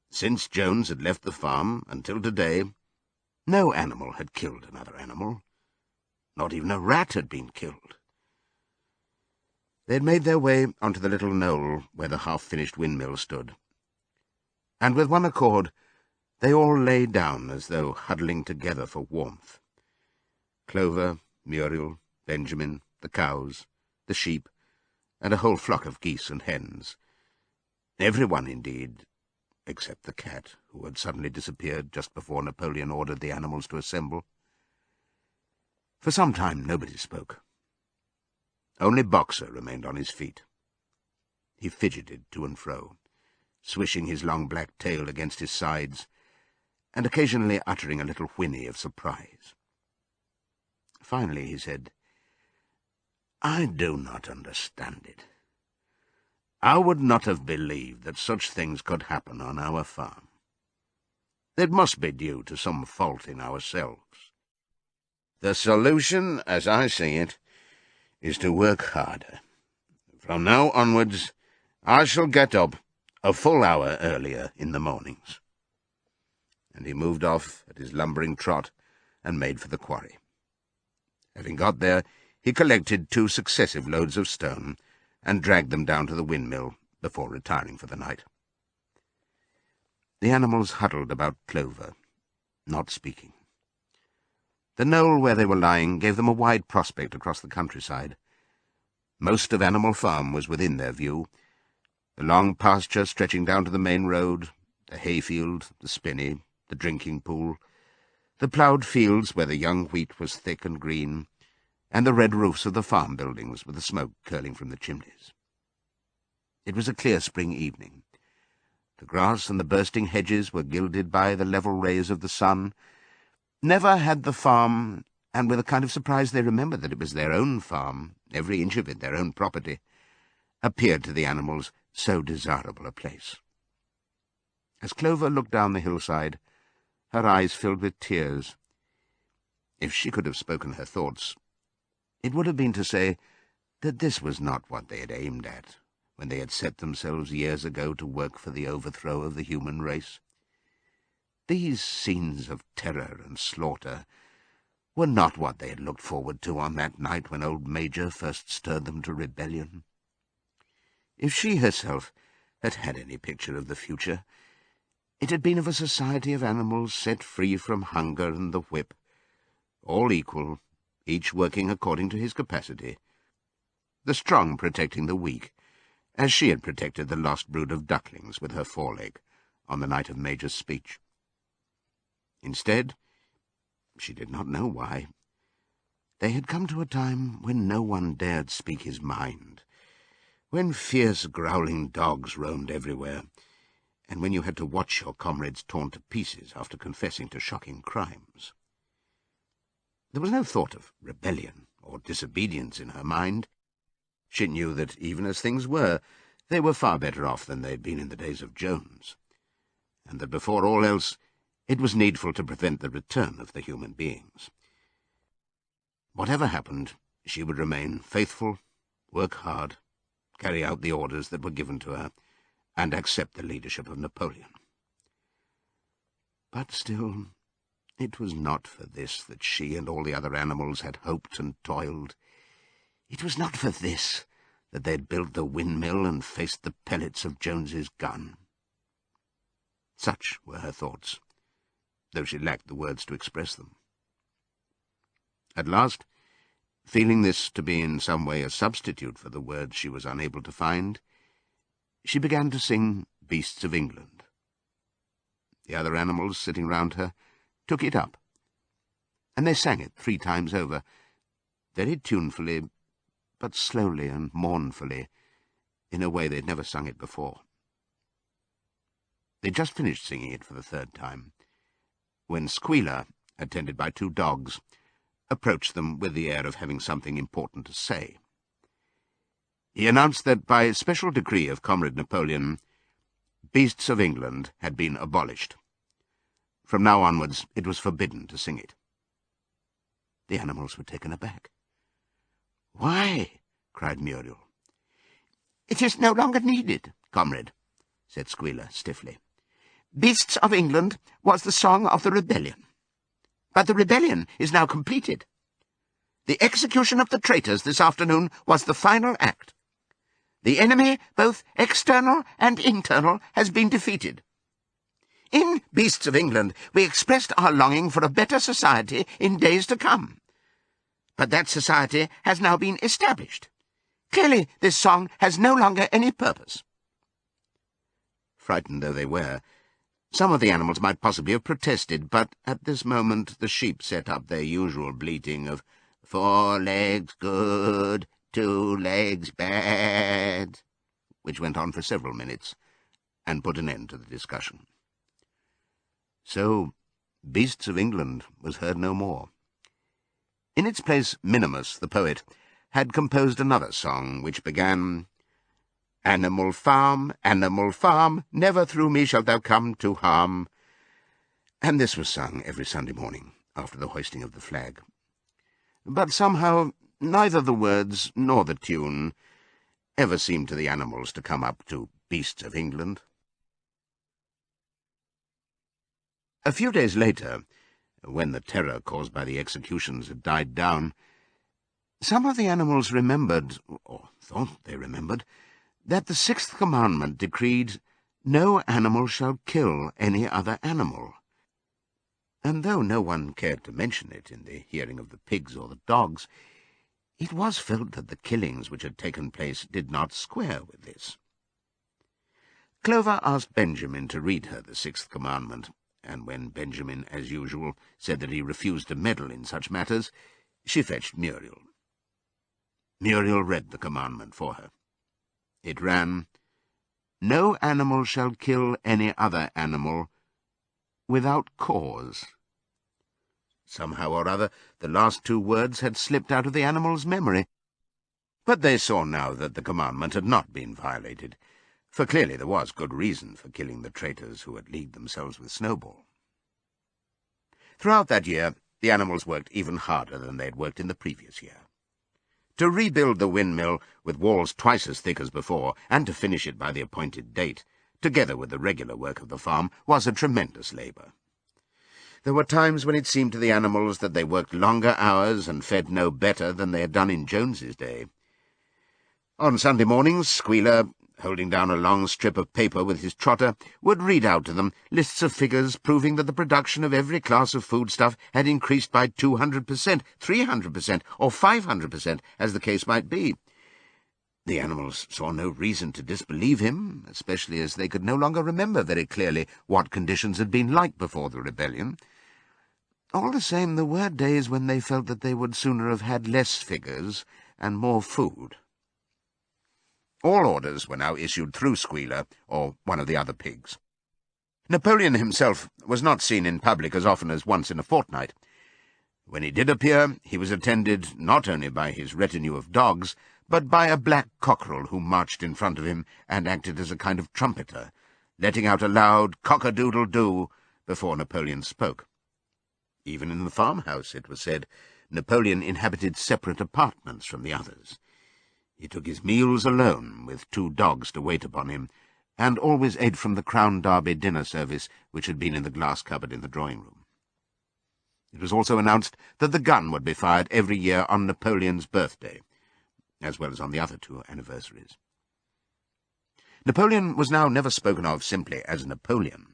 Since Jones had left the farm until today, no animal had killed another animal. Not even a rat had been killed. They had made their way onto the little knoll where the half-finished windmill stood, and with one accord they all lay down as though huddling together for warmth. Clover, Muriel, Benjamin, the cows, the sheep, and a whole flock of geese and hens. Everyone, indeed, except the cat, who had suddenly disappeared just before Napoleon ordered the animals to assemble. For some time nobody spoke. Only Boxer remained on his feet. He fidgeted to and fro, swishing his long black tail against his sides, and occasionally uttering a little whinny of surprise. Finally he said, "I do not understand it. I would not have believed that such things could happen on our farm. It must be due to some fault in ourselves. The solution, as I see it, is to work harder. From now onwards, I shall get up a full hour earlier in the mornings." And he moved off at his lumbering trot and made for the quarry. Having got there, he collected 2 successive loads of stone and dragged them down to the windmill before retiring for the night. The animals huddled about Clover, not speaking. The knoll where they were lying gave them a wide prospect across the countryside. Most of Animal Farm was within their view. The long pasture stretching down to the main road, the hayfield, the spinney, the drinking pool, the ploughed fields where the young wheat was thick and green, and the red roofs of the farm buildings with the smoke curling from the chimneys. It was a clear spring evening. The grass and the bursting hedges were gilded by the level rays of the sun. Never had the farm, and with a kind of surprise they remembered that it was their own farm, every inch of it their own property, appeared to the animals so desirable a place. As Clover looked down the hillside, her eyes filled with tears. If she could have spoken her thoughts, it would have been to say that this was not what they had aimed at when they had set themselves years ago to work for the overthrow of the human race. These scenes of terror and slaughter were not what they had looked forward to on that night when old Major first stirred them to rebellion. If she herself had had any picture of the future, it had been of a society of animals set free from hunger and the whip, all equal, each working according to his capacity, the strong protecting the weak, as she had protected the lost brood of ducklings with her foreleg on the night of Major's speech. Instead, she did not know why, they had come to a time when no one dared speak his mind, when fierce growling dogs roamed everywhere, and when you had to watch your comrades torn to pieces after confessing to shocking crimes. There was no thought of rebellion or disobedience in her mind. She knew that, even as things were, they were far better off than they had been in the days of Jones, and that before all else it was needful to prevent the return of the human beings. Whatever happened, she would remain faithful, work hard, carry out the orders that were given to her, and accept the leadership of Napoleon. But still, it was not for this that she and all the other animals had hoped and toiled. It was not for this that they had built the windmill and faced the pellets of Jones's gun. Such were her thoughts, though she lacked the words to express them. At last, feeling this to be in some way a substitute for the words she was unable to find, she began to sing Beasts of England. The other animals sitting round her took it up, and they sang it 3 times over, very tunefully, but slowly and mournfully, in a way they'd never sung it before. They'd just finished singing it for the 3rd time, when Squealer, attended by 2 dogs, approached them with the air of having something important to say. He announced that, by special decree of Comrade Napoleon, Beasts of England had been abolished. From now onwards it was forbidden to sing it. The animals were taken aback. "Why?" cried Muriel. "It is no longer needed, comrade," said Squealer stiffly. "Beasts of England was the song of the rebellion. But the rebellion is now completed. The execution of the traitors this afternoon was the final act. The enemy, both external and internal, has been defeated. In Beasts of England we expressed our longing for a better society in days to come. But that society has now been established. Clearly this song has no longer any purpose." Frightened though they were, some of the animals might possibly have protested, but at this moment the sheep set up their usual bleating of 4 legs good, 2 legs bad, which went on for several minutes, and put an end to the discussion. So Beasts of England was heard no more. In its place Minimus, the poet, had composed another song, which began, Animal farm, never through me shalt thou come to harm, and this was sung every Sunday morning after the hoisting of the flag. But somehow neither the words nor the tune ever seemed to the animals to come up to Beasts of England. A few days later, when the terror caused by the executions had died down, some of the animals remembered, or thought they remembered, that the 6th commandment decreed, "No animal shall kill any other animal." And though no one cared to mention it in the hearing of the pigs or the dogs, It was felt that the killings which had taken place did not square with this. Clover asked Benjamin to read her the sixth commandment, and when Benjamin, as usual, said that he refused to meddle in such matters, she fetched Muriel. Muriel read the commandment for her. It ran, "No animal shall kill any other animal without cause." Somehow or other, the last two words had slipped out of the animal's memory. But they saw now that the commandment had not been violated, for clearly there was good reason for killing the traitors who had leagued themselves with Snowball. Throughout that year, the animals worked even harder than they had worked in the previous year. To rebuild the windmill with walls twice as thick as before, and to finish it by the appointed date, together with the regular work of the farm, was a tremendous labour. There were times when it seemed to the animals that they worked longer hours and fed no better than they had done in Jones's day. On Sunday mornings, Squealer, holding down a long strip of paper with his trotter, would read out to them lists of figures proving that the production of every class of foodstuff had increased by 200%, 300%, or 500%, as the case might be. The animals saw no reason to disbelieve him, especially as they could no longer remember very clearly what conditions had been like before the rebellion. All the same, there were days when they felt that they would sooner have had less figures and more food. All orders were now issued through Squealer, or one of the other pigs. Napoleon himself was not seen in public as often as once in a fortnight. When he did appear, he was attended not only by his retinue of dogs, but by a black cockerel who marched in front of him and acted as a kind of trumpeter, letting out a loud cock-a-doodle-doo before Napoleon spoke. Even in the farmhouse, it was said, Napoleon inhabited separate apartments from the others. He took his meals alone, with 2 dogs to wait upon him, and always ate from the Crown Derby dinner service which had been in the glass cupboard in the drawing-room. It was also announced that the gun would be fired every year on Napoleon's birthday, as well as on the other 2 anniversaries. Napoleon was now never spoken of simply as Napoleon.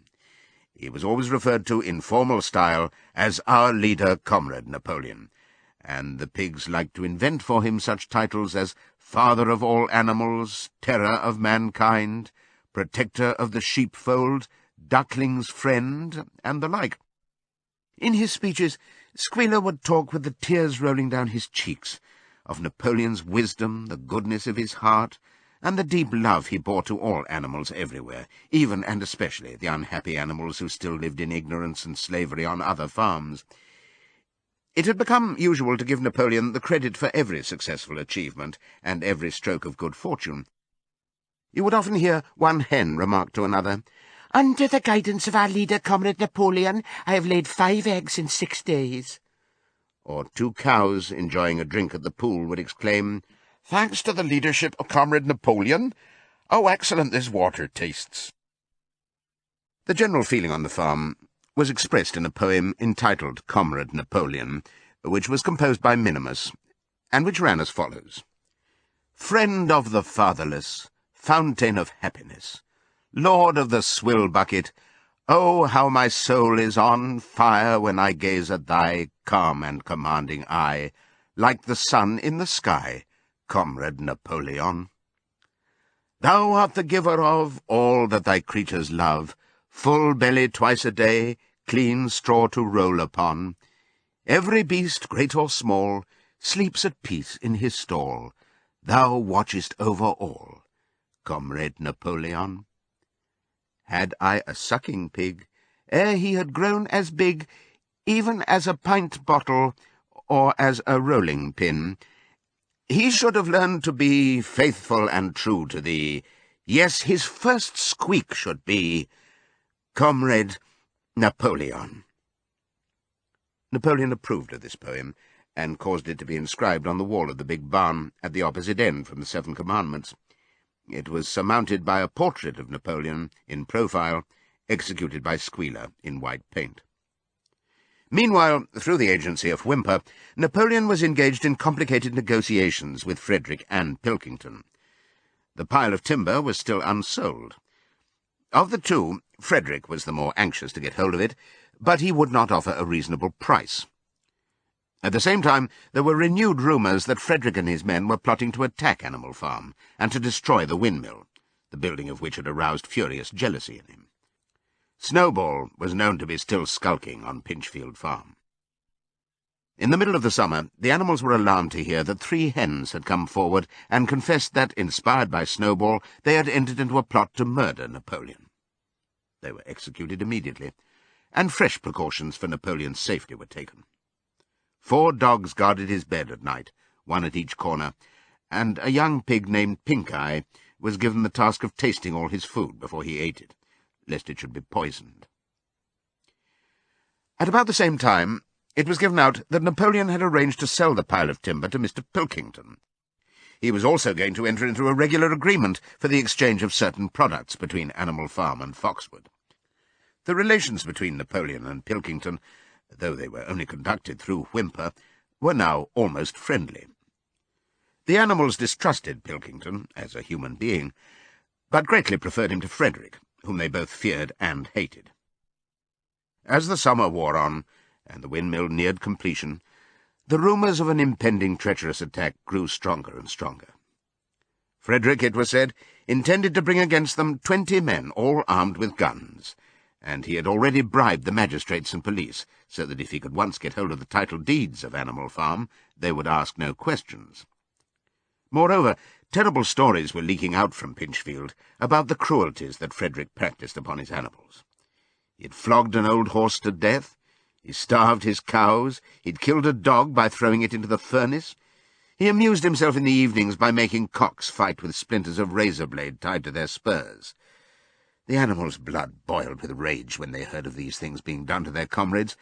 He was always referred to in formal style as our leader, Comrade Napoleon, and the pigs liked to invent for him such titles as Father of all animals, Terror of mankind, Protector of the sheepfold, Duckling's friend, and the like. In his speeches, Squealer would talk with the tears rolling down his cheeks, of Napoleon's wisdom, the goodness of his heart, and the deep love he bore to all animals everywhere, even and especially the unhappy animals who still lived in ignorance and slavery on other farms. It had become usual to give Napoleon the credit for every successful achievement and every stroke of good fortune. You would often hear one hen remark to another, "Under the guidance of our leader, Comrade Napoleon, I have laid 5 eggs in 6 days." Or 2 cows, enjoying a drink at the pool, would exclaim, "Thanks to the leadership of Comrade Napoleon, how excellent this water tastes." The general feeling on the farm was expressed in a poem entitled Comrade Napoleon, which was composed by Minimus, and which ran as follows. Friend of the fatherless, fountain of happiness, Lord of the swill bucket, oh, how my soul is on fire when I gaze at thy calm and commanding eye, like the sun in the sky, Comrade Napoleon. Thou art the giver of all that thy creatures love, full belly twice a day, clean straw to roll upon. Every beast, great or small, sleeps at peace in his stall. Thou watchest over all, Comrade Napoleon. Had I a sucking pig, ere he had grown as big, even as a pint bottle or as a rolling pin, he should have learned to be faithful and true to thee. Yes, his first squeak should be, Comrade Napoleon. Napoleon approved of this poem, and caused it to be inscribed on the wall of the big barn at the opposite end from the 7 Commandments. It was surmounted by a portrait of Napoleon, in profile, executed by Squealer in white paint. Meanwhile, through the agency of Whymper, Napoleon was engaged in complicated negotiations with Frederick and Pilkington. The pile of timber was still unsold. Of the 2, Frederick was the more anxious to get hold of it, but he would not offer a reasonable price. At the same time, there were renewed rumours that Frederick and his men were plotting to attack Animal Farm and to destroy the windmill, the building of which had aroused furious jealousy in him. Snowball was known to be still skulking on Pinchfield Farm. In the middle of the summer, the animals were alarmed to hear that 3 hens had come forward and confessed that, inspired by Snowball, they had entered into a plot to murder Napoleon. They were executed immediately, and fresh precautions for Napoleon's safety were taken. 4 dogs guarded his bed at night, 1 at each corner, and a young pig named Pink-Eye was given the task of tasting all his food before he ate it, lest it should be poisoned. At about the same time, it was given out that Napoleon had arranged to sell the pile of timber to Mr. Pilkington. He was also going to enter into a regular agreement for the exchange of certain products between Animal Farm and Foxwood. The relations between Napoleon and Pilkington, though they were only conducted through Whymper, were now almost friendly. The animals distrusted Pilkington as a human being, but greatly preferred him to Frederick, whom they both feared and hated. As the summer wore on, and the windmill neared completion, the rumours of an impending treacherous attack grew stronger and stronger. Frederick, it was said, intended to bring against them 20 men, all armed with guns, and he had already bribed the magistrates and police, so that if he could once get hold of the title deeds of Animal Farm, they would ask no questions. Moreover, terrible stories were leaking out from Pinchfield about the cruelties that Frederick practised upon his animals. He had flogged an old horse to death, he starved his cows, he'd killed a dog by throwing it into the furnace. He amused himself in the evenings by making cocks fight with splinters of razor-blade tied to their spurs. The animals' blood boiled with rage when they heard of these things being done to their comrades,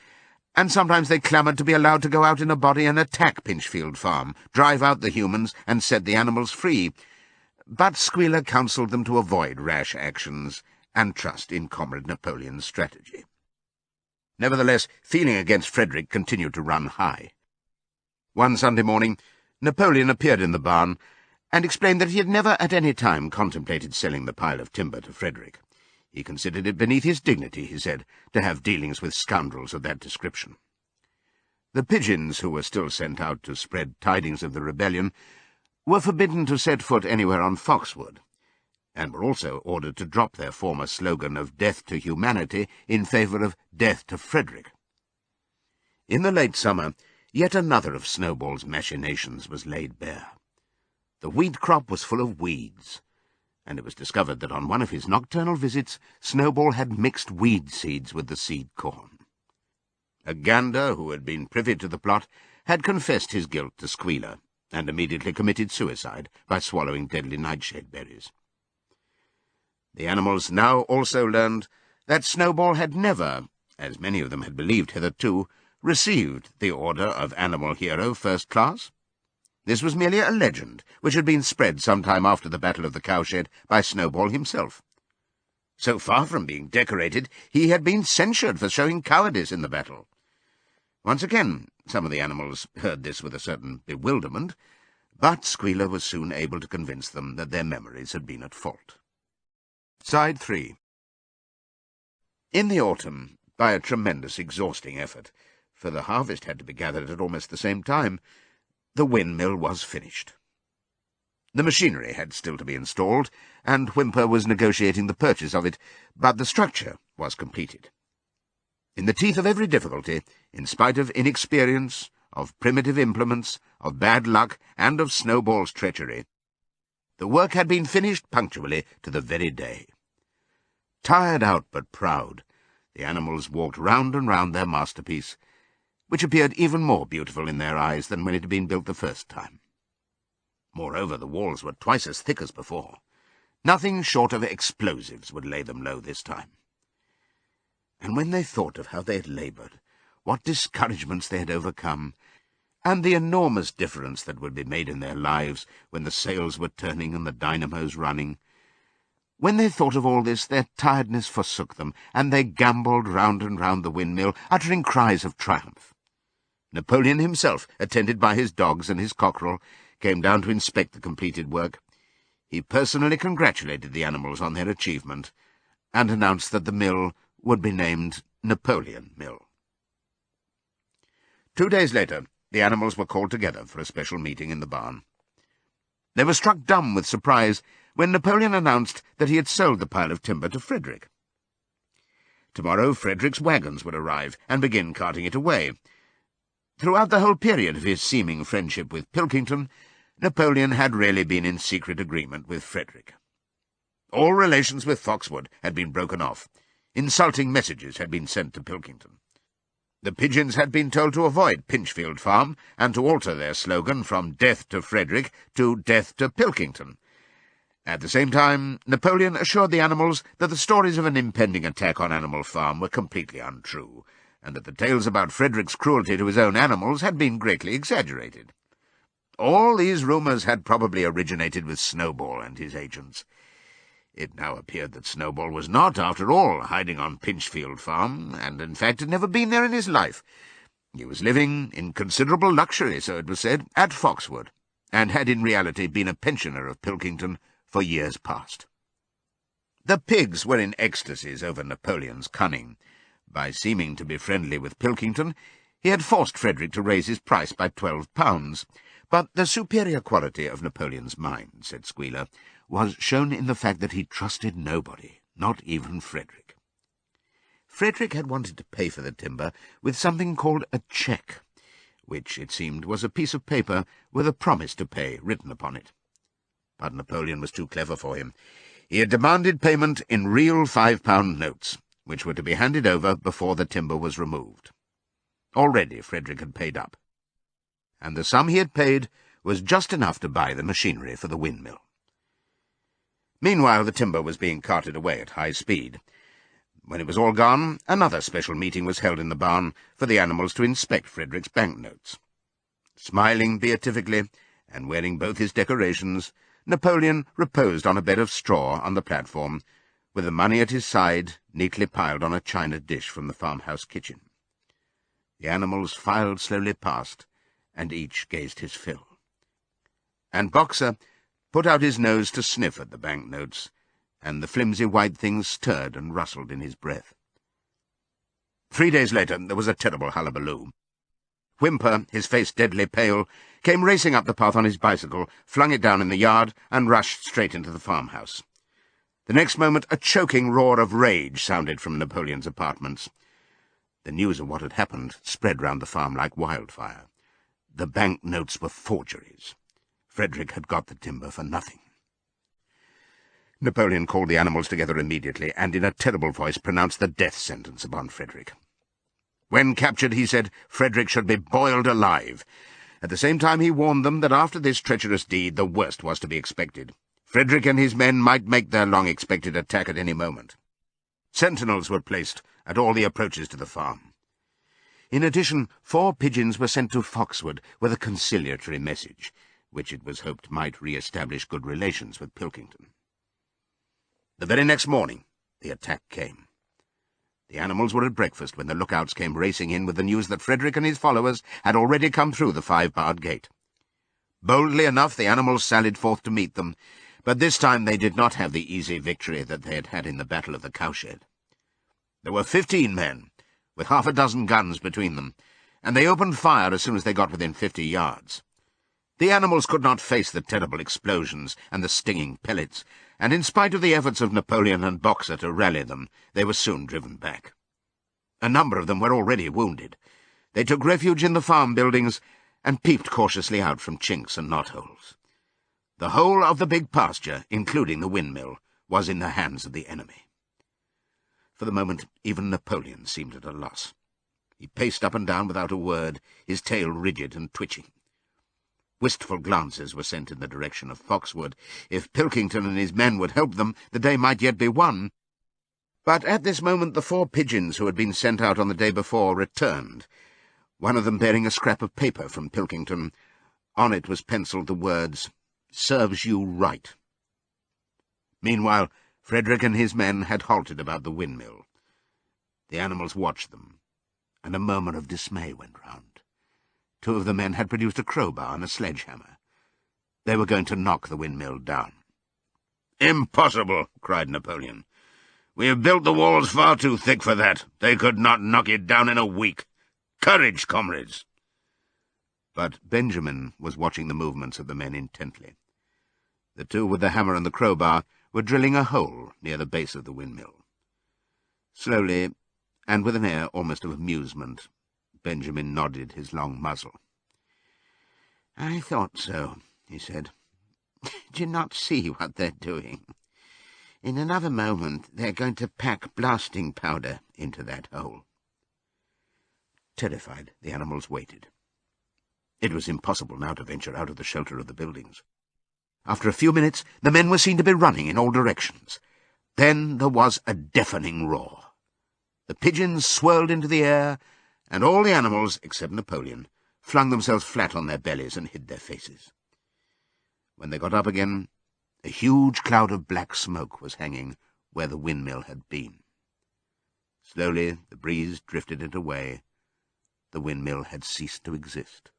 and sometimes they clamoured to be allowed to go out in a body and attack Pinchfield Farm, drive out the humans, and set the animals free. But Squealer counselled them to avoid rash actions and trust in Comrade Napoleon's strategy. Nevertheless, feeling against Frederick continued to run high. One Sunday morning, Napoleon appeared in the barn and explained that he had never at any time contemplated selling the pile of timber to Frederick. He considered it beneath his dignity, he said, to have dealings with scoundrels of that description. The pigeons, who were still sent out to spread tidings of the rebellion, were forbidden to set foot anywhere on Foxwood, and were also ordered to drop their former slogan of death to humanity in favour of death to Frederick. In the late summer, yet another of Snowball's machinations was laid bare. The wheat crop was full of weeds, and it was discovered that on one of his nocturnal visits Snowball had mixed weed seeds with the seed corn. A gander, who had been privy to the plot, had confessed his guilt to Squealer, and immediately committed suicide by swallowing deadly nightshade berries. The animals now also learned that Snowball had never, as many of them had believed hitherto, received the Order of Animal Hero First Class. This was merely a legend, which had been spread some time after the Battle of the Cowshed by Snowball himself. So far from being decorated, he had been censured for showing cowardice in the battle. Once again, some of the animals heard this with a certain bewilderment, but Squealer was soon able to convince them that their memories had been at fault. Side 3. In the autumn, by a tremendous exhausting effort, for the harvest had to be gathered at almost the same time, the windmill was finished. The machinery had still to be installed, and Whymper was negotiating the purchase of it, but the structure was completed. In the teeth of every difficulty, in spite of inexperience, of primitive implements, of bad luck, and of Snowball's treachery, the work had been finished punctually to the very day. Tired out but proud, the animals walked round and round their masterpiece, which appeared even more beautiful in their eyes than when it had been built the first time. Moreover, the walls were twice as thick as before. Nothing short of explosives would lay them low this time. And when they thought of how they had laboured, what discouragements they had overcome, and the enormous difference that would be made in their lives when the sails were turning and the dynamos running, when they thought of all this, their tiredness forsook them, and they gambolled round and round the windmill, uttering cries of triumph. Napoleon himself, attended by his dogs and his cockerel, came down to inspect the completed work. He personally congratulated the animals on their achievement, and announced that the mill would be named Napoleon Mill. 2 days later, the animals were called together for a special meeting in the barn. They were struck dumb with surprise when Napoleon announced that he had sold the pile of timber to Frederick. Tomorrow Frederick's wagons would arrive and begin carting it away. Throughout the whole period of his seeming friendship with Pilkington, Napoleon had really been in secret agreement with Frederick. All relations with Foxwood had been broken off. Insulting messages had been sent to Pilkington. The pigeons had been told to avoid Pinchfield Farm and to alter their slogan from "Death to Frederick" to "Death to Pilkington." At the same time, Napoleon assured the animals that the stories of an impending attack on Animal Farm were completely untrue, and that the tales about Frederick's cruelty to his own animals had been greatly exaggerated. All these rumours had probably originated with Snowball and his agents. It now appeared that Snowball was not, after all, hiding on Pinchfield Farm, and in fact had never been there in his life. He was living, in considerable luxury, so it was said, at Foxwood, and had in reality been a pensioner of Pilkington for years past. The pigs were in ecstasies over Napoleon's cunning. By seeming to be friendly with Pilkington, he had forced Frederick to raise his price by £12. But the superior quality of Napoleon's mind, said Squealer, was shown in the fact that he trusted nobody, not even Frederick. Frederick had wanted to pay for the timber with something called a cheque, which, it seemed, was a piece of paper with a promise to pay written upon it. But Napoleon was too clever for him. He had demanded payment in real £5 notes, which were to be handed over before the timber was removed. Already Frederick had paid up, and the sum he had paid was just enough to buy the machinery for the windmill. Meanwhile, the timber was being carted away at high speed. When it was all gone, another special meeting was held in the barn for the animals to inspect Frederick's banknotes. Smiling beatifically, and wearing both his decorations, Napoleon reposed on a bed of straw on the platform, with the money at his side, neatly piled on a china dish from the farmhouse kitchen. The animals filed slowly past, and each gazed his fill. And Boxer put out his nose to sniff at the banknotes, and the flimsy white things stirred and rustled in his breath. 3 days later there was a terrible hullabaloo. Whymper, his face deadly pale, came racing up the path on his bicycle, flung it down in the yard, and rushed straight into the farmhouse. The next moment a choking roar of rage sounded from Napoleon's apartments. The news of what had happened spread round the farm like wildfire. The banknotes were forgeries. Frederick had got the timber for nothing. Napoleon called the animals together immediately, and in a terrible voice pronounced the death sentence upon Frederick. When captured, he said, Frederick should be boiled alive. At the same time he warned them that after this treacherous deed the worst was to be expected. Frederick and his men might make their long-expected attack at any moment. Sentinels were placed at all the approaches to the farm. In addition, 4 pigeons were sent to Foxwood with a conciliatory message, which it was hoped might re-establish good relations with Pilkington. The very next morning the attack came. The animals were at breakfast when the lookouts came racing in with the news that Frederick and his followers had already come through the 5-barred gate. Boldly enough the animals sallied forth to meet them, but this time they did not have the easy victory that they had had in the Battle of the Cowshed. There were 15 men, with half a dozen guns between them, and they opened fire as soon as they got within 50 yards. The animals could not face the terrible explosions and the stinging pellets, and in spite of the efforts of Napoleon and Boxer to rally them, they were soon driven back. A number of them were already wounded. They took refuge in the farm buildings and peeped cautiously out from chinks and knotholes. The whole of the big pasture, including the windmill, was in the hands of the enemy. For the moment, even Napoleon seemed at a loss. He paced up and down without a word, his tail rigid and twitching. Wistful glances were sent in the direction of Foxwood. If Pilkington and his men would help them, the day might yet be won. But at this moment the 4 pigeons who had been sent out on the day before returned, one of them bearing a scrap of paper from Pilkington. On it was pencilled the words, "Serves you right." Meanwhile, Frederick and his men had halted about the windmill. The animals watched them, and a murmur of dismay went round. 2 of the men had produced a crowbar and a sledgehammer. They were going to knock the windmill down. "Impossible!" cried Napoleon. "We have built the walls far too thick for that. They could not knock it down in a week. Courage, comrades!" But Benjamin was watching the movements of the men intently. The two with the hammer and the crowbar were drilling a hole near the base of the windmill. Slowly, and with an air almost of amusement, Benjamin nodded his long muzzle. "I thought so," he said. "Do you not see what they're doing? In another moment they're going to pack blasting powder into that hole." Terrified, the animals waited. It was impossible now to venture out of the shelter of the buildings. After a few minutes, the men were seen to be running in all directions. Then there was a deafening roar. The pigeons swirled into the air, and all the animals, except Napoleon, flung themselves flat on their bellies and hid their faces. When they got up again, a huge cloud of black smoke was hanging where the windmill had been. Slowly the breeze drifted it away. The windmill had ceased to exist.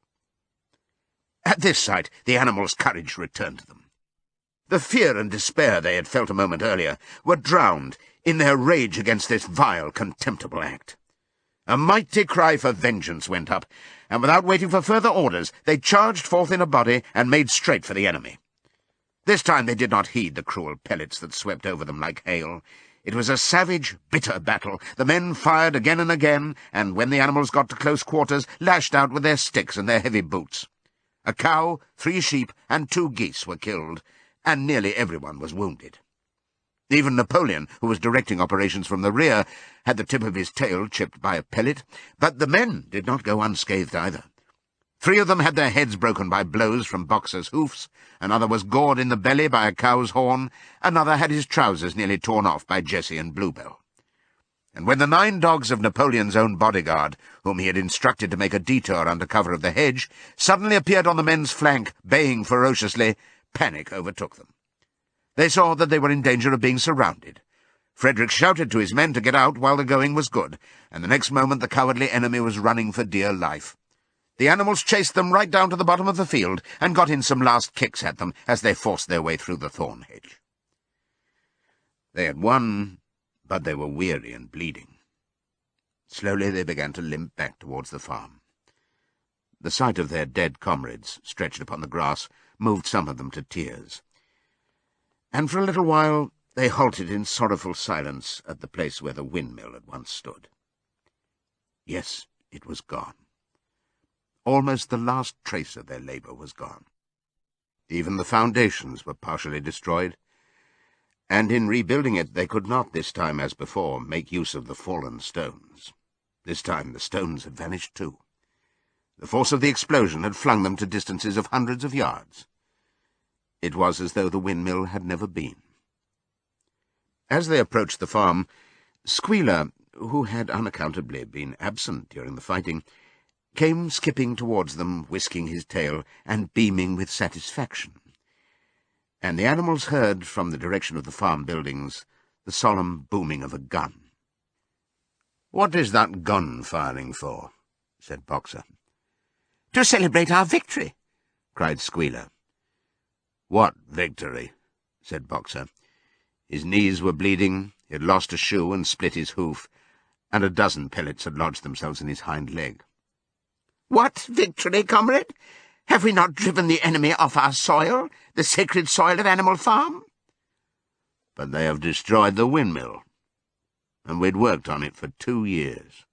At this sight, the animals' courage returned to them. The fear and despair they had felt a moment earlier were drowned in their rage against this vile, contemptible act. A mighty cry for vengeance went up, and without waiting for further orders, they charged forth in a body and made straight for the enemy. This time they did not heed the cruel pellets that swept over them like hail. It was a savage, bitter battle. The men fired again and again, and when the animals got to close quarters, lashed out with their sticks and their heavy boots. A cow, 3 sheep, and 2 geese were killed, and nearly everyone was wounded. Even Napoleon, who was directing operations from the rear, had the tip of his tail chipped by a pellet, but the men did not go unscathed either. 3 of them had their heads broken by blows from Boxer's hoofs, another was gored in the belly by a cow's horn, another had his trousers nearly torn off by Jessie and Bluebell. And when the 9 dogs of Napoleon's own bodyguard, whom he had instructed to make a detour under cover of the hedge, suddenly appeared on the men's flank, baying ferociously, panic overtook them. They saw that they were in danger of being surrounded. Frederick shouted to his men to get out while the going was good, and the next moment the cowardly enemy was running for dear life. The animals chased them right down to the bottom of the field and got in some last kicks at them as they forced their way through the thorn hedge. They had won, but they were weary and bleeding. Slowly they began to limp back towards the farm. The sight of their dead comrades, stretched upon the grass, moved some of them to tears. And for a little while they halted in sorrowful silence at the place where the windmill had once stood. Yes, it was gone. Almost the last trace of their labour was gone. Even the foundations were partially destroyed, and in rebuilding it they could not this time, as before, make use of the fallen stones. This time the stones had vanished too. The force of the explosion had flung them to distances of hundreds of yards. It was as though the windmill had never been. As they approached the farm, Squealer, who had unaccountably been absent during the fighting, came skipping towards them, whisking his tail and beaming with satisfaction. And the animals heard, from the direction of the farm buildings, the solemn booming of a gun. "What is that gun firing for?" said Boxer. "To celebrate our victory," cried Squealer. "What victory?" said Boxer. His knees were bleeding, he had lost a shoe and split his hoof, and a dozen pellets had lodged themselves in his hind leg. "What victory, comrade? Have we not driven the enemy off our soil, the sacred soil of Animal Farm?" "But they have destroyed the windmill, and we'd worked on it for 2 years.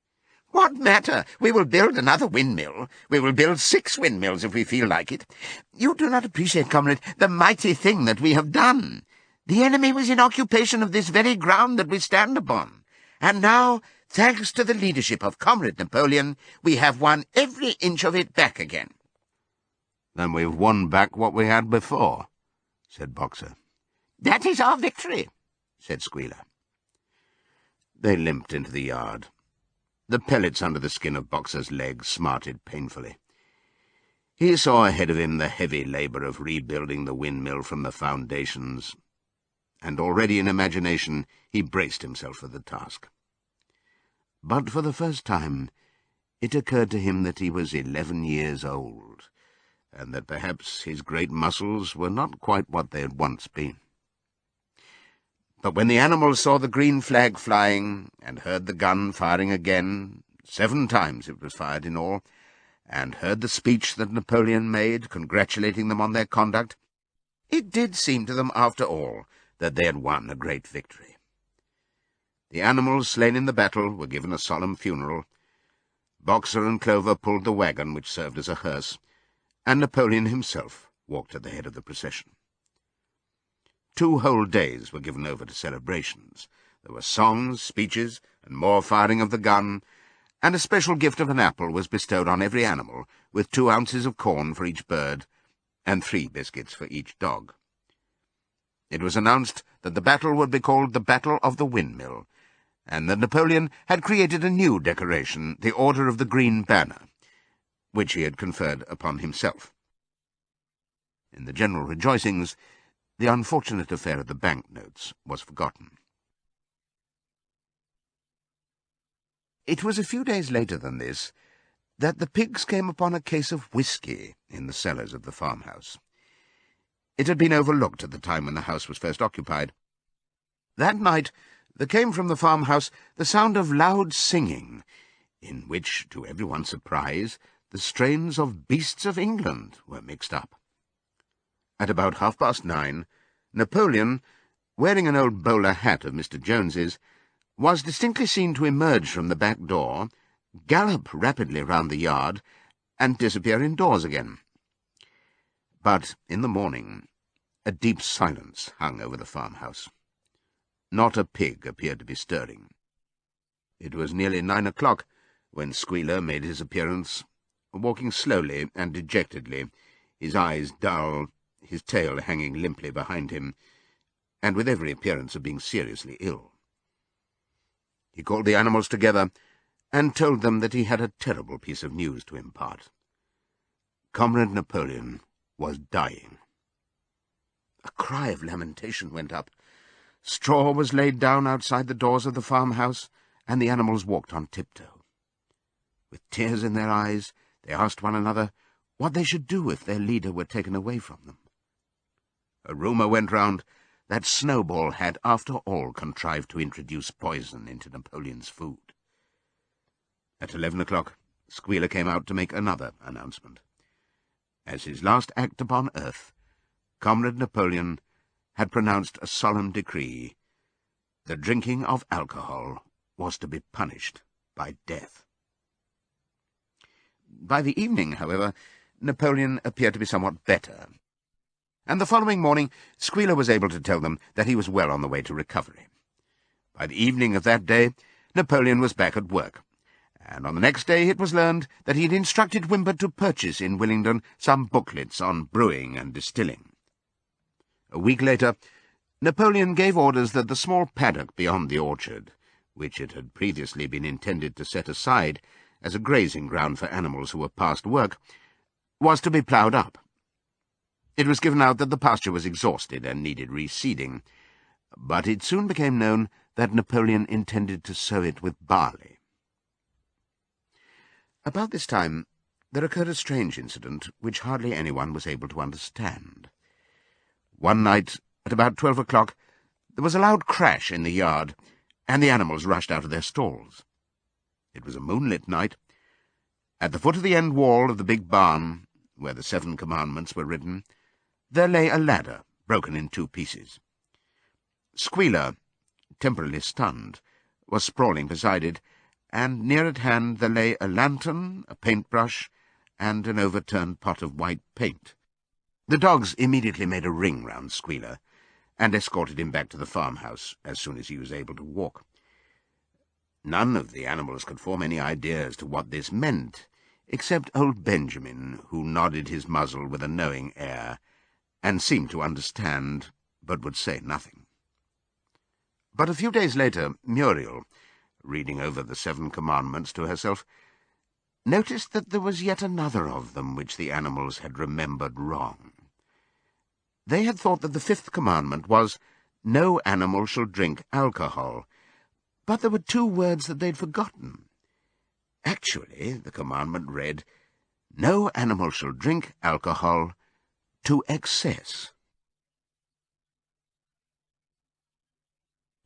"What matter? We will build another windmill. We will build 6 windmills if we feel like it. You do not appreciate, comrade, the mighty thing that we have done. The enemy was in occupation of this very ground that we stand upon, and now, thanks to the leadership of Comrade Napoleon, we have won every inch of it back again." "Then we've won back what we had before," said Boxer. "That is our victory," said Squealer. They limped into the yard. The pellets under the skin of Boxer's leg smarted painfully. He saw ahead of him the heavy labour of rebuilding the windmill from the foundations, and already in imagination he braced himself for the task. But for the first time it occurred to him that he was 11 years old, and that perhaps his great muscles were not quite what they had once been. But when the animals saw the green flag flying, and heard the gun firing again, 7 times it was fired in all, and heard the speech that Napoleon made, congratulating them on their conduct, it did seem to them, after all, that they had won a great victory. The animals slain in the battle were given a solemn funeral. Boxer and Clover pulled the wagon which served as a hearse, and Napoleon himself walked at the head of the procession. 2 whole days were given over to celebrations. There were songs, speeches, and more firing of the gun, and a special gift of an apple was bestowed on every animal, with 2 ounces of corn for each bird, and 3 biscuits for each dog. It was announced that the battle would be called the Battle of the Windmill, and that Napoleon had created a new decoration, the Order of the Green Banner, which he had conferred upon himself. In the general rejoicings, the unfortunate affair of the banknotes was forgotten. It was a few days later than this that the pigs came upon a case of whisky in the cellars of the farmhouse. It had been overlooked at the time when the house was first occupied. That night there came from the farmhouse the sound of loud singing, in which, to everyone's surprise, the strains of Beasts of England were mixed up. At about 9:30, Napoleon, wearing an old bowler hat of Mr. Jones's, was distinctly seen to emerge from the back door, gallop rapidly round the yard, and disappear indoors again. But in the morning a deep silence hung over the farmhouse. Not a pig appeared to be stirring. It was nearly 9 o'clock when Squealer made his appearance, walking slowly and dejectedly, his eyes dull, his tail hanging limply behind him, and with every appearance of being seriously ill. He called the animals together and told them that he had a terrible piece of news to impart. Comrade Napoleon was dying. A cry of lamentation went up. Straw was laid down outside the doors of the farmhouse, and the animals walked on tiptoe. With tears in their eyes, they asked one another what they should do if their leader were taken away from them. A rumour went round that Snowball had, after all, contrived to introduce poison into Napoleon's food. At 11 o'clock, Squealer came out to make another announcement. As his last act upon earth, Comrade Napoleon had pronounced a solemn decree. The drinking of alcohol was to be punished by death. By the evening, however, Napoleon appeared to be somewhat better, and the following morning Squealer was able to tell them that he was well on the way to recovery. By the evening of that day, Napoleon was back at work, and on the next day it was learned that he had instructed Wimber to purchase in Willingdon some booklets on brewing and distilling. A week later, Napoleon gave orders that the small paddock beyond the orchard, which it had previously been intended to set aside as a grazing ground for animals who were past work, was to be ploughed up. It was given out that the pasture was exhausted and needed reseeding, but it soon became known that Napoleon intended to sow it with barley. About this time there occurred a strange incident which hardly anyone was able to understand. One night, at about 12 o'clock, there was a loud crash in the yard, and the animals rushed out of their stalls. It was a moonlit night. At the foot of the end wall of the big barn, where the 7 commandments were written, there lay a ladder, broken in 2 pieces. Squealer, temporarily stunned, was sprawling beside it, and near at hand there lay a lantern, a paintbrush, and an overturned pot of white paint. The dogs immediately made a ring round Squealer, and escorted him back to the farmhouse as soon as he was able to walk. None of the animals could form any idea as to what this meant, except old Benjamin, who nodded his muzzle with a knowing air, and seemed to understand, but would say nothing. But a few days later, Muriel, reading over the 7 commandments to herself, noticed that there was yet another of them which the animals had remembered wrong. They had thought that the 5th commandment was, "No animal shall drink alcohol," but there were 2 words that they'd forgotten. Actually, the commandment read, "No animal shall drink alcohol to excess."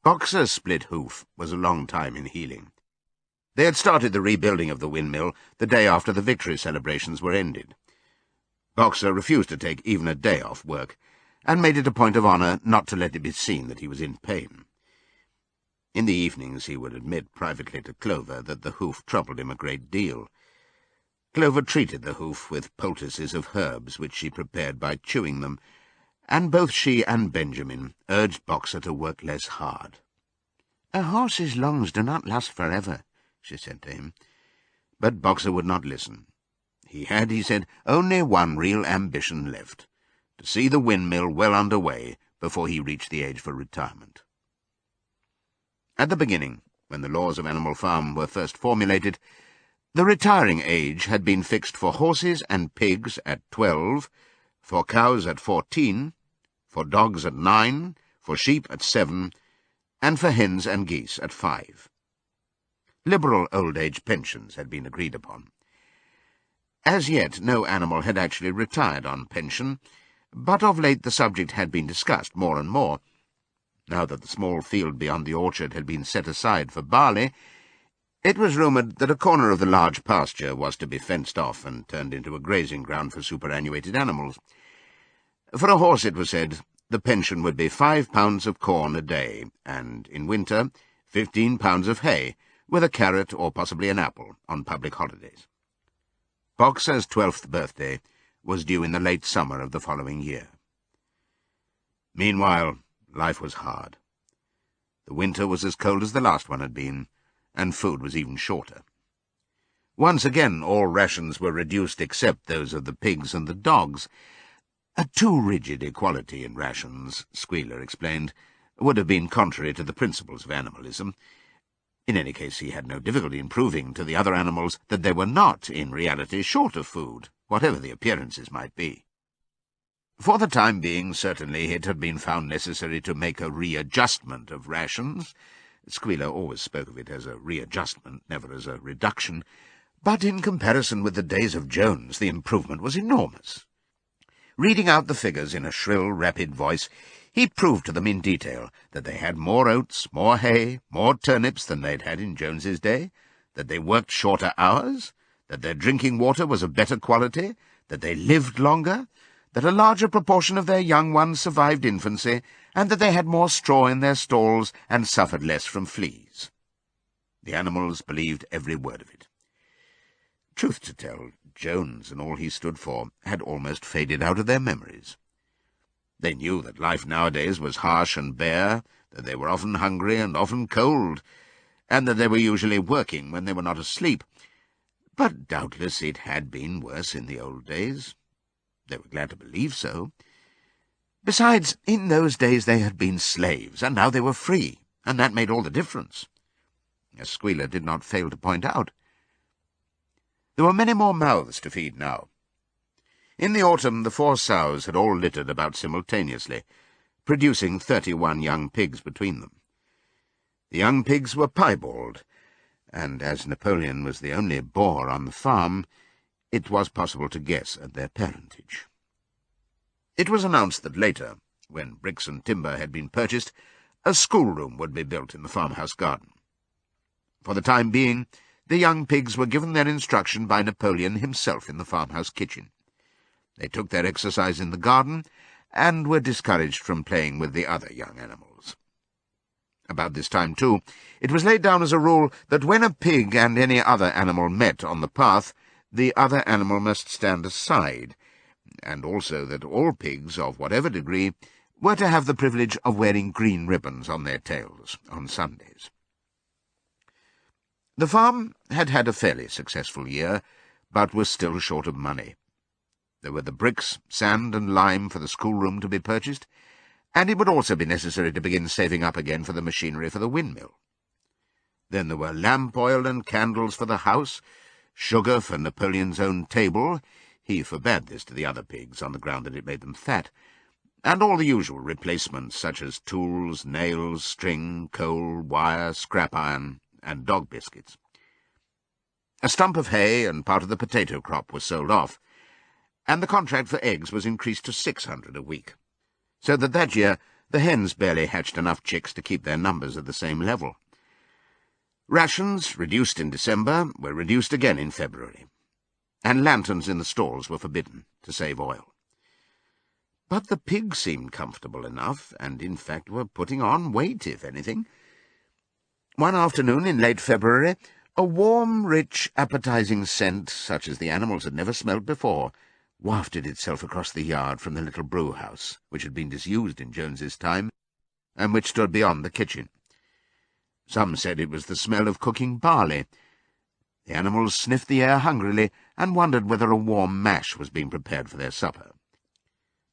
Boxer's split hoof was a long time in healing. They had started the rebuilding of the windmill the day after the victory celebrations were ended. Boxer refused to take even a day off work, and made it a point of honour not to let it be seen that he was in pain. In the evenings he would admit privately to Clover that the hoof troubled him a great deal. Clover treated the hoof with poultices of herbs which she prepared by chewing them, and both she and Benjamin urged Boxer to work less hard. "A horse's lungs do not last forever," she said to him. But Boxer would not listen. He had, he said, only one real ambition left, to see the windmill well under way before he reached the age for retirement. At the beginning, when the laws of Animal Farm were first formulated, the retiring age had been fixed for horses and pigs at 12, for cows at 14, for dogs at 9, for sheep at 7, and for hens and geese at 5. Liberal old-age pensions had been agreed upon. As yet no animal had actually retired on pension, but of late the subject had been discussed more and more. Now that the small field beyond the orchard had been set aside for barley, it was rumoured that a corner of the large pasture was to be fenced off and turned into a grazing ground for superannuated animals. For a horse, it was said, the pension would be 5 pounds of corn a day, and, in winter, 15 pounds of hay, with a carrot or possibly an apple, on public holidays. Boxer's 12th birthday was due in the late summer of the following year. Meanwhile, life was hard. The winter was as cold as the last one had been, and food was even shorter. Once again all rations were reduced except those of the pigs and the dogs. A too rigid equality in rations, Squealer explained, would have been contrary to the principles of animalism. In any case, he had no difficulty in proving to the other animals that they were not, in reality, short of food, whatever the appearances might be. For the time being, certainly, it had been found necessary to make a readjustment of rations. Squealer always spoke of it as a readjustment, never as a reduction, but in comparison with the days of Jones, the improvement was enormous. Reading out the figures in a shrill, rapid voice, he proved to them in detail that they had more oats, more hay, more turnips than they'd had in Jones's day, that they worked shorter hours, that their drinking water was of better quality, that they lived longer, that a larger proportion of their young ones survived infancy, and that they had more straw in their stalls and suffered less from fleas. The animals believed every word of it. Truth to tell, Jones and all he stood for had almost faded out of their memories. They knew that life nowadays was harsh and bare, that they were often hungry and often cold, and that they were usually working when they were not asleep. But doubtless it had been worse in the old days. They were glad to believe so. Besides, in those days they had been slaves, and now they were free, and that made all the difference, as Squealer did not fail to point out. There were many more mouths to feed now. In the autumn the 4 sows had all littered about simultaneously, producing 31 young pigs between them. The young pigs were piebald, and as Napoleon was the only boar on the farm, it was possible to guess at their parentage. It was announced that later, when bricks and timber had been purchased, a schoolroom would be built in the farmhouse garden. For the time being, the young pigs were given their instruction by Napoleon himself in the farmhouse kitchen. They took their exercise in the garden, and were discouraged from playing with the other young animals. About this time, too, it was laid down as a rule that when a pig and any other animal met on the path, the other animal must stand aside, and also that all pigs, of whatever degree, were to have the privilege of wearing green ribbons on their tails on Sundays. The farm had had a fairly successful year, but was still short of money. There were the bricks, sand and lime for the schoolroom to be purchased, and it would also be necessary to begin saving up again for the machinery for the windmill. Then there were lamp oil and candles for the house, sugar for Napoleon's own table — he forbade this to the other pigs on the ground that it made them fat — and all the usual replacements such as tools, nails, string, coal, wire, scrap iron, and dog biscuits. A stump of hay and part of the potato crop was sold off, and the contract for eggs was increased to 600 a week, so that year the hens barely hatched enough chicks to keep their numbers at the same level. Rations, reduced in December, were reduced again in February, and lanterns in the stalls were forbidden to save oil. But the pigs seemed comfortable enough, and in fact were putting on weight, if anything. One afternoon in late February, a warm, rich, appetizing scent, such as the animals had never smelled before, wafted itself across the yard from the little brew-house, which had been disused in Jones's time, and which stood beyond the kitchen. Some said it was the smell of cooking barley. The animals sniffed the air hungrily and wondered whether a warm mash was being prepared for their supper.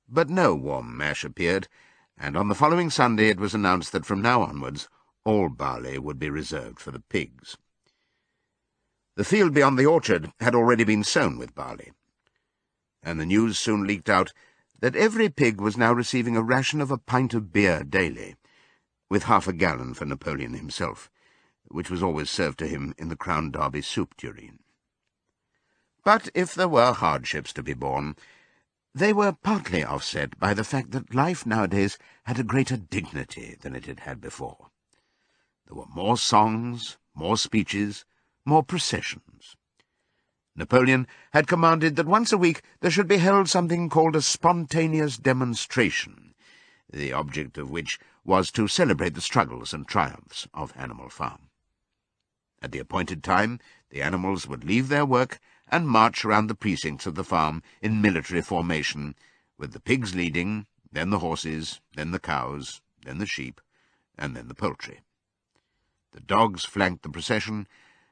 But no warm mash appeared, and on the following Sunday it was announced that from now onwards all barley would be reserved for the pigs. The field beyond the orchard had already been sown with barley, and the news soon leaked out that every pig was now receiving a ration of a pint of beer daily, with half a gallon for Napoleon himself, which was always served to him in the Crown Derby soup tureen. But if there were hardships to be borne, they were partly offset by the fact that life nowadays had a greater dignity than it had had before. There were more songs, more speeches, more processions. Napoleon had commanded that once a week there should be held something called a spontaneous demonstration, the object of which was to celebrate the struggles and triumphs of Animal Farm. At the appointed time, the animals would leave their work and march round the precincts of the farm in military formation, with the pigs leading, then the horses, then the cows, then the sheep, and then the poultry. The dogs flanked the procession,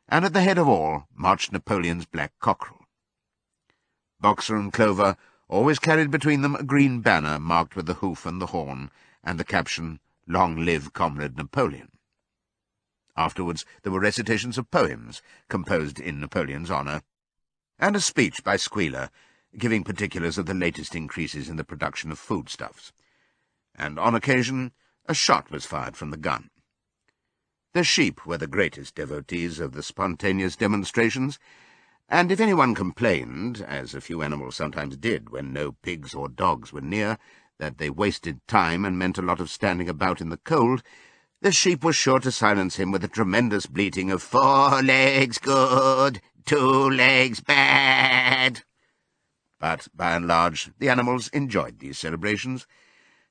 and at the head of all marched Napoleon's black cockerel. Boxer and Clover always carried between them a green banner marked with the hoof and the horn, and the caption, "Long live Comrade Napoleon." Afterwards there were recitations of poems composed in Napoleon's honour, and a speech by Squealer, giving particulars of the latest increases in the production of foodstuffs, and on occasion a shot was fired from the gun. The sheep were the greatest devotees of the spontaneous demonstrations, and if anyone complained, as a few animals sometimes did when no pigs or dogs were near, that they wasted time and meant a lot of standing about in the cold, the sheep was sure to silence him with a tremendous bleating of 4 legs good, 2 legs bad. But, by and large, the animals enjoyed these celebrations.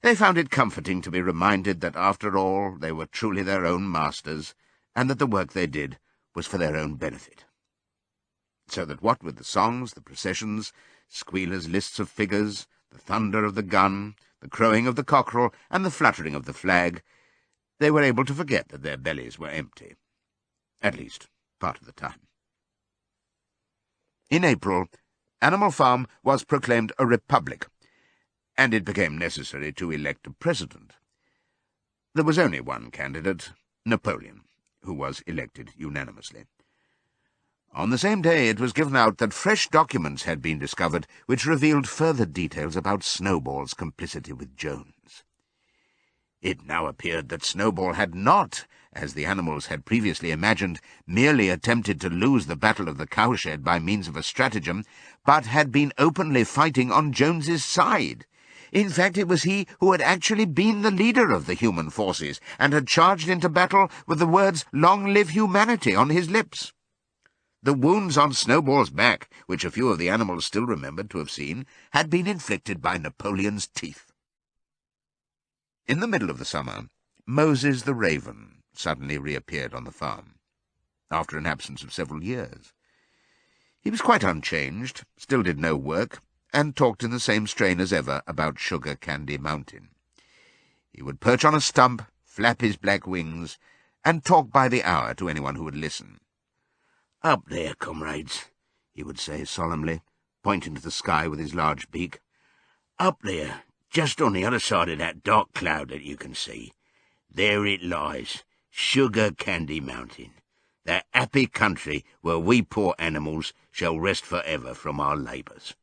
They found it comforting to be reminded that, after all, they were truly their own masters, and that the work they did was for their own benefit. So that what with the songs, the processions, Squealer's lists of figures, the thunder of the gun, the crowing of the cockerel, and the fluttering of the flag, they were able to forget that their bellies were empty, at least part of the time. In April, Animal Farm was proclaimed a republic, and it became necessary to elect a president. There was only one candidate, Napoleon, who was elected unanimously. On the same day it was given out that fresh documents had been discovered which revealed further details about Snowball's complicity with Jones. It now appeared that Snowball had not, as the animals had previously imagined, merely attempted to lose the battle of the cowshed by means of a stratagem, but had been openly fighting on Jones's side. In fact, it was he who had actually been the leader of the human forces, and had charged into battle with the words, "Long live humanity," on his lips. The wounds on Snowball's back, which a few of the animals still remembered to have seen, had been inflicted by Napoleon's teeth. In the middle of the summer, Moses the raven suddenly reappeared on the farm, after an absence of several years. He was quite unchanged, still did no work, and talked in the same strain as ever about Sugar Candy Mountain. He would perch on a stump, flap his black wings, and talk by the hour to anyone who would listen. "Up there, comrades," he would say solemnly, pointing to the sky with his large beak. "Up there, just on the other side of that dark cloud that you can see. There it lies, Sugar Candy Mountain, that happy country where we poor animals shall rest forever from our labours."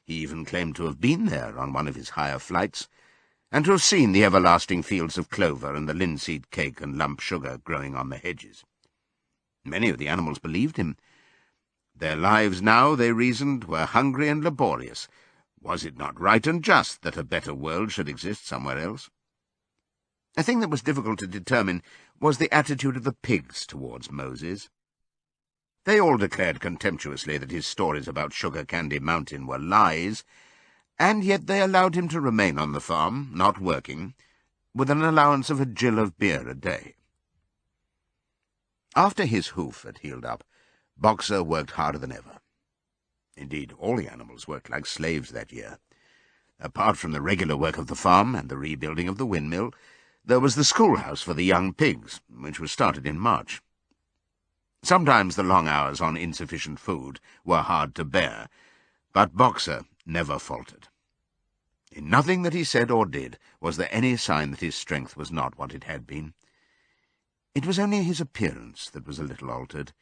He even claimed to have been there on one of his higher flights, and to have seen the everlasting fields of clover and the linseed cake and lump sugar growing on the hedges. Many of the animals believed him. Their lives now, they reasoned, were hungry and laborious. Was it not right and just that a better world should exist somewhere else? A thing that was difficult to determine was the attitude of the pigs towards Moses. They all declared contemptuously that his stories about Sugar Candy Mountain were lies, and yet they allowed him to remain on the farm, not working, with an allowance of a gill of beer a day. After his hoof had healed up, Boxer worked harder than ever. Indeed, all the animals worked like slaves that year. Apart from the regular work of the farm and the rebuilding of the windmill, there was the schoolhouse for the young pigs, which was started in March. Sometimes the long hours on insufficient food were hard to bear, but Boxer never faltered. In nothing that he said or did was there any sign that his strength was not what it had been. It was only his appearance that was a little altered.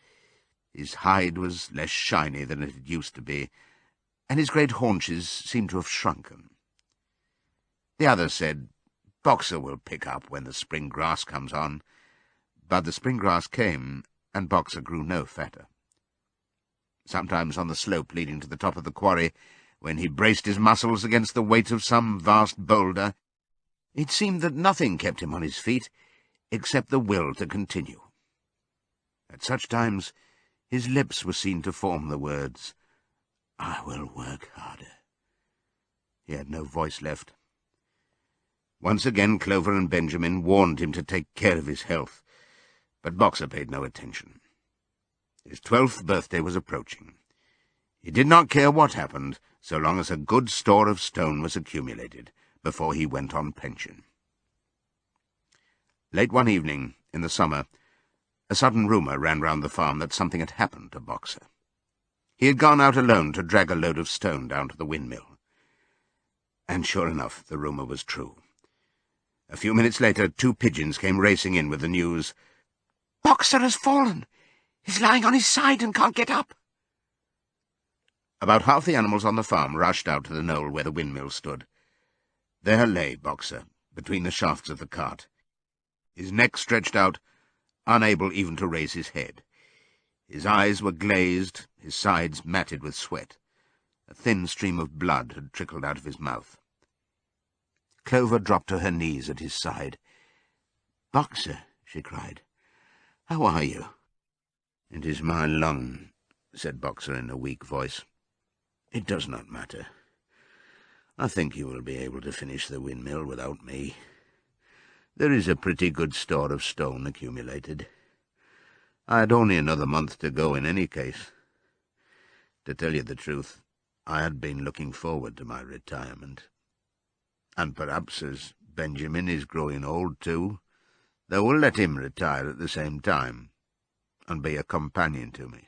His hide was less shiny than it had used to be, and his great haunches seemed to have shrunken. The others said, "Boxer will pick up when the spring grass comes on," but the spring grass came, and Boxer grew no fatter. Sometimes on the slope leading to the top of the quarry, when he braced his muscles against the weight of some vast boulder, it seemed that nothing kept him on his feet except the will to continue. At such times his lips were seen to form the words, "I will work harder." He had no voice left. Once again Clover and Benjamin warned him to take care of his health, but Boxer paid no attention. His 12th birthday was approaching. He did not care what happened, so long as a good store of stone was accumulated before he went on pension. Late one evening, in the summer, a sudden rumour ran round the farm that something had happened to Boxer. He had gone out alone to drag a load of stone down to the windmill. And sure enough, the rumour was true. A few minutes later, 2 pigeons came racing in with the news, "Boxer has fallen! He's lying on his side and can't get up." About half the animals on the farm rushed out to the knoll where the windmill stood. There lay Boxer, between the shafts of the cart, his neck stretched out, unable even to raise his head. His eyes were glazed, his sides matted with sweat. A thin stream of blood had trickled out of his mouth. Clover dropped to her knees at his side. "Boxer," she cried, "how are you?" "It is my lung," said Boxer in a weak voice. "It does not matter. I think you will be able to finish the windmill without me. There is a pretty good store of stone accumulated. I had only another month to go in any case. To tell you the truth, I had been looking forward to my retirement. And perhaps, as Benjamin is growing old too, they will let him retire at the same time, and be a companion to me."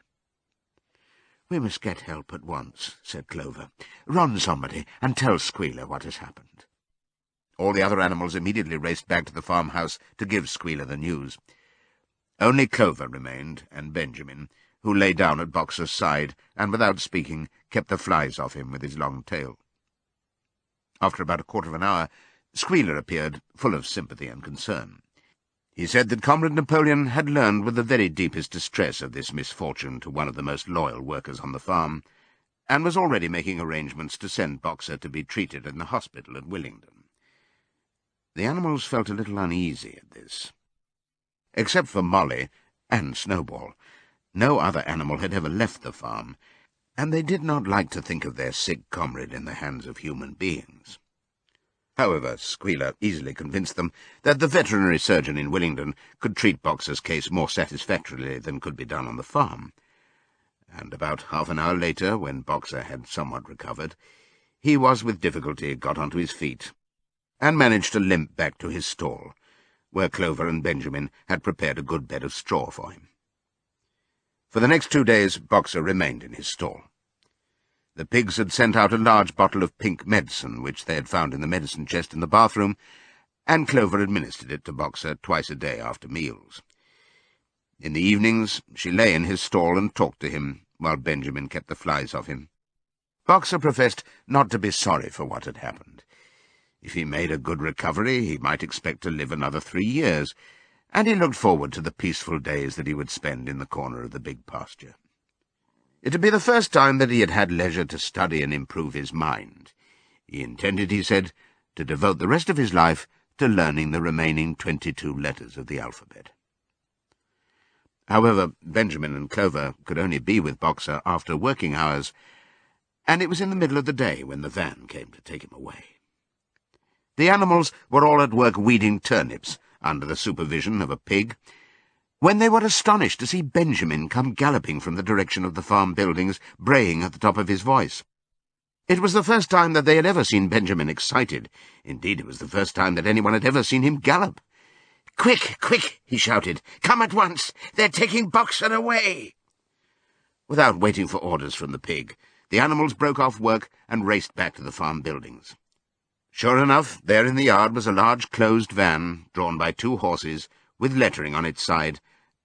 "We must get help at once," said Clover. "Run, somebody, and tell Squealer what has happened." All the other animals immediately raced back to the farmhouse to give Squealer the news. Only Clover remained, and Benjamin, who lay down at Boxer's side, and without speaking kept the flies off him with his long tail. After about a quarter of an hour, Squealer appeared, full of sympathy and concern. He said that Comrade Napoleon had learned with the very deepest distress of this misfortune to one of the most loyal workers on the farm, and was already making arrangements to send Boxer to be treated in the hospital at Willingdon. The animals felt a little uneasy at this. Except for Molly and Snowball, no other animal had ever left the farm, and they did not like to think of their sick comrade in the hands of human beings. However, Squealer easily convinced them that the veterinary surgeon in Willingdon could treat Boxer's case more satisfactorily than could be done on the farm. And about half an hour later, when Boxer had somewhat recovered, he was with difficulty got onto his feet, and managed to limp back to his stall, where Clover and Benjamin had prepared a good bed of straw for him. For the next 2 days Boxer remained in his stall. The pigs had sent out a large bottle of pink medicine, which they had found in the medicine chest in the bathroom, and Clover administered it to Boxer twice a day after meals. In the evenings she lay in his stall and talked to him, while Benjamin kept the flies off him. Boxer professed not to be sorry for what had happened. If he made a good recovery, he might expect to live another 3 years, and he looked forward to the peaceful days that he would spend in the corner of the big pasture. It would be the first time that he had had leisure to study and improve his mind. He intended, he said, to devote the rest of his life to learning the remaining 22 letters of the alphabet. However, Benjamin and Clover could only be with Boxer after working hours, and it was in the middle of the day when the van came to take him away. The animals were all at work weeding turnips under the supervision of a pig, when they were astonished to see Benjamin come galloping from the direction of the farm buildings, braying at the top of his voice. It was the first time that they had ever seen Benjamin excited. Indeed, it was the first time that anyone had ever seen him gallop. "Quick, quick!" he shouted. "Come at once! They're taking Boxer away!" Without waiting for orders from the pig, the animals broke off work and raced back to the farm buildings. Sure enough, there in the yard was a large closed van, drawn by 2 horses, with lettering on its side,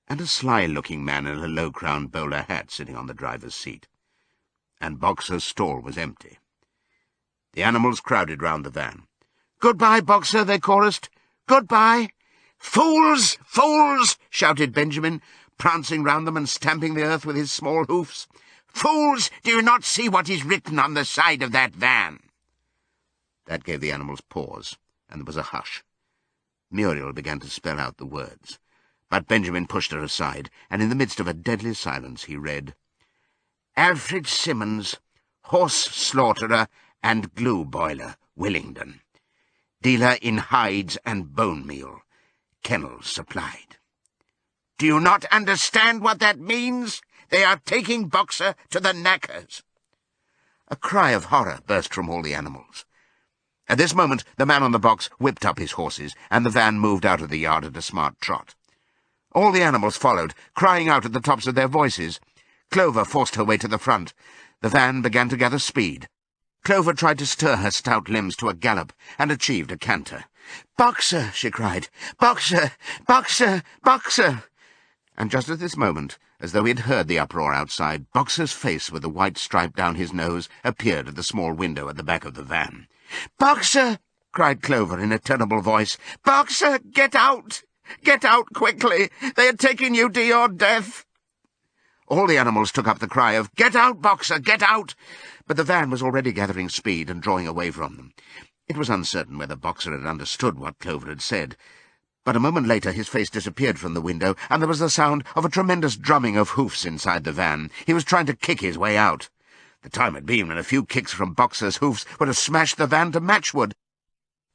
and a sly-looking man in a low-crowned bowler hat sitting on the driver's seat. And Boxer's stall was empty. The animals crowded round the van. "Goodbye, Boxer," they chorused. "Goodbye." "Fools! Fools!" shouted Benjamin, prancing round them and stamping the earth with his small hoofs. "Fools! Do you not see what is written on the side of that van?" That gave the animals pause, and there was a hush. Muriel began to spell out the words, but Benjamin pushed her aside, and in the midst of a deadly silence he read, "Alfred Simmons, horse slaughterer and glue boiler, Willingdon. Dealer in hides and bone meal. Kennels supplied." "Do you not understand what that means? They are taking Boxer to the knackers." A cry of horror burst from all the animals. At this moment the man on the box whipped up his horses, and the van moved out of the yard at a smart trot. All the animals followed, crying out at the tops of their voices. Clover forced her way to the front. The van began to gather speed. Clover tried to stir her stout limbs to a gallop, and achieved a canter. "Boxer!" she cried. "Boxer! Boxer! Boxer!" And just at this moment, as though he had heard the uproar outside, Boxer's face with a white stripe down his nose appeared at the small window at the back of the van. "Boxer!" cried Clover in a terrible voice. "Boxer, get out! Get out quickly! They are taking you to your death!" All the animals took up the cry of, "Get out, Boxer, get out!" But the van was already gathering speed and drawing away from them. It was uncertain whether Boxer had understood what Clover had said, but a moment later his face disappeared from the window, and there was the sound of a tremendous drumming of hoofs inside the van. He was trying to kick his way out. The time had been when a few kicks from Boxer's hoofs would have smashed the van to matchwood.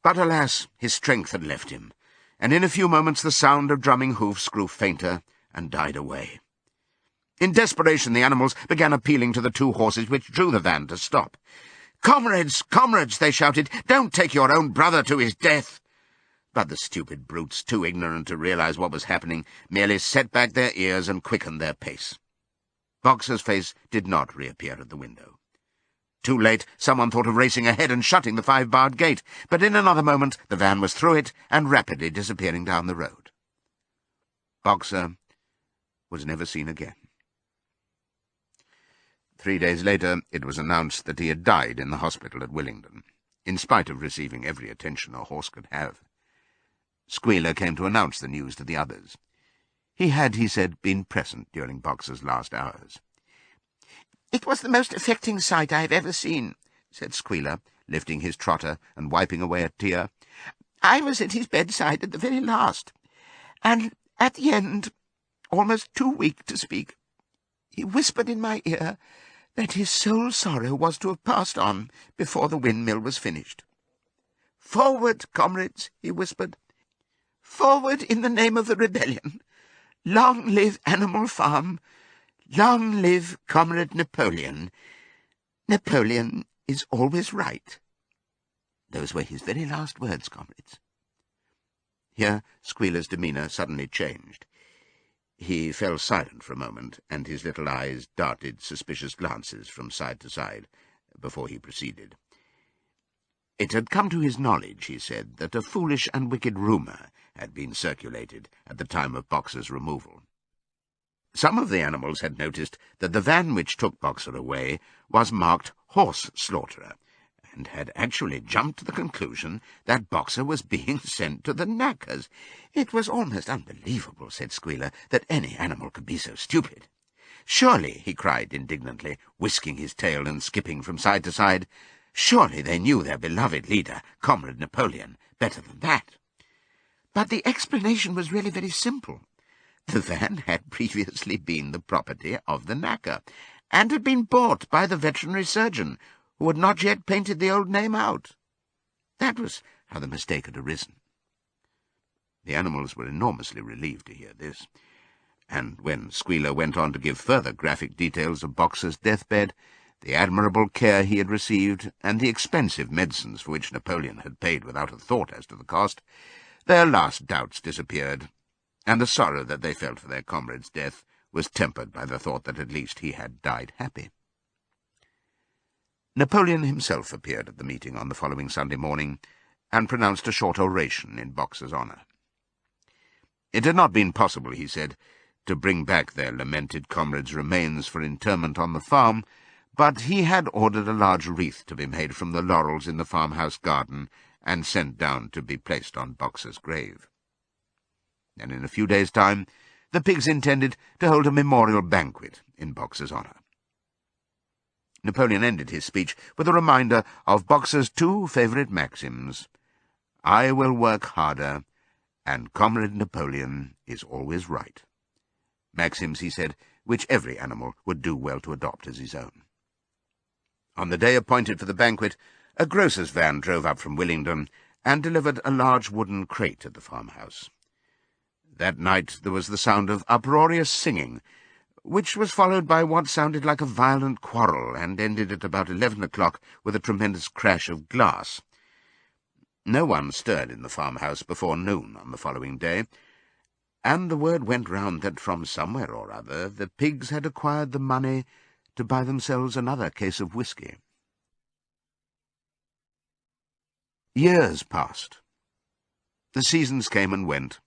But alas, his strength had left him, and in a few moments the sound of drumming hoofs grew fainter and died away. In desperation the animals began appealing to the 2 horses which drew the van to stop. "Comrades, comrades," they shouted, "don't take your own brother to his death." But the stupid brutes, too ignorant to realize what was happening, merely set back their ears and quickened their pace. Boxer's face did not reappear at the window. Too late, someone thought of racing ahead and shutting the 5-barred gate, but in another moment the van was through it and rapidly disappearing down the road. Boxer was never seen again. 3 days later it was announced that he had died in the hospital at Willingdon, in spite of receiving every attention a horse could have. Squealer came to announce the news to the others. He had, he said, been present during Boxer's last hours. "It was the most affecting sight I have ever seen," said Squealer, lifting his trotter and wiping away a tear. "I was at his bedside at the very last, and at the end, almost too weak to speak, he whispered in my ear that his sole sorrow was to have passed on before the windmill was finished. 'Forward, comrades,' he whispered. 'Forward in the name of the rebellion. Long live Animal Farm. Long live Comrade Napoleon. Napoleon is always right.' Those were his very last words, comrades." Here Squealer's demeanour suddenly changed. He fell silent for a moment, and his little eyes darted suspicious glances from side to side before he proceeded. It had come to his knowledge, he said, that a foolish and wicked rumour had been circulated at the time of Boxer's removal. Some of the animals had noticed that the van which took Boxer away was marked Horse Slaughterer, and had actually jumped to the conclusion that Boxer was being sent to the knackers. It was almost unbelievable, said Squealer, that any animal could be so stupid. "Surely," he cried indignantly, whisking his tail and skipping from side to side, "surely they knew their beloved leader, Comrade Napoleon, better than that." But the explanation was really very simple. The van had previously been the property of the knacker, and had been bought by the veterinary surgeon, who had not yet painted the old name out. That was how the mistake had arisen. The animals were enormously relieved to hear this, and when Squealer went on to give further graphic details of Boxer's deathbed, the admirable care he had received, and the expensive medicines for which Napoleon had paid without a thought as to the cost, their last doubts disappeared, and the sorrow that they felt for their comrade's death was tempered by the thought that at least he had died happy. Napoleon himself appeared at the meeting on the following Sunday morning, and pronounced a short oration in Boxer's honour. It had not been possible, he said, to bring back their lamented comrade's remains for interment on the farm, but he had ordered a large wreath to be made from the laurels in the farmhouse garden, and sent down to be placed on Boxer's grave. And in a few days' time the pigs intended to hold a memorial banquet in Boxer's honour. Napoleon ended his speech with a reminder of Boxer's two favourite maxims: "I will work harder," and "Comrade Napoleon is always right." Maxims, he said, which every animal would do well to adopt as his own. On the day appointed for the banquet, a grocer's van drove up from Willingdon and delivered a large wooden crate at the farmhouse. That night there was the sound of uproarious singing, which was followed by what sounded like a violent quarrel, and ended at about 11 o'clock with a tremendous crash of glass. No one stirred in the farmhouse before noon on the following day, and the word went round that from somewhere or other the pigs had acquired the money to buy themselves another case of whisky. Years passed. The seasons came and went.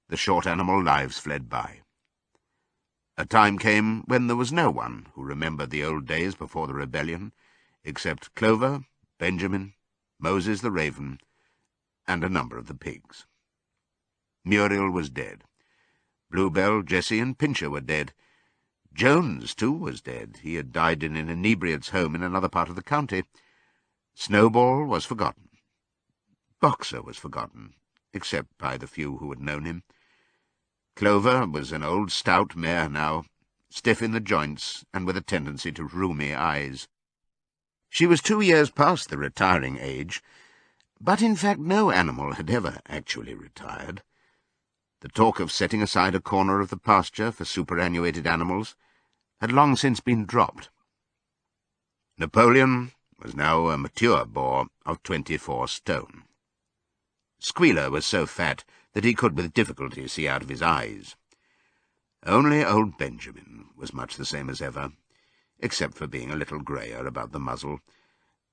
The short animal lives fled by. A time came when there was no one who remembered the old days before the rebellion, except Clover, Benjamin, Moses the raven, and a number of the pigs. Muriel was dead. Bluebell, Jessie, and Pincher were dead. Jones, too, was dead. He had died in an inebriate's home in another part of the county. Snowball was forgotten. Boxer was forgotten, except by the few who had known him. Clover was an old stout mare now, stiff in the joints and with a tendency to rheumy eyes. She was 2 years past the retiring age, but in fact no animal had ever actually retired. The talk of setting aside a corner of the pasture for superannuated animals had long since been dropped. Napoleon was now a mature boar of 24 stone. Squealer was so fat that he could with difficulty see out of his eyes. Only old Benjamin was much the same as ever, except for being a little greyer about the muzzle,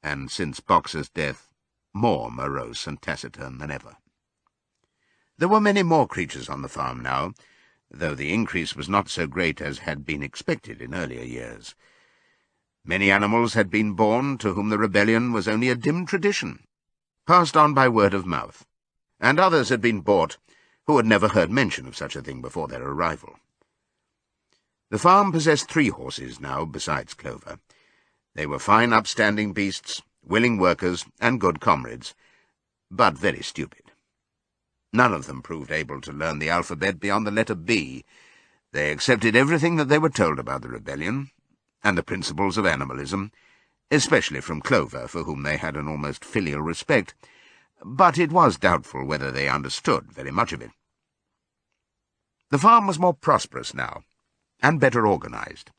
and since Boxer's death, more morose and taciturn than ever. There were many more creatures on the farm now, though the increase was not so great as had been expected in earlier years. Many animals had been born to whom the rebellion was only a dim tradition, passed on by word of mouth, and others had been bought who had never heard mention of such a thing before their arrival. The farm possessed 3 horses now, besides Clover. They were fine upstanding beasts, willing workers, and good comrades, but very stupid. None of them proved able to learn the alphabet beyond the letter B. They accepted everything that they were told about the rebellion, and the principles of animalism, especially from Clover, for whom they had an almost filial respect, but it was doubtful whether they understood very much of it. The farm was more prosperous now, and better organized.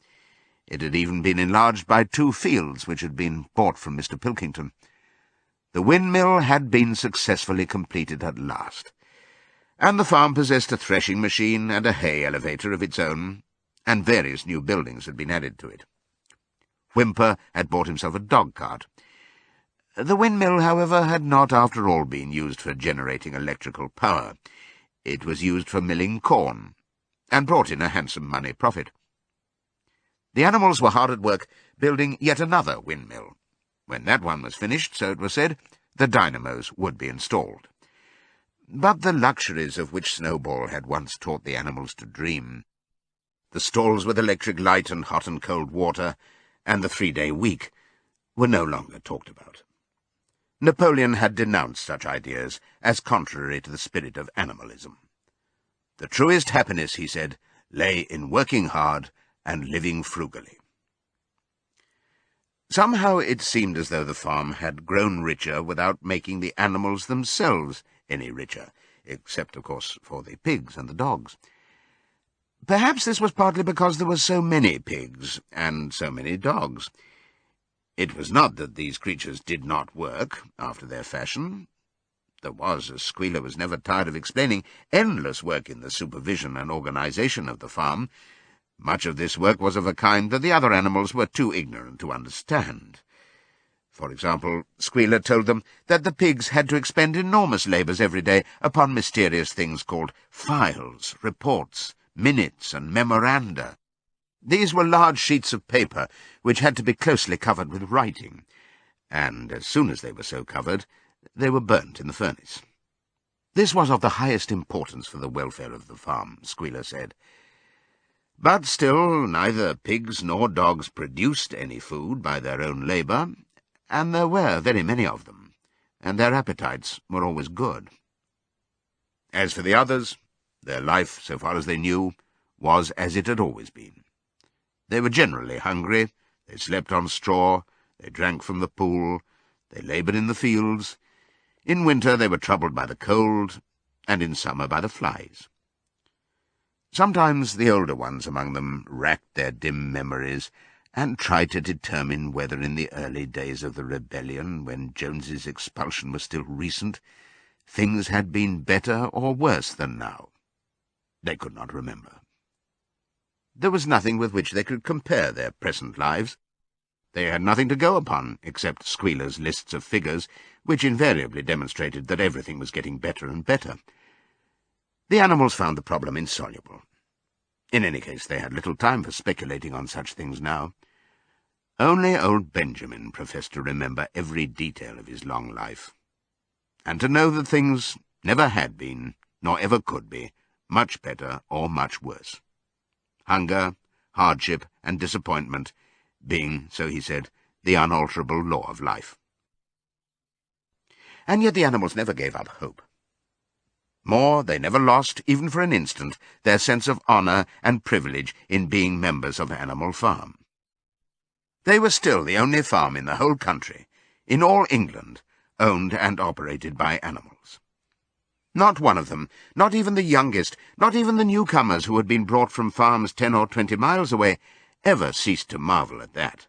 It had even been enlarged by 2 fields which had been bought from Mr. Pilkington. The windmill had been successfully completed at last, and the farm possessed a threshing machine and a hay elevator of its own, and various new buildings had been added to it. Whymper had bought himself a dog-cart. The windmill, however, had not after all been used for generating electrical power. It was used for milling corn, and brought in a handsome money profit. The animals were hard at work building yet another windmill. When that one was finished, so it was said, the dynamos would be installed. But the luxuries of which Snowball had once taught the animals to dream, the stalls with electric light and hot and cold water, and the 3-day week, were no longer talked about. Napoleon had denounced such ideas as contrary to the spirit of animalism. The truest happiness, he said, lay in working hard and living frugally. Somehow it seemed as though the farm had grown richer without making the animals themselves any richer, except, of course, for the pigs and the dogs. Perhaps this was partly because there were so many pigs and so many dogs. It was not that these creatures did not work after their fashion. There was, as Squealer was never tired of explaining, endless work in the supervision and organization of the farm. Much of this work was of a kind that the other animals were too ignorant to understand. For example, Squealer told them that the pigs had to expend enormous labours every day upon mysterious things called files, reports, minutes, and memoranda. These were large sheets of paper which had to be closely covered with writing, and as soon as they were so covered, they were burnt in the furnace. This was of the highest importance for the welfare of the farm, Squealer said. But still, neither pigs nor dogs produced any food by their own labour, and there were very many of them, and their appetites were always good. As for the others, their life, so far as they knew, was as it had always been. They were generally hungry, they slept on straw, they drank from the pool, they laboured in the fields. In winter they were troubled by the cold, and in summer by the flies. Sometimes the older ones among them racked their dim memories and tried to determine whether in the early days of the rebellion, when Jones's expulsion was still recent, things had been better or worse than now. They could not remember. There was nothing with which they could compare their present lives. They had nothing to go upon except Squealer's lists of figures, which invariably demonstrated that everything was getting better and better. The animals found the problem insoluble. In any case, they had little time for speculating on such things now. Only old Benjamin professed to remember every detail of his long life, and to know that things never had been, nor ever could be, much better or much worse. Hunger, hardship, and disappointment being, so he said, the unalterable law of life. And yet the animals never gave up hope. More, they never lost, even for an instant, their sense of honour and privilege in being members of Animal Farm. They were still the only farm in the whole country, in all England, owned and operated by animals. Not one of them, not even the youngest, not even the newcomers who had been brought from farms 10 or 20 miles away, ever ceased to marvel at that.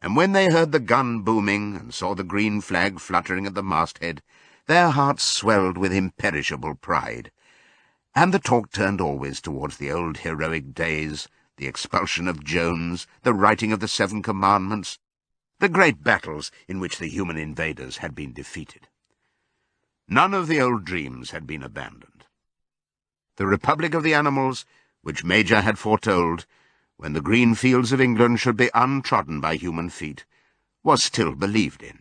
And when they heard the gun booming and saw the green flag fluttering at the masthead, their hearts swelled with imperishable pride, and the talk turned always towards the old heroic days, the expulsion of Jones, the writing of the 7 Commandments, the great battles in which the human invaders had been defeated. None of the old dreams had been abandoned. The Republic of the Animals, which Major had foretold, when the green fields of England should be untrodden by human feet, was still believed in.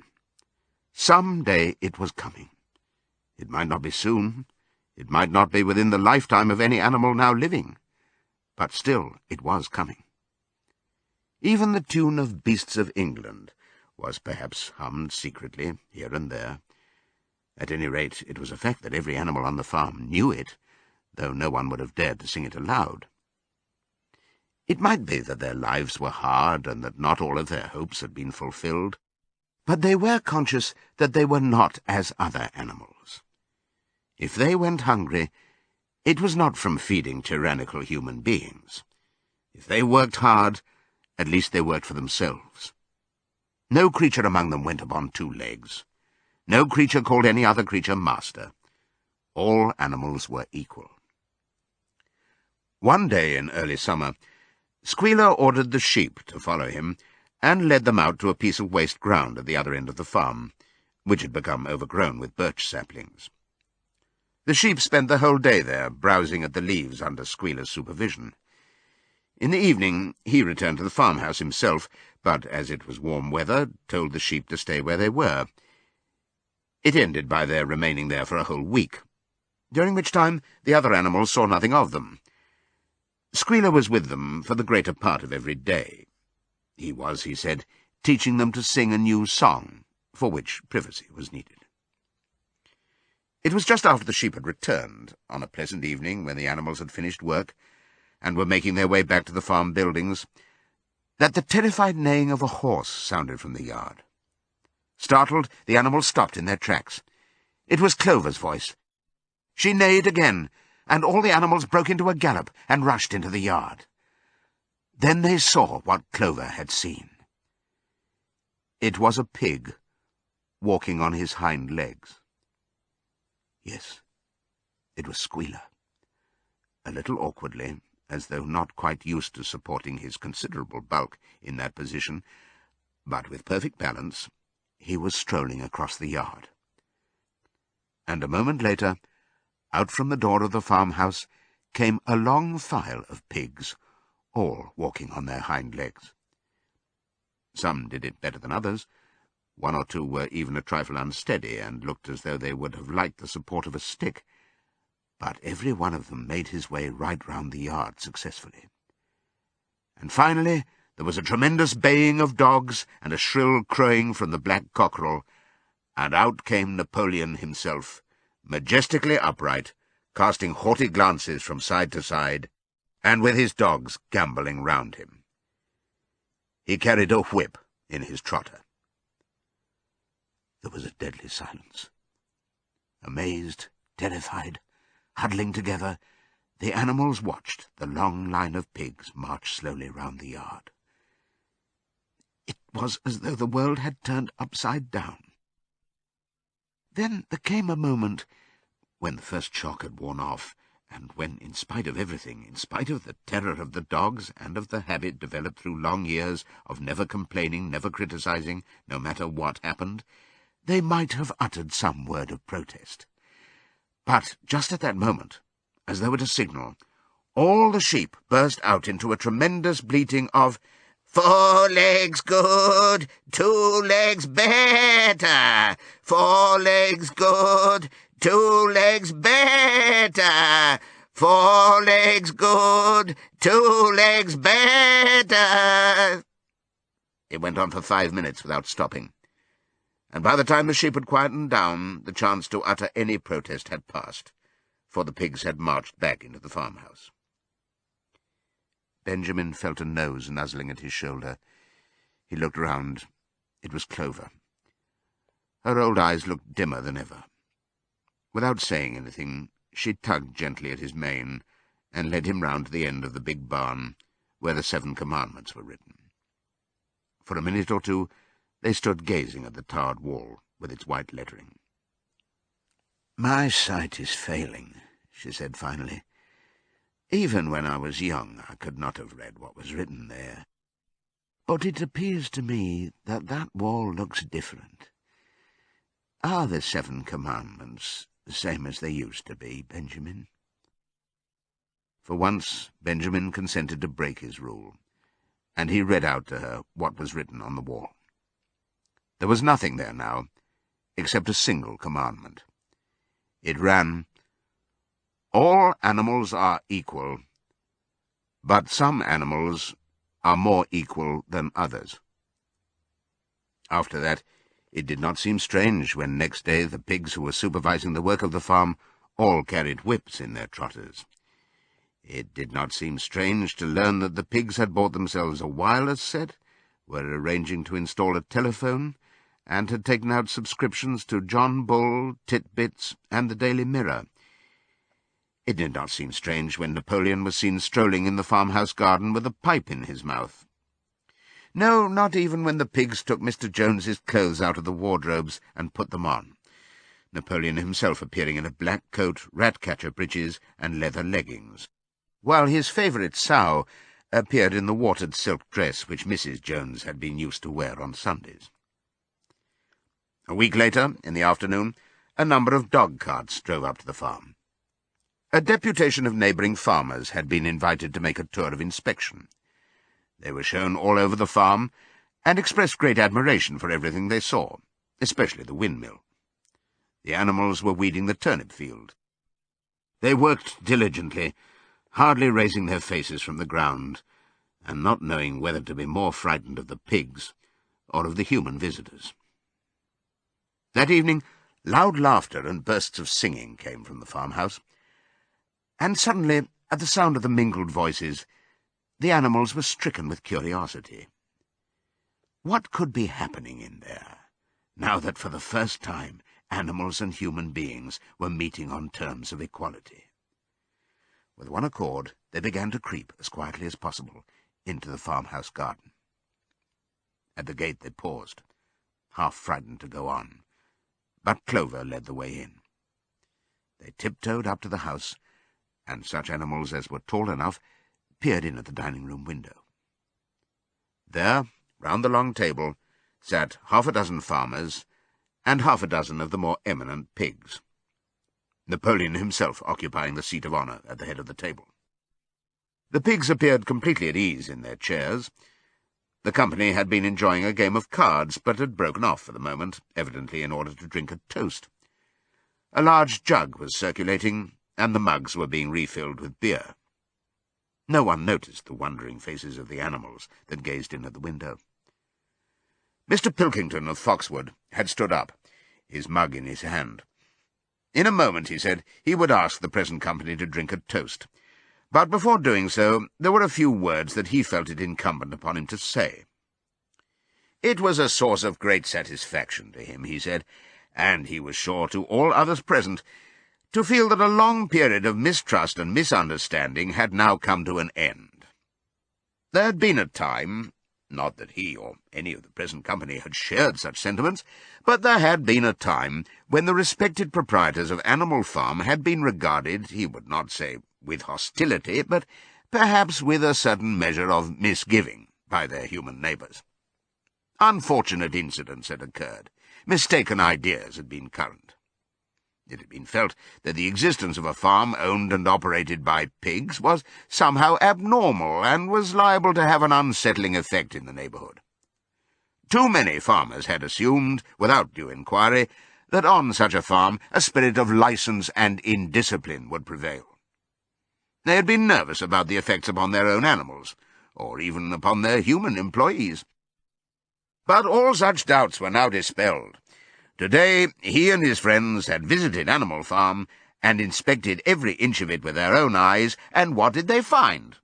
Some day it was coming. It might not be soon, it might not be within the lifetime of any animal now living, but still it was coming. Even the tune of Beasts of England was perhaps hummed secretly here and there. At any rate, it was a fact that every animal on the farm knew it, though no one would have dared to sing it aloud. It might be that their lives were hard and that not all of their hopes had been fulfilled, but they were conscious that they were not as other animals. If they went hungry, it was not from feeding tyrannical human beings. If they worked hard, at least they worked for themselves. No creature among them went upon 2 legs. No creature called any other creature master. All animals were equal. One day in early summer, Squealer ordered the sheep to follow him, and led them out to a piece of waste ground at the other end of the farm, which had become overgrown with birch saplings. The sheep spent the whole day there, browsing at the leaves under Squealer's supervision. In the evening he returned to the farmhouse himself, but, as it was warm weather, told the sheep to stay where they were. It ended by their remaining there for a whole week, during which time the other animals saw nothing of them. Squealer was with them for the greater part of every day. He was, he said, teaching them to sing a new song, for which privacy was needed. It was just after the sheep had returned, on a pleasant evening when the animals had finished work and were making their way back to the farm buildings, that the terrified neighing of a horse sounded from the yard. Startled, the animals stopped in their tracks. It was Clover's voice. She neighed again, and all the animals broke into a gallop and rushed into the yard. Then they saw what Clover had seen. It was a pig walking on his hind legs. Yes, it was Squealer. A little awkwardly, as though not quite used to supporting his considerable bulk in that position, but with perfect balance, he was strolling across the yard. And a moment later, out from the door of the farmhouse came a long file of pigs, all walking on their hind legs. Some did it better than others. One or two were even a trifle unsteady and looked as though they would have liked the support of a stick, but every one of them made his way right round the yard successfully. And finally there was a tremendous baying of dogs and a shrill crowing from the black cockerel, and out came Napoleon himself, majestically upright, casting haughty glances from side to side, and with his dogs gambolling round him. He carried a whip in his trotter. There was a deadly silence. Amazed, terrified, huddling together, the animals watched the long line of pigs march slowly round the yard. It was as though the world had turned upside down. Then there came a moment when the first shock had worn off, and when, in spite of everything, in spite of the terror of the dogs and of the habit developed through long years of never complaining, never criticizing, no matter what happened, they might have uttered some word of protest. But just at that moment, as though at a signal, all the sheep burst out into a tremendous bleating of, "4 legs good, 2 legs better, 4 legs good, 2 legs better, 4 legs good, 2 legs better." It went on for 5 minutes without stopping, and by the time the sheep had quietened down, the chance to utter any protest had passed, for the pigs had marched back into the farmhouse. Benjamin felt a nose nuzzling at his shoulder. He looked round. It was Clover. Her old eyes looked dimmer than ever. Without saying anything, she tugged gently at his mane and led him round to the end of the big barn, where the 7 commandments were written. For a minute or two they stood gazing at the tarred wall with its white lettering. "My sight is failing," she said finally. "Even when I was young I could not have read what was written there. But it appears to me that that wall looks different. Are the 7 commandments the same as they used to be, Benjamin?" For once Benjamin consented to break his rule, and he read out to her what was written on the wall. There was nothing there now, except a single commandment. It ran, "All animals are equal, but some animals are more equal than others." After that, it did not seem strange when next day the pigs who were supervising the work of the farm all carried whips in their trotters. It did not seem strange to learn that the pigs had bought themselves a wireless set, were arranging to install a telephone, and had taken out subscriptions to John Bull, Titbits, and the Daily Mirror. It did not seem strange when Napoleon was seen strolling in the farmhouse garden with a pipe in his mouth. No, not even when the pigs took Mr. Jones's clothes out of the wardrobes and put them on, Napoleon himself appearing in a black coat, rat-catcher breeches, and leather leggings, while his favourite sow appeared in the watered silk dress which Mrs. Jones had been used to wear on Sundays. A week later, in the afternoon, a number of dog-carts drove up to the farm. A deputation of neighbouring farmers had been invited to make a tour of inspection. They were shown all over the farm, and expressed great admiration for everything they saw, especially the windmill. The animals were weeding the turnip field. They worked diligently, hardly raising their faces from the ground, and not knowing whether to be more frightened of the pigs or of the human visitors. That evening, loud laughter and bursts of singing came from the farmhouse, and suddenly, at the sound of the mingled voices, the animals were stricken with curiosity. What could be happening in there, now that for the first time animals and human beings were meeting on terms of equality? With one accord, they began to creep, as quietly as possible, into the farmhouse garden. At the gate they paused, half frightened to go on, but Clover led the way in. They tiptoed up to the house, and such animals as were tall enough peered in at the dining-room window. There, round the long table, sat half a dozen farmers and half a dozen of the more eminent pigs, Napoleon himself occupying the seat of honour at the head of the table. The pigs appeared completely at ease in their chairs. The company had been enjoying a game of cards, but had broken off for the moment, evidently in order to drink a toast. A large jug was circulating, and the mugs were being refilled with beer. No one noticed the wondering faces of the animals that gazed in at the window. Mr. Pilkington of Foxwood had stood up, his mug in his hand. In a moment, he said, he would ask the present company to drink a toast. But before doing so, there were a few words that he felt it incumbent upon him to say. It was a source of great satisfaction to him, he said, and he was sure to all others present, to feel that a long period of mistrust and misunderstanding had now come to an end. There had been a time, not that he or any of the present company had shared such sentiments, but there had been a time when the respected proprietors of Animal Farm had been regarded, he would not say with hostility, but perhaps with a certain measure of misgiving by their human neighbours. Unfortunate incidents had occurred. Mistaken ideas had been current. It had been felt that the existence of a farm owned and operated by pigs was somehow abnormal and was liable to have an unsettling effect in the neighbourhood. Too many farmers had assumed, without due inquiry, that on such a farm a spirit of licence and indiscipline would prevail. They had been nervous about the effects upon their own animals, or even upon their human employees. But all such doubts were now dispelled. Today he and his friends had visited Animal Farm and inspected every inch of it with their own eyes, and what did they find?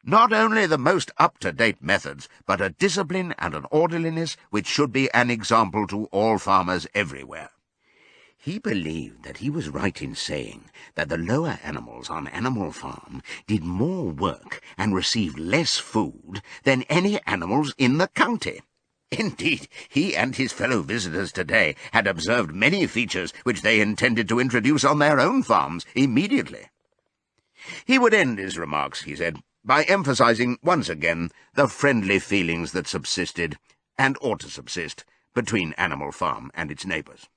Not only the most up-to-date methods, but a discipline and an orderliness which should be an example to all farmers everywhere. He believed that he was right in saying that the lower animals on Animal Farm did more work and received less food than any animals in the county. Indeed, he and his fellow visitors today had observed many features which they intended to introduce on their own farms immediately. He would end his remarks, he said, by emphasizing once again the friendly feelings that subsisted, and ought to subsist, between Animal Farm and its neighbours.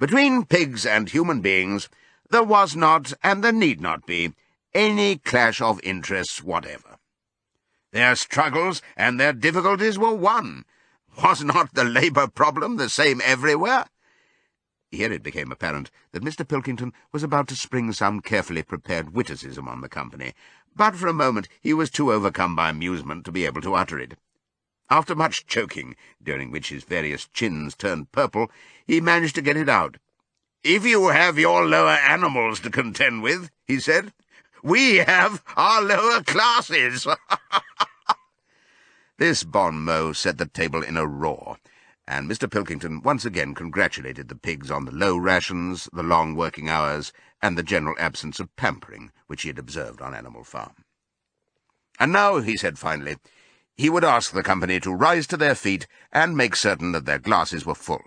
Between pigs and human beings there was not, and there need not be, any clash of interests whatever. Their struggles and their difficulties were one. Was not the labour problem the same everywhere? Here it became apparent that Mr. Pilkington was about to spring some carefully prepared witticism on the company, but for a moment he was too overcome by amusement to be able to utter it. After much choking, during which his various chins turned purple, he managed to get it out. "If you have your lower animals to contend with," he said, "we have our lower classes." This bon mot set the table in a roar, and Mr. Pilkington once again congratulated the pigs on the low rations, the long working hours, and the general absence of pampering which he had observed on Animal Farm. And now, he said finally, he would ask the company to rise to their feet and make certain that their glasses were full.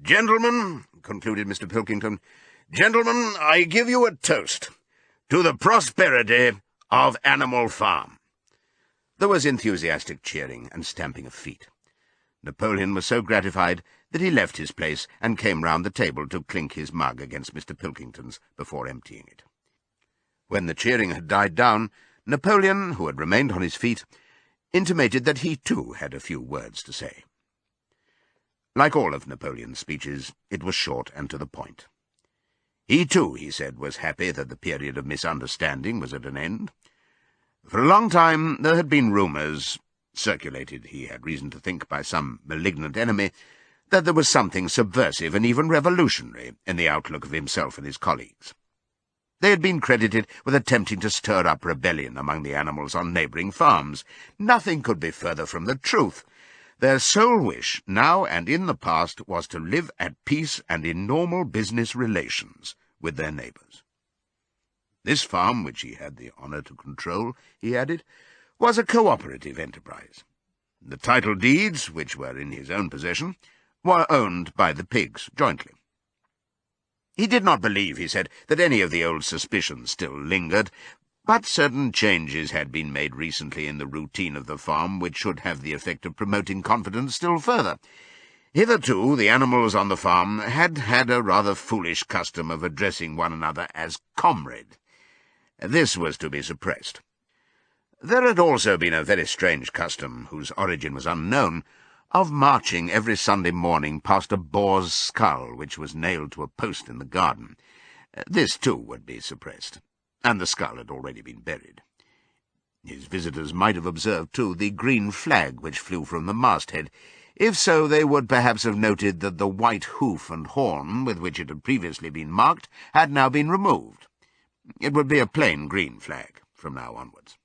"Gentlemen," concluded Mr. Pilkington, "gentlemen, I give you a toast to the prosperity of Animal Farm." There was enthusiastic cheering and stamping of feet. Napoleon was so gratified that he left his place and came round the table to clink his mug against Mr. Pilkington's before emptying it. When the cheering had died down, Napoleon, who had remained on his feet, intimated that he too had a few words to say. Like all of Napoleon's speeches, it was short and to the point. He too, he said, was happy that the period of misunderstanding was at an end. For a long time there had been rumours, circulated, he had reason to think, by some malignant enemy, that there was something subversive and even revolutionary in the outlook of himself and his colleagues. They had been credited with attempting to stir up rebellion among the animals on neighbouring farms. Nothing could be further from the truth. Their sole wish, now and in the past, was to live at peace and in normal business relations with their neighbours. This farm, which he had the honour to control, he added, was a cooperative enterprise. The title deeds, which were in his own possession, were owned by the pigs jointly. He did not believe, he said, that any of the old suspicions still lingered, but certain changes had been made recently in the routine of the farm which should have the effect of promoting confidence still further. Hitherto, the animals on the farm had had a rather foolish custom of addressing one another as comrade. This was to be suppressed. There had also been a very strange custom, whose origin was unknown, of marching every Sunday morning past a boar's skull which was nailed to a post in the garden. This, too, would be suppressed, and the skull had already been buried. His visitors might have observed, too, the green flag which flew from the masthead. If so, they would perhaps have noted that the white hoof and horn with which it had previously been marked had now been removed. It would be a plain green flag from now onwards.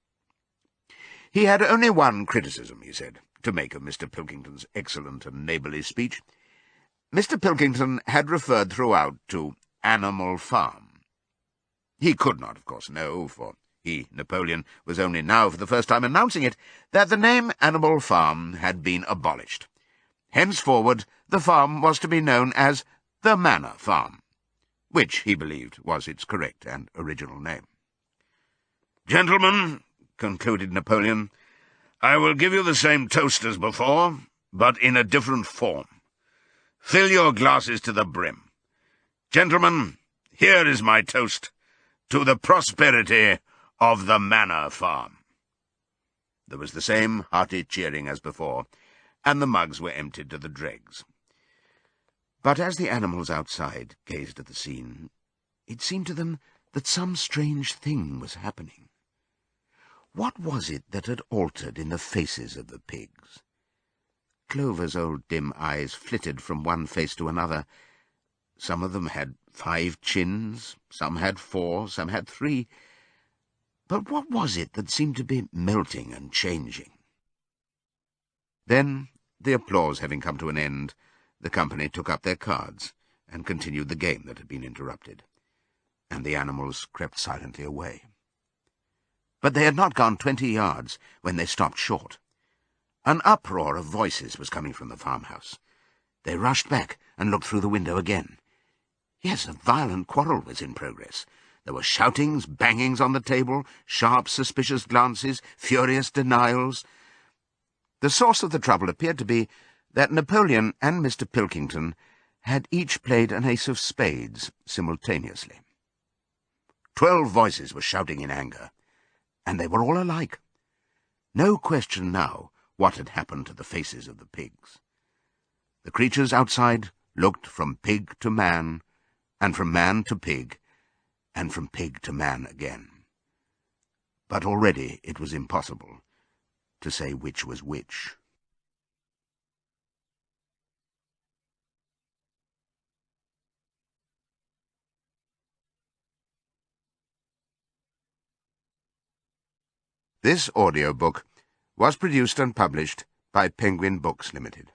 He had only one criticism, he said, to make of Mr. Pilkington's excellent and neighbourly speech. Mr. Pilkington had referred throughout to Animal Farm. He could not, of course, know, for he, Napoleon, was only now for the first time announcing it, that the name Animal Farm had been abolished. Henceforward the farm was to be known as the Manor Farm, which, he believed, was its correct and original name. "Gentlemen," concluded Napoleon, "I will give you the same toast as before, but in a different form. Fill your glasses to the brim. Gentlemen, here is my toast to the prosperity of the Manor Farm." There was the same hearty cheering as before, and the mugs were emptied to the dregs. But as the animals outside gazed at the scene, it seemed to them that some strange thing was happening. What was it that had altered in the faces of the pigs? Clover's old dim eyes flitted from one face to another. Some of them had 5 chins, some had 4, some had 3. But what was it that seemed to be melting and changing? Then, the applause having come to an end, the company took up their cards and continued the game that had been interrupted, and the animals crept silently away. But they had not gone 20 yards when they stopped short. An uproar of voices was coming from the farmhouse. They rushed back and looked through the window again. Yes, a violent quarrel was in progress. There were shoutings, bangings on the table, sharp, suspicious glances, furious denials. The source of the trouble appeared to be that Napoleon and Mr. Pilkington had each played an ace of spades simultaneously. 12 voices were shouting in anger, and they were all alike. No question now what had happened to the faces of the pigs. The creatures outside looked from pig to man, and from man to pig, and from pig to man again. But already it was impossible to say which was which. This audiobook was produced and published by Penguin Books Limited.